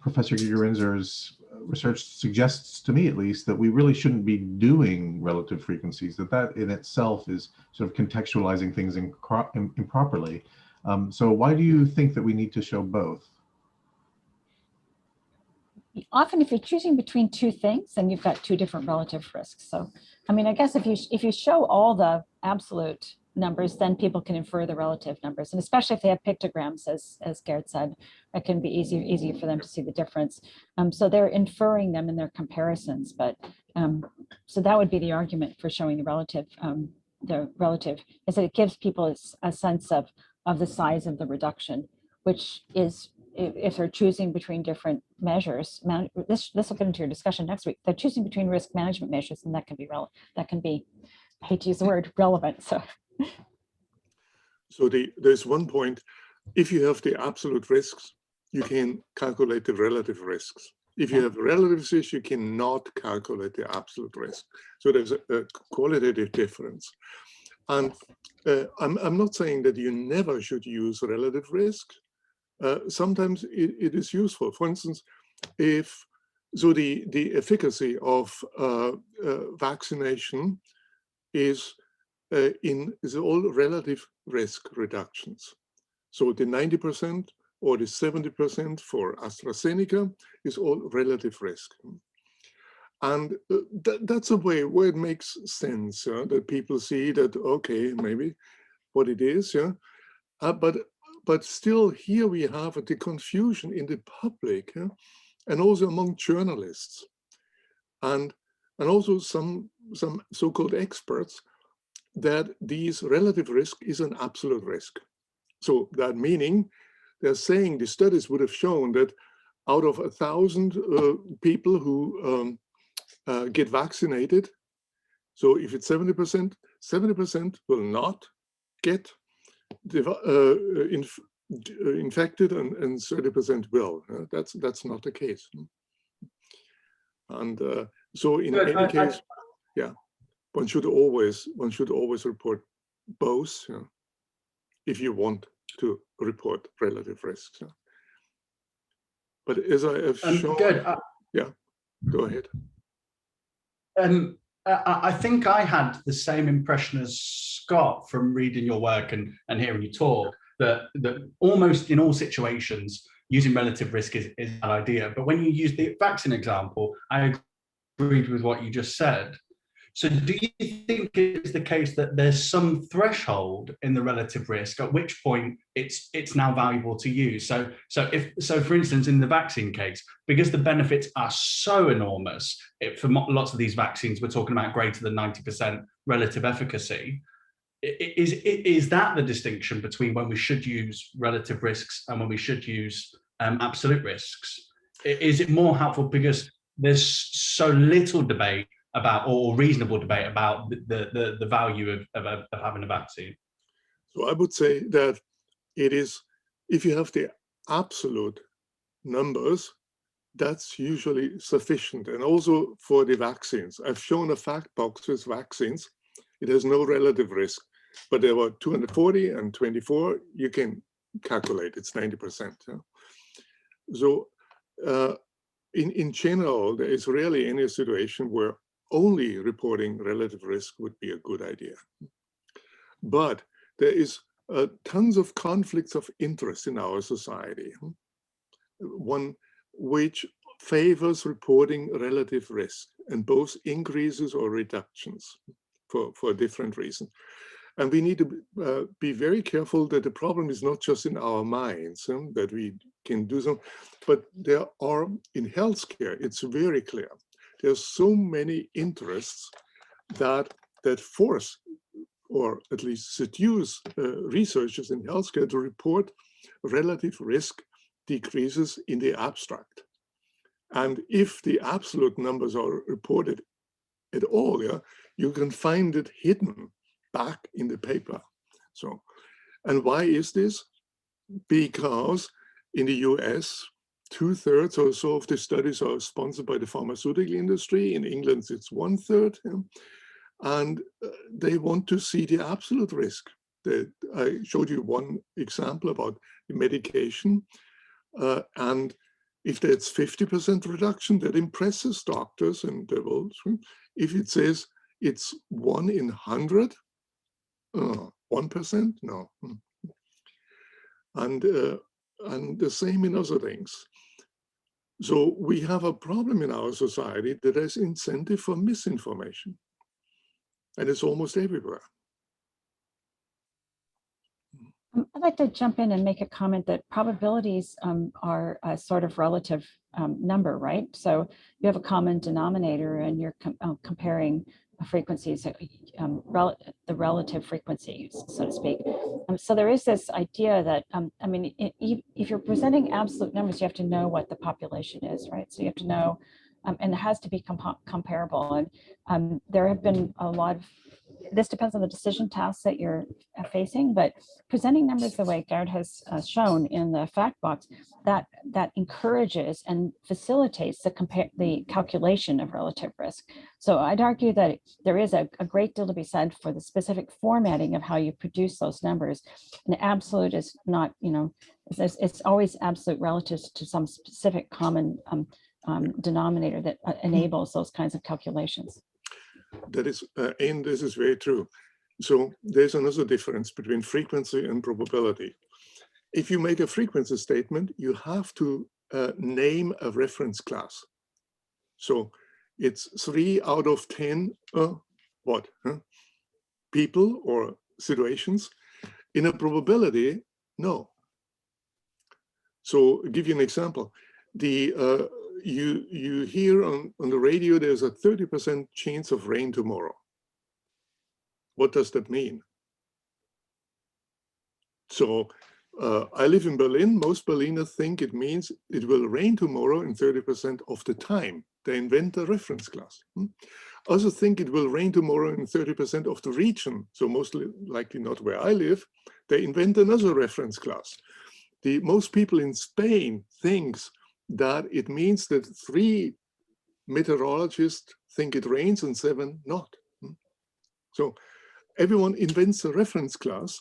Professor Gigerenzer's research suggests, to me at least, that we really shouldn't be doing relative frequencies, that in itself is sort of contextualizing things improperly. So why do you think that we need to show both? Often if you're choosing between two things, then you've got two different relative risks. So, I mean, I guess if you show all the absolute numbers, then people can infer the relative numbers. And especially if they have pictograms, as Gerd said, it can be easier for them to see the difference. So they're inferring them in their comparisons. But so that would be the argument for showing the relative is that it gives people a sense of the size of the reduction, which is, if they're choosing between different measures, this will get into your discussion next week. They're choosing between risk management measures, and that can be I hate to use the word relevant. So there's one point. If you have the absolute risks, you can calculate the relative risks. If you have relative risks, you cannot calculate the absolute risk. So there's a qualitative difference. And I'm not saying that you never should use relative risk. Sometimes it is useful. For instance, the efficacy of vaccination is all relative risk reductions. So the 90% or the 70% for AstraZeneca is all relative risk. And that's a way where it makes sense, that people see that, okay, maybe what it is, but still here we have the confusion in the public, and also among journalists, and also some so-called experts, that these relative risk is an absolute risk. So that meaning they're saying the studies would have shown that out of 1,000 people who get vaccinated, so if it's 70%, 70% will not get infected, and 30% will. That's not the case. And so in any case, one should always report both, if you want to report relative risks. But as I have shown, go ahead. I think I had the same impression as Scott from reading your work and hearing you talk, that almost in all situations, using relative risk is an idea. But when you use the vaccine example, I agreed with what you just said. So do you think it's the case that there's some threshold in the relative risk at which point it's now valuable to use? So for instance, in the vaccine case, because the benefits are so enormous, for lots of these vaccines, we're talking about greater than 90% relative efficacy. Is that the distinction between when we should use relative risks and when we should use absolute risks? Is it more helpful because there's so little debate about, or reasonable debate about the value of having a vaccine? So I would say that it is, if you have the absolute numbers, that's usually sufficient. And also for the vaccines, I've shown a fact box with vaccines. It has no relative risk, but there were 240 and 24. You can calculate it's 90%. Yeah? So in general, there is rarely any situation where only reporting relative risk would be a good idea. But there is tons of conflicts of interest in our society. One which favors reporting relative risk, and both increases or reductions for different reasons. And we need to be very careful that the problem is not just in our minds, that we can do some, but there are, in healthcare, it's very clear. There's so many interests that force, or at least seduce researchers in healthcare to report relative risk decreases in the abstract. And if the absolute numbers are reported at all, yeah, you can find it hidden back in the paper. So, and why is this? Because in the US, 2/3 or so of the studies are sponsored by the pharmaceutical industry. In England, it's 1/3. Yeah? And they want to see the absolute risk. I showed you one example about the medication. And if that's 50% reduction, that impresses doctors, and they will. If it says it's 1 in 100, 1%, no. And the same in other things. So we have a problem in our society that has incentive for misinformation, and it's almost everywhere. I'd like to jump in and make a comment that probabilities are a sort of relative number, right? So you have a common denominator and you're comparing frequencies, the relative frequencies, so to speak. So there is this idea that, I mean, if you're presenting absolute numbers, you have to know what the population is, right? So you have to know, and it has to be comparable. And there have been a lot of, this depends on the decision tasks that you're facing, but presenting numbers the way Gerd has shown in the fact box, that encourages and facilitates the calculation of relative risk. So I'd argue that there is a great deal to be said for the specific formatting of how you produce those numbers. And absolute is not, you know, it's always absolute relative to some specific common denominator that enables those kinds of calculations. That is, and this is very true. So there's another difference between frequency and probability. If you make a frequency statement, you have to name a reference class. So it's 3 out of 10 people or situations. In a probability, no. So I'll give you an example. You hear on the radio, there's a 30% chance of rain tomorrow. What does that mean? So I live in Berlin. Most Berliners think it means it will rain tomorrow in 30% of the time. They invent a reference class. Others think it will rain tomorrow in 30% of the region. So most likely not where I live. They invent another reference class. Most people in Spain thinks that it means that 3 meteorologists think it rains and 7 not. So everyone invents a reference class.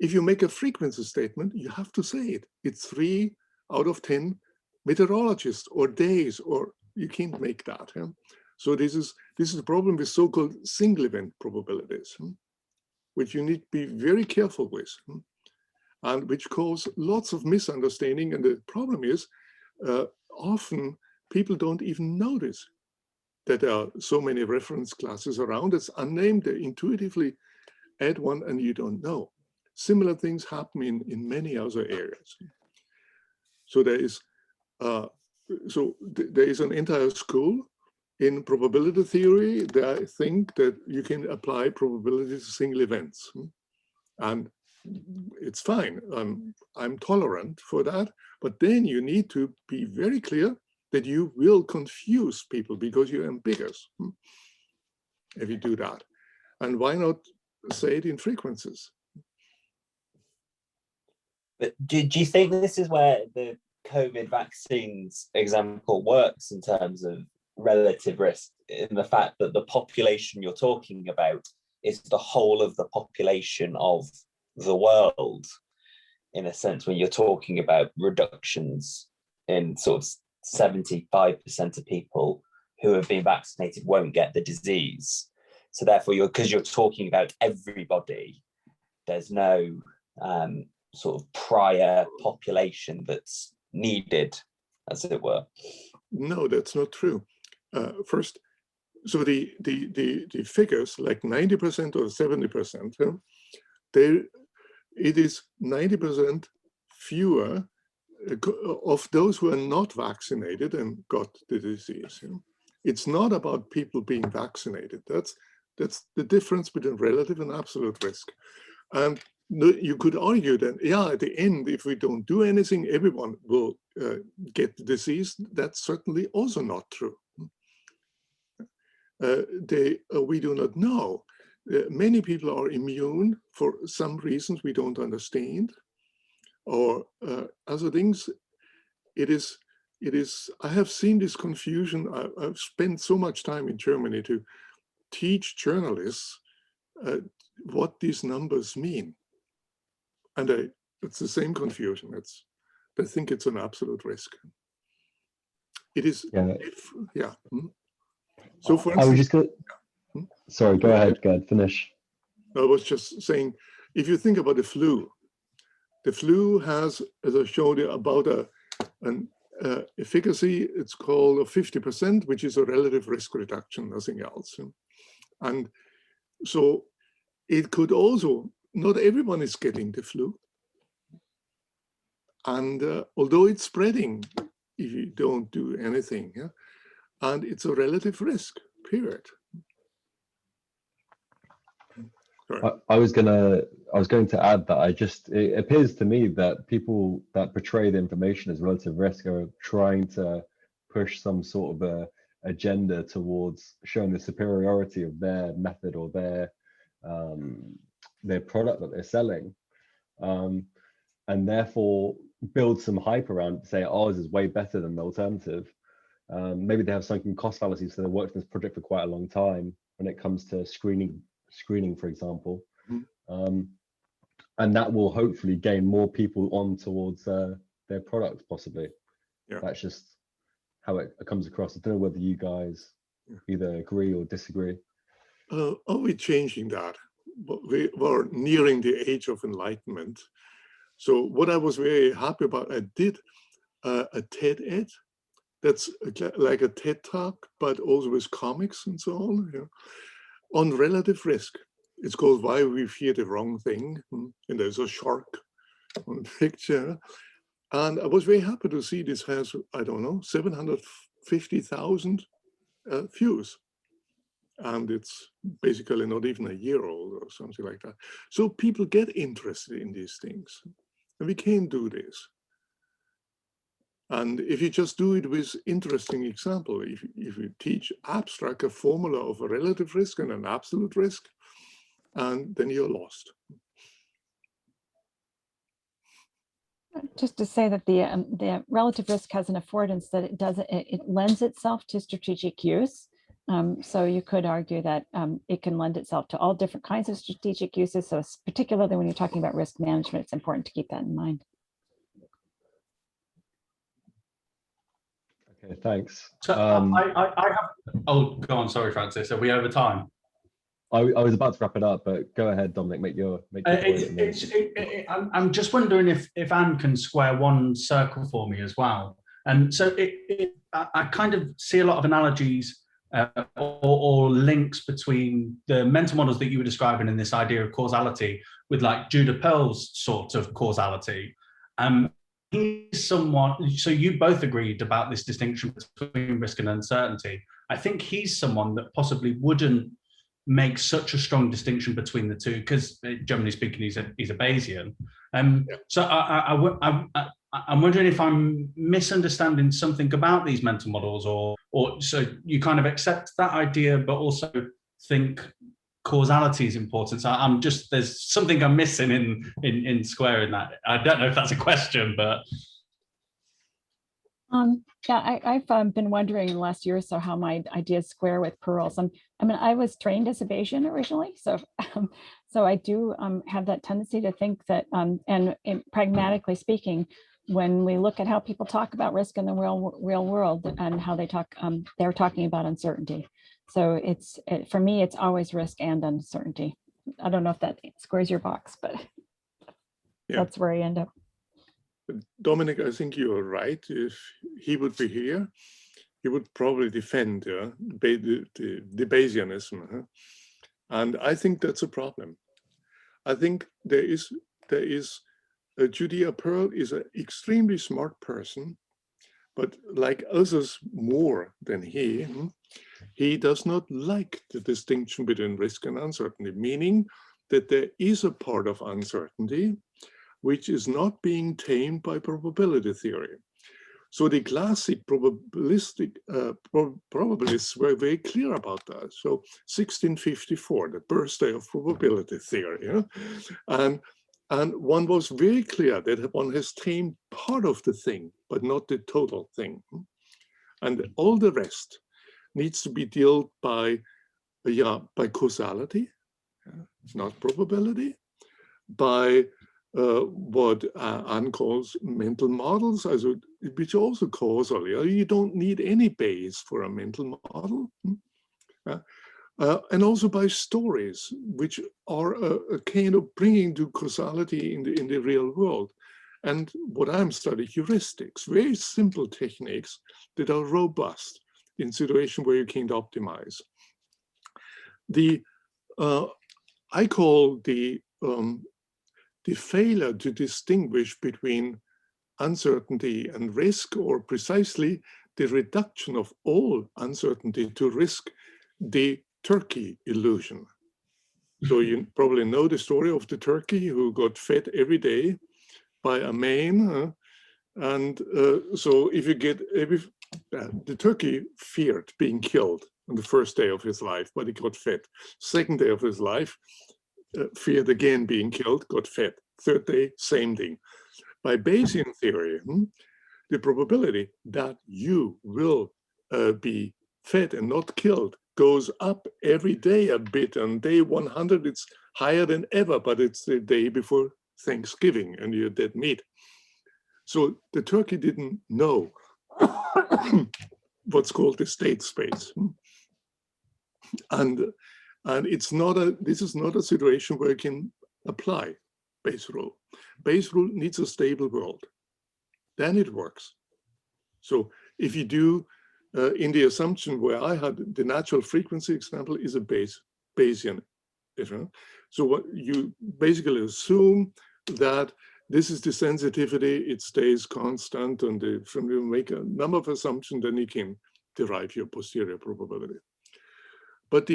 If you make a frequency statement, you have to say it. It's 3 out of 10 meteorologists or days, or you can't make that. Yeah? So this is the problem with so-called single event probabilities, which you need to be very careful with, and which cause lots of misunderstanding. And the problem is, often people don't even notice that there are so many reference classes around. It's unnamed. They intuitively add one and you don't know. Similar things happen in many other areas. So there is an entire school in probability theory that think that you can apply probability to single events, and it's fine. I'm tolerant for that, but then you need to be very clear that you will confuse people because you're ambiguous. if you do that. And why not say it in frequencies? But do you think this is where the COVID vaccines example works in terms of relative risk, in the fact that the population you're talking about is the whole of the population of the world, in a sense, when you're talking about reductions in sort of 75% of people who have been vaccinated won't get the disease. So therefore, because you're talking about everybody, there's no sort of prior population that's needed, as it were. No, that's not true. First, so the figures, like 90% or 70%, it is 90% fewer of those who are not vaccinated and got the disease. It's not about people being vaccinated. That's the difference between relative and absolute risk. And you could argue that, yeah, at the end, if we don't do anything, everyone will get the disease. That's certainly also not true. We do not know. Many people are immune for some reasons we don't understand, or other things. It is. I have seen this confusion. I've spent so much time in Germany to teach journalists what these numbers mean, and it's the same confusion. I think it's an absolute risk. It is. Yeah. So for instance, I was just going. Sorry, go ahead, Gerd, finish. I was just saying, if you think about the flu has, as I showed you, about an efficacy, it's called 50%, which is a relative risk reduction, nothing else. And so it could also, not everyone is getting the flu. And although it's spreading, if you don't do anything, and it's a relative risk, period. I was going to add that it appears to me that people that portray the information as relative risk are trying to push some sort of a agenda towards showing the superiority of their method or their product that they're selling, and therefore build some hype around it, say ours is way better than the alternative. Maybe they have sunken cost fallacies, so they worked on this project for quite a long time when it comes to screening, for example, and that will hopefully gain more people on towards their product, possibly. Yeah. That's just how it comes across. I don't know whether you guys either agree or disagree. Are we changing that? We were nearing the age of enlightenment. So what I was very happy about, I did a TED Ed. That's like a TED Talk, but also with comics and so on, on relative risk. It's called Why We Fear the Wrong Thing. And there's a shark on the picture. And I was very happy to see this has, I don't know, 750,000 views. And it's basically not even a year old or something like that. So people get interested in these things. And we can do this. And if you just do it with interesting example, if you teach abstract a formula of a relative risk and an absolute risk, and then you're lost. Just to say that the relative risk has an affordance that it lends itself to strategic use. So you could argue that it can lend itself to all different kinds of strategic uses. So particularly when you're talking about risk management, it's important to keep that in mind. Okay, thanks. So I have. Oh, go on. Sorry, Francis. Are we over time? I was about to wrap it up, but go ahead, Dominic. Make your point. I'm just wondering if Anne can square one circle for me as well. And so I kind of see a lot of analogies or links between the mental models that you were describing in this idea of causality with like Judah Pearl's sort of causality. He's someone, so you both agreed about this distinction between risk and uncertainty. I think he's someone that possibly wouldn't make such a strong distinction between the two because, generally speaking, he's a Bayesian. So I'm wondering if I'm misunderstanding something about these mental models, or so you kind of accept that idea, but also think causality is important. So I'm just, there's something I'm missing in squaring that. I don't know if that's a question, but. Yeah, I've been wondering in the last year or so how my ideas square with Pearl's. I mean, I was trained as a Bayesian originally, so so I do have that tendency to think that, and pragmatically speaking, when we look at how people talk about risk in the real world and how they talk, they're talking about uncertainty. So for me, it's always risk and uncertainty. I don't know if that squares your box, but yeah, that's where I end up. Dominic, I think you are right. If he would be here, he would probably defend the Bayesianism. And I think that's a problem. I think there is Judea Pearl is an extremely smart person, but like others more than he does not like the distinction between risk and uncertainty, meaning that there is a part of uncertainty which is not being tamed by probability theory. So the classic probabilists were very clear about that. So 1654, the birthday of probability theory. And one was very clear that one has tamed part of the thing, but not the total thing. And all the rest needs to be dealt by causality, not probability, by what Anne calls mental models, which also causal. You don't need any base for a mental model. And also by stories, which are a kind of bringing to causality in the real world. And what I'm studying, heuristics, very simple techniques that are robust in situations where you can't optimize. I call the failure to distinguish between uncertainty and risk, or precisely the reduction of all uncertainty to risk, the turkey illusion. So you probably know the story of the turkey who got fed every day by a man. So if you get, the turkey feared being killed on the first day of his life, but he got fed. Second day of his life, feared again being killed, got fed. Third day, same thing. By Bayesian theory, the probability that you will be fed and not killed goes up every day a bit. On day 100, it's higher than ever, but it's the day before Thanksgiving and you're dead meat. So the turkey didn't know what's called the state space. And it's not this is not a situation where you can apply Bayes' rule. Bayes' rule needs a stable world. Then it works. So if you do, in the assumption where I had the natural frequency example is a Bayesian. So what you basically assume that this is the sensitivity, it stays constant, and from you make a number of assumptions, then you can derive your posterior probability. But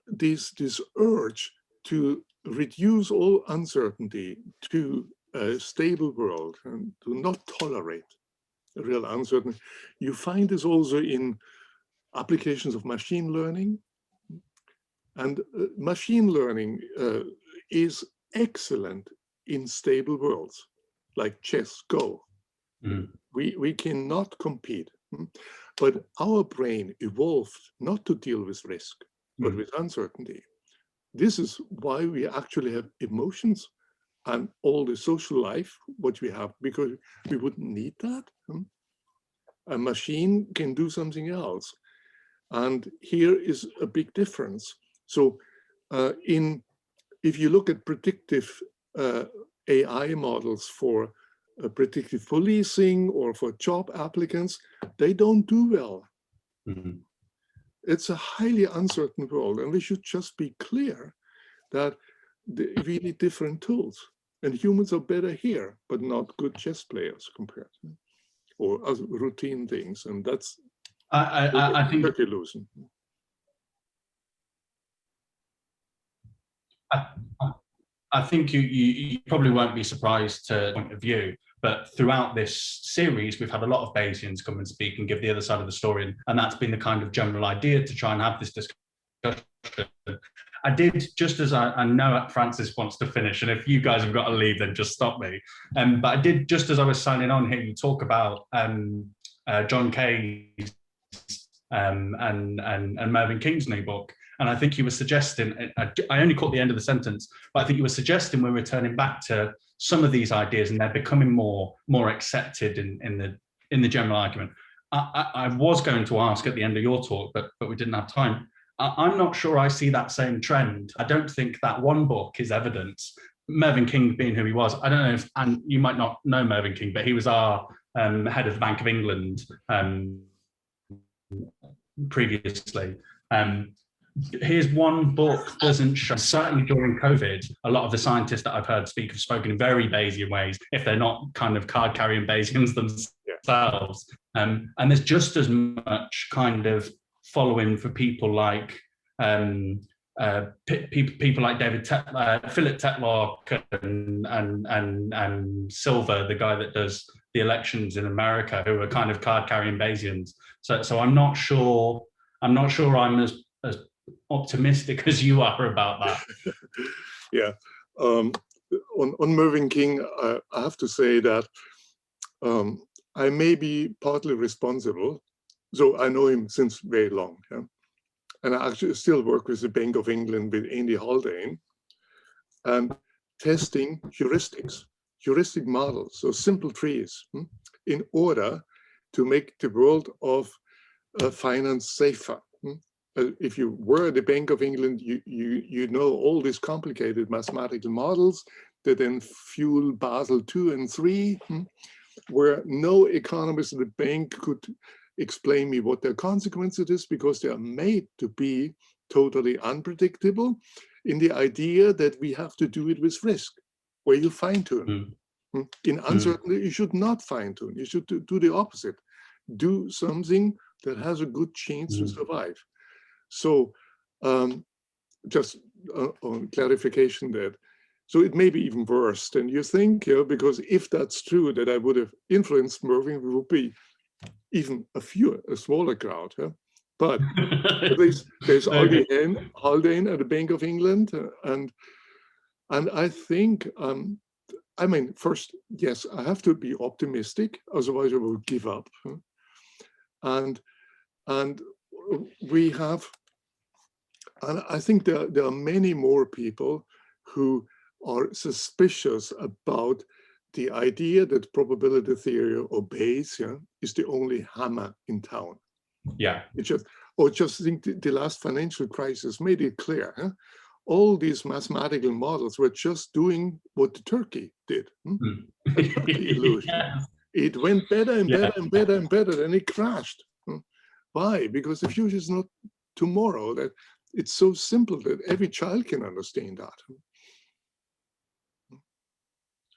this urge to reduce all uncertainty to a stable world and to not tolerate real uncertainty, you find this also in applications of machine learning. And machine learning is excellent in stable worlds, like chess, Go. We cannot compete. But our brain evolved not to deal with risk, but with uncertainty. This is why we actually have emotions and all the social life, what we have, because we wouldn't need that. A machine can do something else. And here is a big difference. So if you look at predictive AI models for predictive policing or for job applicants, they don't do well. It's a highly uncertain world, and we should just be clear that we need different tools. And humans are better here, but not good chess players compared, or other routine things. And that's I think illusion. I think you probably won't be surprised to the point of view, but throughout this series, we've had a lot of Bayesians come and speak and give the other side of the story. And that's been the kind of general idea, to try and have this discussion I did, just as I know Francis wants to finish, and if you guys have got to leave, then just stop me. But I did, just as I was signing on here, you talk about John Kay's and Mervyn King's new book. And I think you were suggesting, I only caught the end of the sentence, but I think you were suggesting we're returning back to some of these ideas and they're becoming more accepted in the general argument. I was going to ask at the end of your talk, but we didn't have time. I'm not sure I see that same trend. I don't think that one book is evidence. Mervyn King being who he was, I don't know if, and you might not know Mervyn King, but he was our head of the Bank of England previously. Here's one book doesn't show, certainly during COVID, a lot of the scientists that I've heard speak have spoken in very Bayesian ways, if they're not kind of card-carrying Bayesians themselves. And there's just as much kind of following for people like people like Philip Tetlock and Silver, the guy that does the elections in America, who are kind of card-carrying Bayesians. So I'm not sure I'm as optimistic as you are about that. Yeah, on Mervyn King, I have to say that I may be partly responsible. So I know him since very long, yeah? And I actually still work with the Bank of England with Andy Haldane and testing heuristic models, so simple trees, in order to make the world of finance safer. If you were at the Bank of England, you know all these complicated mathematical models that then fuel Basel II and III, where no economist at the bank could explain me what their consequences is, because they are made to be totally unpredictable in the idea that we have to do it with risk, where you fine tune. In uncertainty, you should not fine tune. You should do the opposite. Do something that has a good chance to survive. So just on clarification that, so it may be even worse than you think, because if that's true, that I would have influenced Mervyn, we would be even a smaller crowd. But at least there's Haldane at the Bank of England, and I think, I mean, first, yes, I have to be optimistic, otherwise I will give up. And we have, and I think there are many more people who are suspicious about the idea that probability theory or Bayes is the only hammer in town. Yeah. Just think the last financial crisis made it clear. All these mathematical models were just doing what the turkey did. A turkey illusion. Yes. It went better and better and better and better, then it crashed. Why? Because the future is not tomorrow. That it's so simple that every child can understand that.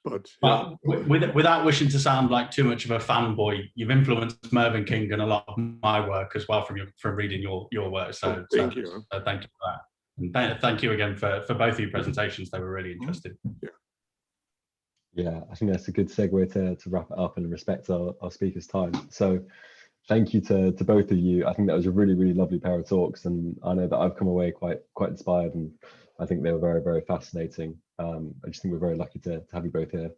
But without wishing to sound like too much of a fanboy, you've influenced Mervyn King and a lot of my work as well from reading your work. So thank you. Thank you for that. And thank you again for both of your presentations. They were really interesting. Yeah, I think that's a good segue to wrap it up and respect our speakers' time. So thank you to both of you. I think that was a really, really lovely pair of talks, and I know that I've come away quite inspired, and I think they were very, very fascinating. I just think we're very lucky to have you both here.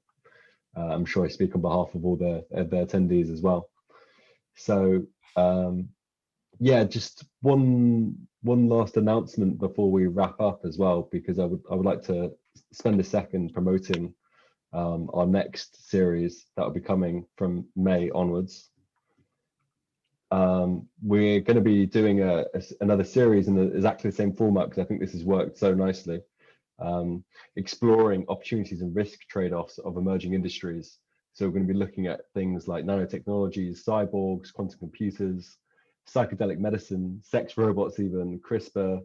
I'm sure I speak on behalf of all the attendees as well. So yeah, just one last announcement before we wrap up as well, because I would like to spend a second promoting our next series that will be coming from May onwards. We're going to be doing another series in exactly the same format, because I think this has worked so nicely, exploring opportunities and risk trade-offs of emerging industries. So we're going to be looking at things like nanotechnologies, cyborgs, quantum computers, psychedelic medicine, sex robots, even CRISPR,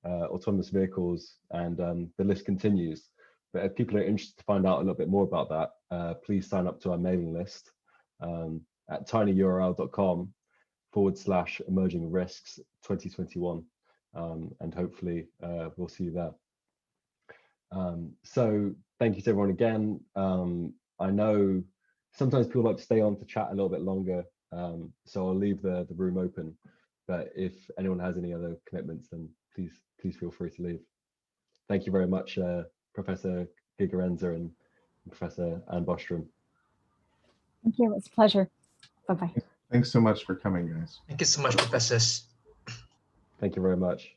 autonomous vehicles, and the list continues. But if people are interested to find out a little bit more about that, please sign up to our mailing list at tinyurl.com/emerging risks 2021, and hopefully we'll see you there. So thank you to everyone again. I know sometimes people like to stay on to chat a little bit longer, so I'll leave the room open. but if anyone has any other commitments, then please feel free to leave. Thank you very much, Professor Gigerenzer and Professor Anne Bostrom. Thank you. It's a pleasure. Bye-bye. Thanks so much for coming, guys. Thank you so much, professors. Thank you very much.